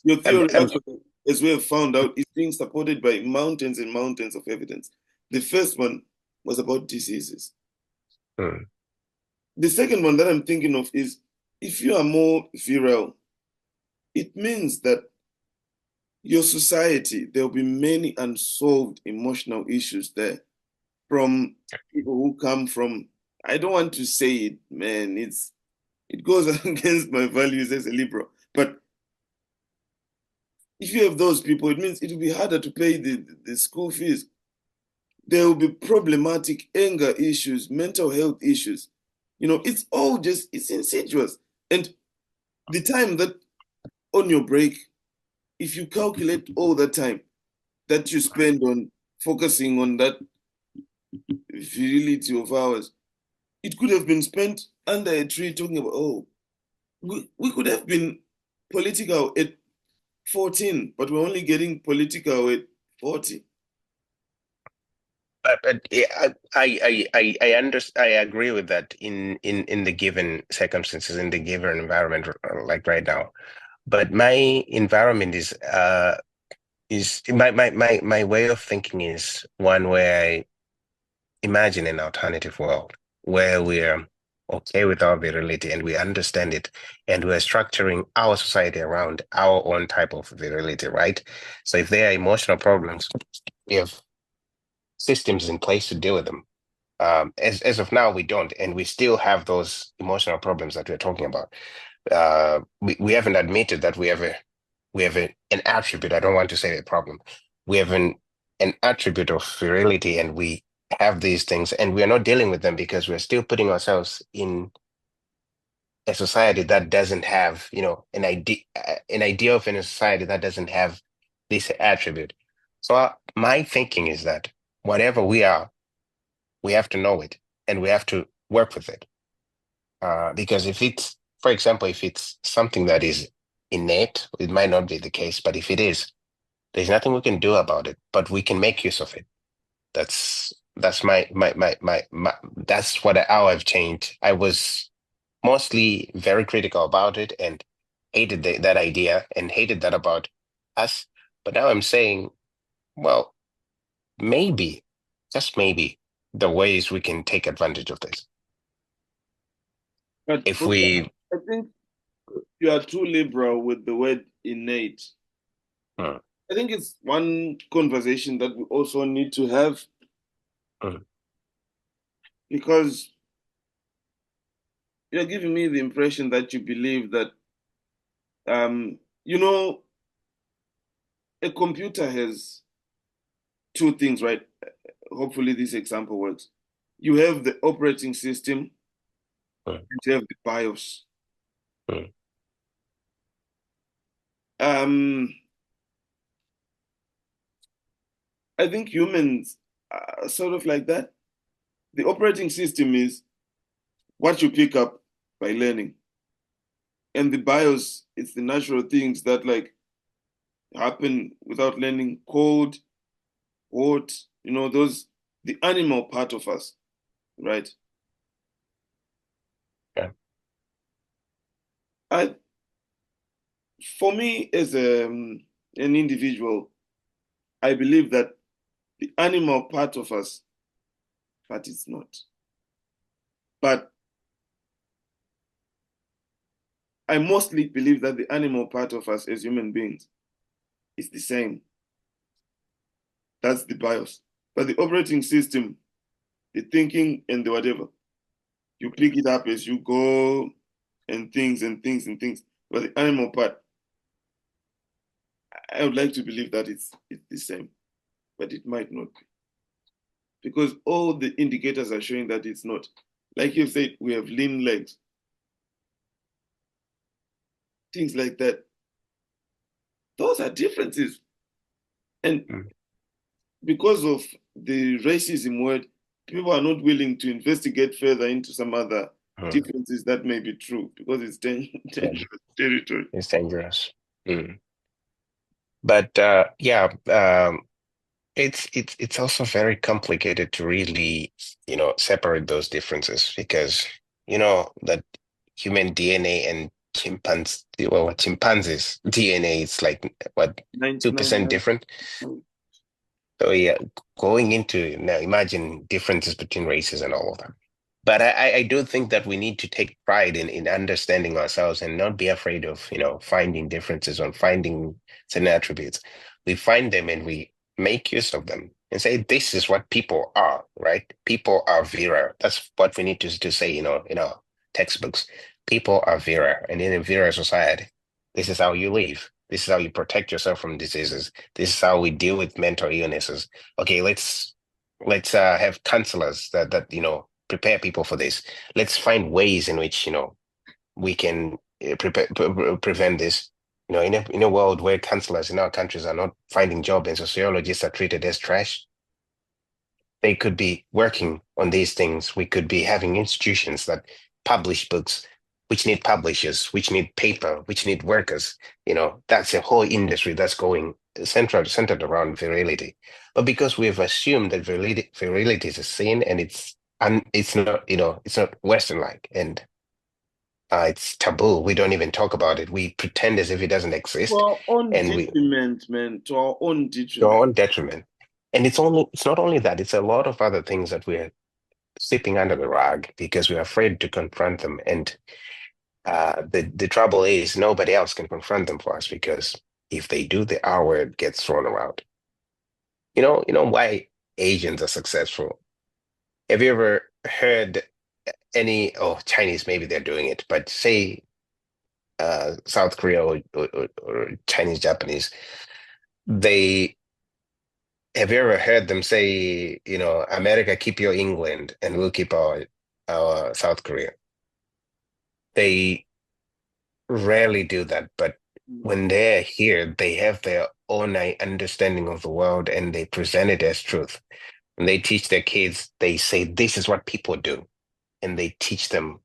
theory I'm, actually, as we have found out, is being supported by mountains and mountains of evidence. The first one was about diseases. mm, The second one that I'm thinking of is if you are more virile, it means that your society, there will be many unsolved emotional issues there from people who come from, I don't want to say it, man, it goes against my values as a liberal. But if you have those people, it means it will be harder to pay the school fees. There will be problematic anger issues, mental health issues. It's all just, it's insidious. And the time that on your break, if you calculate all the time that you spend on focusing on that virility of ours, it could have been spent under a tree talking about, oh, we could have been political at 14, but we're only getting political at 40. But yeah, I agree with that in the given circumstances, in the given environment, like right now. But my environment is my way of thinking is one where I imagine an alternative world where we're okay with our virility and we understand it, and we're structuring our society around our own type of virility, right? So if there are emotional problems, we have systems in place to deal with them. As of now, we don't, and we still have those emotional problems that we're talking about. We haven't admitted that an attribute. I don't want to say a problem. We have an attribute of virility, and we have these things, and we are not dealing with them because we're still putting ourselves in a society that doesn't have, an idea of in a society that doesn't have this attribute. So my thinking is that whatever we are, we have to know it and we have to work with it. Because if it's, for example, if it's something that is innate, it might not be the case, but if it is, there's nothing we can do about it, but we can make use of it. That's my that's how I've changed. I was mostly very critical about it and hated that idea and hated that about us. But now I'm saying, well, maybe, just maybe, the ways we can take advantage of this. But If for me, we, I think you are too liberal with the word innate. Hmm, I think it's one conversation that we also need to have hmm, because you're giving me the impression that you believe that, you know, a computer has two things, right? Hopefully, this example works. You have the operating system hmm, and you have the BIOS. hmm, Um, I think humans are sort of like that. The operating system is what you pick up by learning, and the BIOS it's the natural things that like happen without learning. Code, what, those the animal part of us, right? yeah, I For me as an individual, I believe that the animal part of us, but it's not. But I mostly believe that the animal part of us as human beings is the same. That's the BIOS. But the operating system, the thinking and the whatever, you pick it up as you go and things and things and things. But the animal part, I would like to believe that it's the same, but it might not be. Because all the indicators are showing that it's not. Like you said, we have lean legs, things like that. Those are differences. And hmm, because of the racism word, people are not willing to investigate further into some other hmm. differences that may be true because it's Yeah, dangerous territory. it's dangerous. Mm. But yeah, it's also very complicated to really, separate those differences because that human DNA and chimpanzees DNA is like what 2% 99. different. So yeah, going into now, imagine differences between races and all of that. But I do think that we need to take pride in understanding ourselves and not be afraid of, finding differences or finding certain attributes. We find them and we make use of them and say, this is what people are, right? People are Vera. That's what we need to say, in our textbooks. People are Vera. And in a Vera society, this is how you live. This is how you protect yourself from diseases. This is how we deal with mental illnesses. Okay, let's have counselors that prepare people for this. Let's find ways in which we can prevent this. In a world where counselors in our countries are not finding jobs and sociologists are treated as trash, they could be working on these things. We could be having institutions that publish books, which need publishers, which need paper, which need workers. That's a whole industry that's going centered around virility. But because we've assumed that virility is a sin and it's not, it's not Western-like and it's taboo. We don't even talk about it. We pretend as if it doesn't To exist, our own and we detriment, man. To our own to our detriment. own detriment. And it's not only that, it's a lot of other things that we're sweeping under the rug because we're afraid to confront them. And the trouble is nobody else can confront them for us because if they do, the R word gets thrown around. You know why Asians are successful? Have you ever heard any, oh, Chinese, maybe they're doing it, but say South Korea or Chinese, Japanese, they have you ever heard them say, America, keep your England and we'll keep our South Korea? They rarely do that, but Mm. when they're here, they have their own understanding of the world and they present it as truth. When they teach their kids, they say, this is what people do. And they teach them,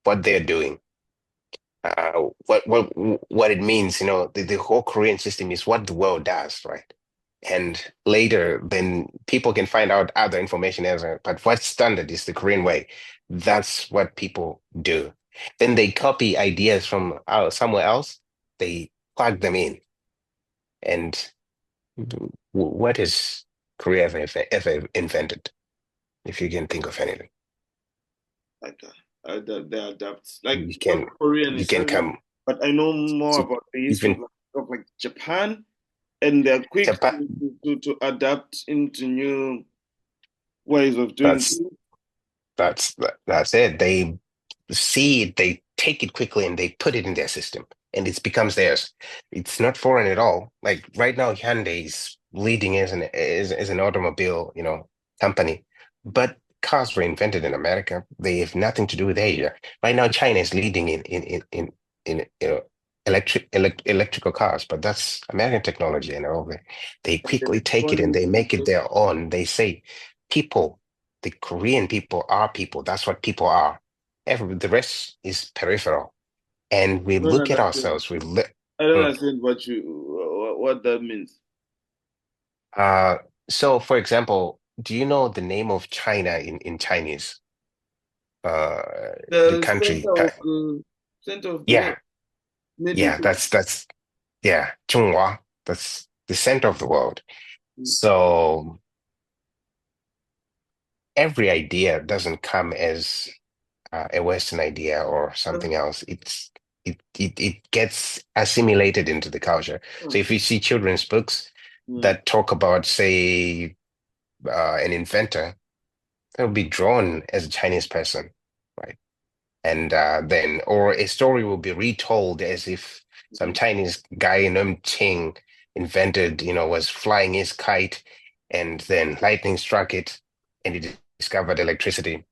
what they're doing, what it means. The whole Korean system is what the world does, right? And later, then people can find out other information as but what's standard is the Korean way. That's what people do. Then they copy ideas from somewhere else, they plug them in. And what is Korea ever invented, if you can think of anything? Like they adapt. Like You North can Korea you can necessarily, come but I know more to about the history even of like Japan, and they're quick Japan. to adapt into new ways of doing That's things. that's it. They see it, they take it quickly and they put it in their system and it becomes theirs. It's not foreign at all. Like right now, Hyundai is leading as an automobile, company. But cars were invented in America. They have nothing to do with Asia. Right now, China is leading in electrical cars, but that's American technology and all that. They And then quickly it's take it and going they make it into their own. They say, people, the Korean people are people. That's what people are. The rest is peripheral. And we I don't look at understand. ourselves, I don't Mm. understand what that means. uh, so for example, do you know the name of China in Chinese? Uh, the The country, center of the yeah, world, middle. yeah, that's yeah, Zhonghua. That's the center of the world. Mm. So every idea doesn't come as a Western idea or something else. It gets assimilated into the culture. So if you see children's books Mm. that talk about, say, an inventor, they'll be drawn as a Chinese person, right? And then, or a story will be retold as if some Mm. Chinese guy named Qing invented, was flying his kite, and then lightning struck it, and he discovered electricity.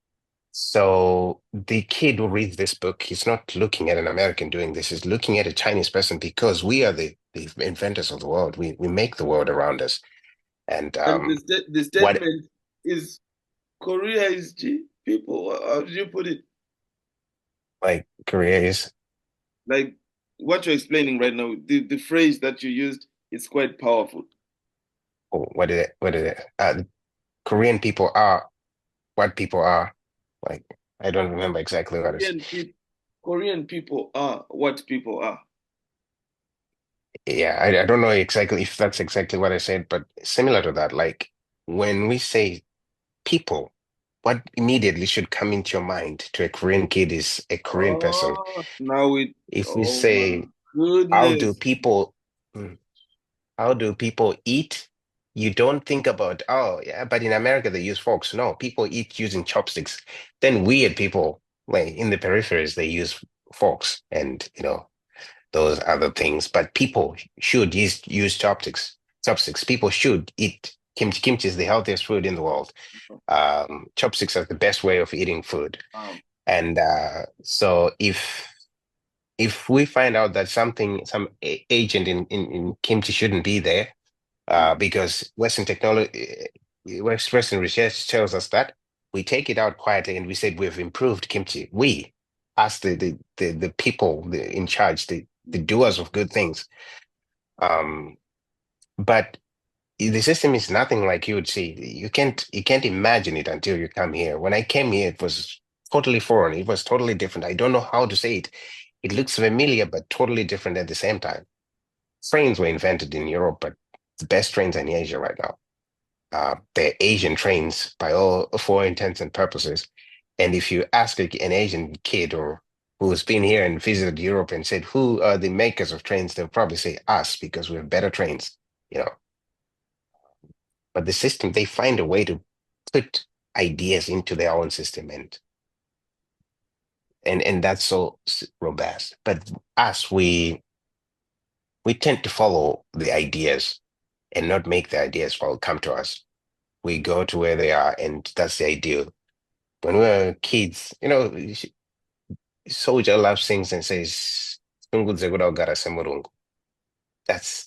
So the kid who reads this book, he's not looking at an American doing this, he's looking at a Chinese person because we are the inventors of the world. We make the world around us. And And the what statement is Korea is G people. How did you put it? like Korea is, Like what you're explaining right now, the phrase that you used is quite powerful. oh, what is it? Korean people are what people are. Like, I don't remember exactly what it is. Korean people, Korean people are what people are. Yeah, I don't know exactly if that's exactly what I said, but similar to that, like when we say people, what immediately should come into your mind to a Korean kid is a Korean person. Oh, now it. If we Oh my say, how do goodness. people, mm, how do people eat? You don't think about, oh, yeah, but in America they use forks. No, people eat using chopsticks. Then weird people, like in the peripheries, they use forks and, those other things. But people should use chopsticks. Chopsticks. People should eat kimchi. Kimchi is the healthiest food in the world. Chopsticks are the best way of eating food. Um, And so if if we find out that some agent in kimchi shouldn't be there, Mm. because Western technology, Western research tells us that we take it out quietly and we said we've improved kimchi. We, as the people in charge, the doers of good things. Um, but the system is nothing like you would see. You can't imagine it until you come here. When I came here, it was totally foreign. It was totally different. I don't know how to say it. It looks familiar, but totally different at the same time. Trains were invented in Europe, but the best trains are in Asia right now. They're Asian trains by all for intents and purposes. And if you ask an Asian kid or who's been here and visited Europe and said, who are the makers of trains, they'll probably say us because we have better trains, you know. But the system, they find a way to put ideas into their own system and that's so robust. But us, we tend to follow the ideas and not make the ideas follow come to us. We go to where they are, and that's the ideal. When we were kids, soldier love sings and says, "Sungudze kudawugara semurungu." That's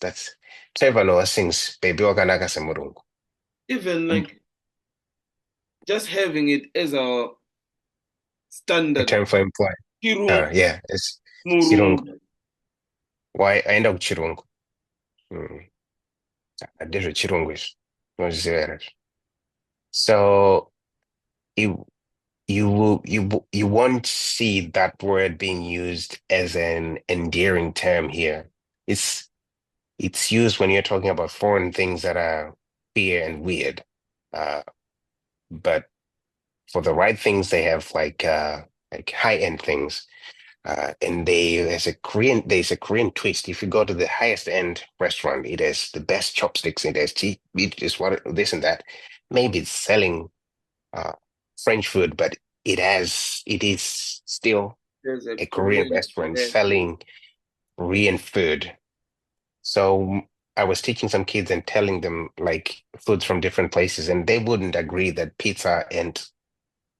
Trevor Noah sings, "Baby wakanaka semurungu." Even Mm. like just having it as a A standard term for employee. chirungu, Yeah, it's chirungu. murungu. Why I end up chirungu? Mm. Adesho chirungu is nozivera. So you won't see that word being used as an endearing term here. It's it's used when you're talking about foreign things that are queer and weird. Uh, but for the right things, they have like high-end things. And there's a Korean twist. If you go to the highest end restaurant, it has the best chopsticks, it has cheap, it is what this and that. Maybe it's selling uh, French food, but it is still There's a a Korean Korean, restaurant yeah, selling Korean food. So I was teaching some kids and telling them like foods from different places, and they wouldn't agree that pizza and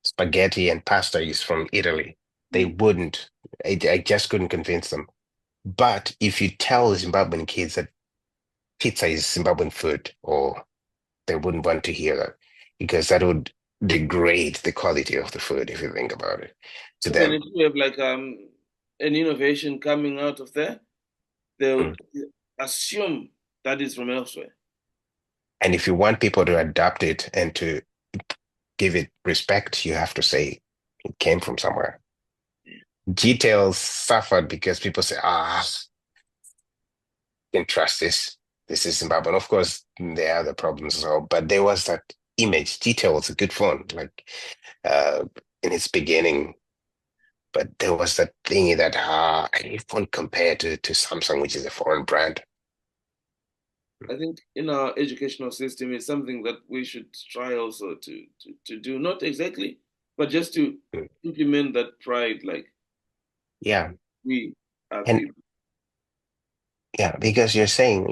spaghetti and pasta is from Italy. They mm, wouldn't. I just couldn't convince them. But if you tell Zimbabwean kids that pizza is Zimbabwean food, or they wouldn't want to hear that because that would degrade the quality of the food if you think about it to even them. if we have like an innovation coming out of there, they Mm. would assume that is from elsewhere. And if you want people to adopt it and to give it respect, you have to say it came from somewhere. Details suffered because people say, can trust this. This is Zimbabwe. And of course, there are other problems as well. But there was that image. Detail was a good phone, like uh, in its beginning. But there was that thingy that it won't compare to Samsung, which is a foreign brand. I think in our educational system is something that we should try also to do, not exactly, but just to Mm. implement that pride, like Yeah, we as and people. yeah, because you're saying,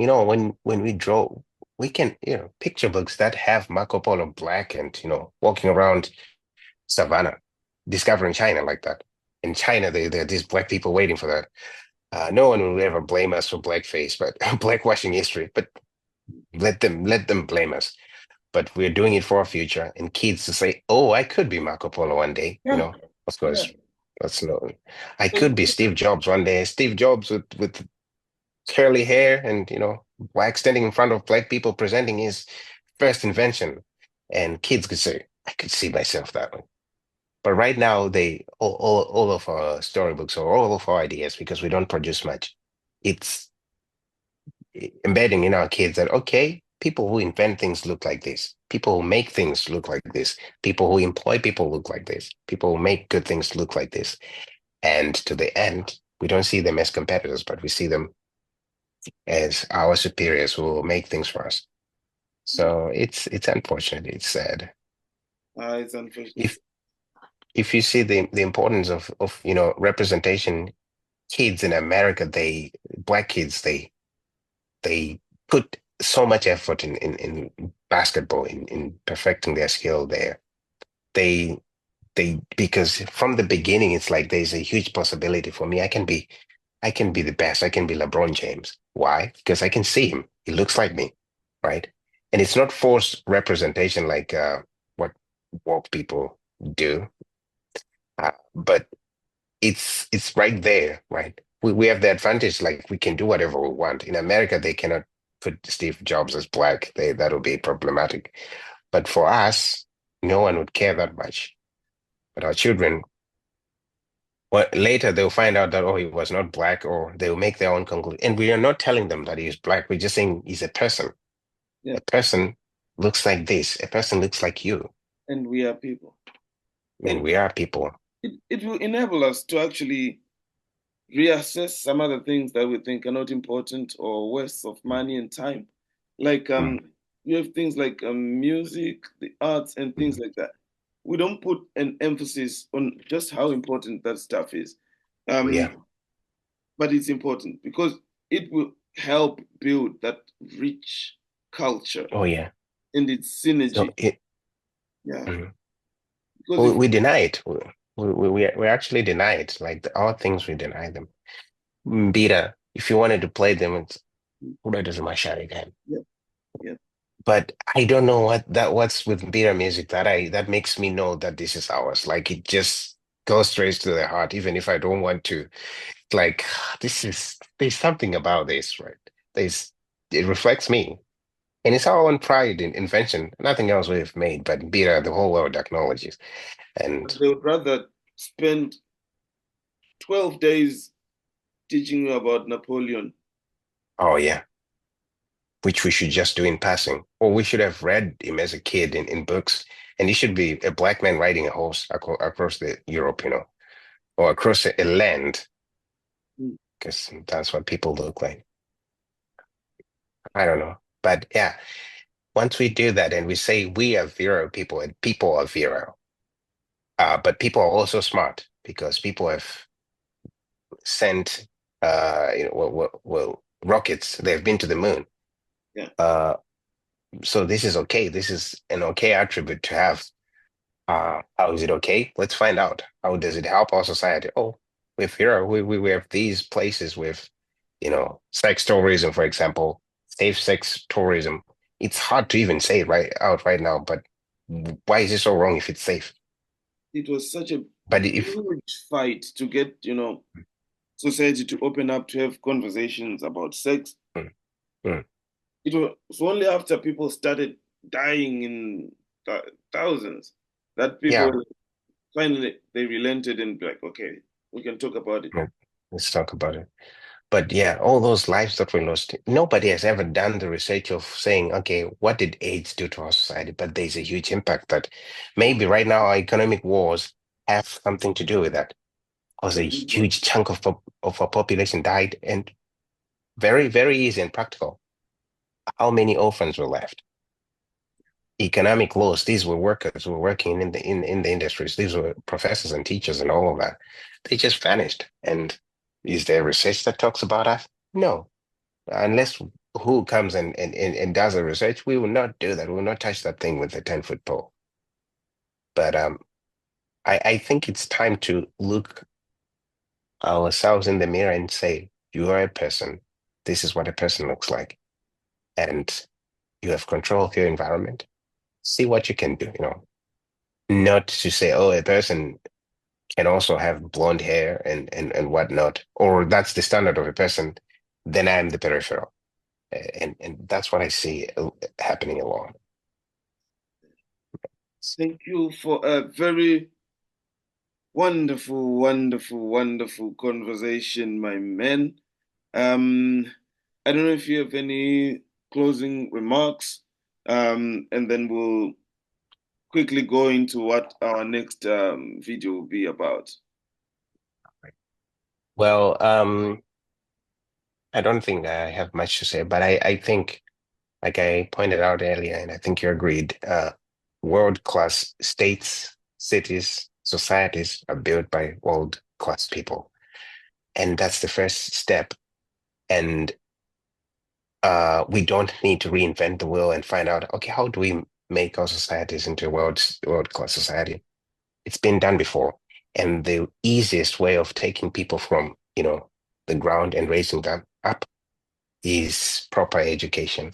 when we draw, we can, picture books that have Marco Polo black and walking around savannah, discovering China like that. In China, there are these black people waiting for that. No one will ever blame us for blackface, but blackwashing history. But let them blame us. But we're doing it for our future, and kids to say, "Oh, I could be Marco Polo one day." Yeah, Of yeah. course, that's no. I So, could be Steve Jobs one day. Steve Jobs with curly hair and wax standing in front of black people presenting his first invention, and kids could say, "I could see myself that way." But right now, all of our storybooks or all of our ideas, because we don't produce much, it's embedding in our kids that, okay, people who invent things look like this. People who make things look like this. People who employ people look like this. People who make good things look like this. And to the end, we don't see them as competitors, but we see them as our superiors who will make things for us. So it's unfortunate. It's sad. it's unfortunate. If if you see the importance of representation, kids in America, black kids, they put so much effort in basketball in perfecting their skill there. They They because from the beginning it's like there's a huge possibility for me. I can be the best. I can be LeBron James. Why? Because I can see him. He looks like me, right? And it's not forced representation like what woke people do, but it's right there, right? We have the advantage, like we can do whatever we want. In America, they cannot put Steve Jobs as black. That would be problematic. But for us, no one would care that much. But our children, well, later they'll find out that oh, he was not black, or they'll make their own conclusion. And we are not telling them that he's black. We're just saying he's a person. Yeah. A person looks like this. A person looks like you, And we are people. and So we are people. it will enable us to actually reassess some other things that we think are not important or waste of money and time. Like Mm, you have things like music, the arts, and things mm. like that. We don't put an emphasis on just how important that stuff is. Oh, yeah. Um, but it's important because it will help build that rich culture Oh, yeah. and its So synergy. Yeah, mm. because we, if we deny it. We actually deny it. Like all things, we deny them. Beta, if you wanted to play them, it's what does my shot again? yeah, yeah, But I don't know what's with beta music that makes me know that this is ours. Like it just goes straight to the heart, even if I don't want to. Like there's something about this, right? There's it reflects me. And it's our own pride in invention, nothing else we've made, but beta the whole world acknowledges. but And they would rather spend 12 days teaching you about Napoleon. oh yeah, which we should just do in passing. Or we should have read him as a kid in books. And he should be a black man riding a horse across the Europe, or across a land, Mm. because that's what people look like. I don't know. But yeah, once we do that and we say we are Vero people and people are Vero, but people are also smart because people have sent, rockets. They've been to the moon. Yeah, Uh, so this is okay. This is an okay attribute to have. How is it okay? Let's find out. How does it help our society? Oh, with here, we have these places with, sex tourism, for example, safe sex tourism. It's hard to even say it right now, but why is it so wrong if it's safe? it was such a But if huge fight to get, society to open up to have conversations about sex. mm, mm, It was only after people started dying in thousands that people yeah, finally they relented and be like, okay, we can talk about it. mm, let's talk about it. But yeah, all those lives that we lost, nobody has ever done the research of saying, okay, what did AIDS do to our society? But there's a huge impact that maybe right now our economic wars have something to do with that. Because A a big one. huge chunk of our population died, and very, very easy and practical. How many orphans were left? Economic loss. These were workers who were working in the industries. These were professors and teachers and all of that. They just vanished. And is there research that talks about that? No. Unless who comes and does the research, we will not do that. We will not touch that thing with a 10-foot pole. But I think it's time to look ourselves in the mirror and say, you are a person. This is what a person looks like. And you have control of your environment. See what you can do, not to say, oh, a person can also have blonde hair and whatnot, or that's the standard of a person, then I'm the peripheral. And that's what I see happening a lot. Thank you for a very wonderful, wonderful, wonderful conversation, my man. Um, I don't know if you have any closing remarks, and then we'll quickly go into what our next video will be about. Well, I don't think I have much to say, but I think, like I pointed out earlier, and I think you agreed, world-class states, cities, societies are built by world-class people. And that's the first step. And we don't need to reinvent the wheel and find out, okay, how do we make our societies into a world-class society? It's been done before. And the easiest way of taking people from, the ground and raising them up is proper education.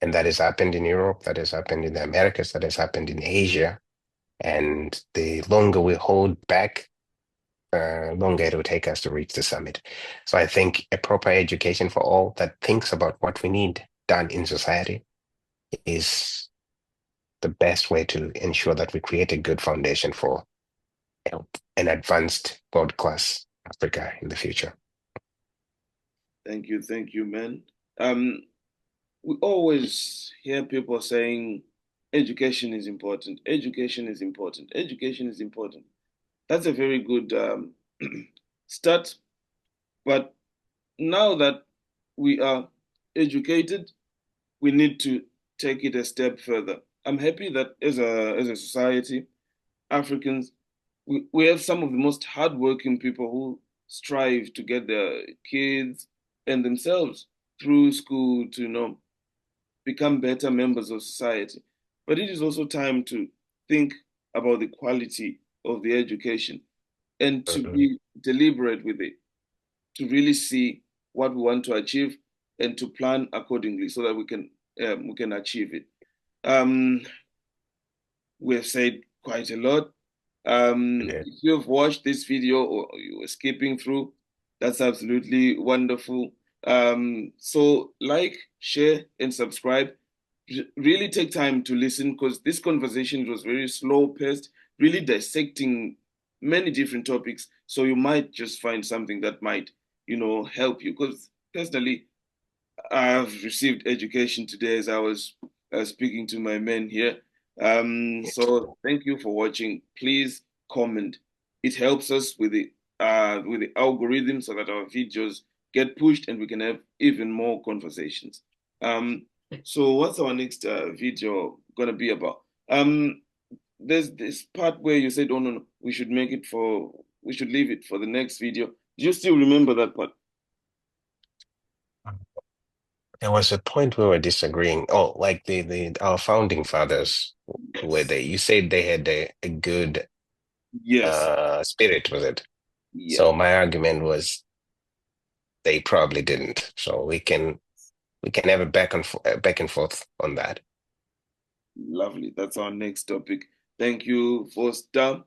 And that has happened in Europe, that has happened in the Americas, that has happened in Asia. And the longer we hold back, longer it will take us to reach the summit. So I think a proper education for all that thinks about what we need done in society is the best way to ensure that we create a good foundation for an advanced world class Africa in the future. Thank you, man. Um, we always hear people saying education is important, education is important, education is important. That's a very good start. But now that we are educated, we need to take it a step further. I'm happy that as a society, Africans, we have some of the most hardworking people who strive to get their kids and themselves through school to become better members of society. But it is also time to think about the quality of the education and to Mhm. be deliberate with it, to really see what we want to achieve and to plan accordingly so that we can achieve it. Um, we have said quite a lot. Okay. If you have watched this video or you were skipping through, that's absolutely wonderful. So like, share, and subscribe. Really take time to listen because this conversation was very slow paced, really dissecting many different topics. So you might just find something that might, help you. Because personally, I've received education today as I was speaking to my men here. So thank you for watching. Please comment. It helps us with the algorithm so that our videos get pushed and we can have even more conversations. Um, so what's our next video gonna be about? There's this part where you said, "Oh no, no, we should leave it for the next video." Do you still remember that part? There was a point we were disagreeing. Oh, like the our founding fathers, were Yes. they? You said they had a good Yes. spirit with it. Yeah. So my argument was they probably didn't. So we can have a back and forth on that. Lovely. That's our next topic. Thank you, Foster.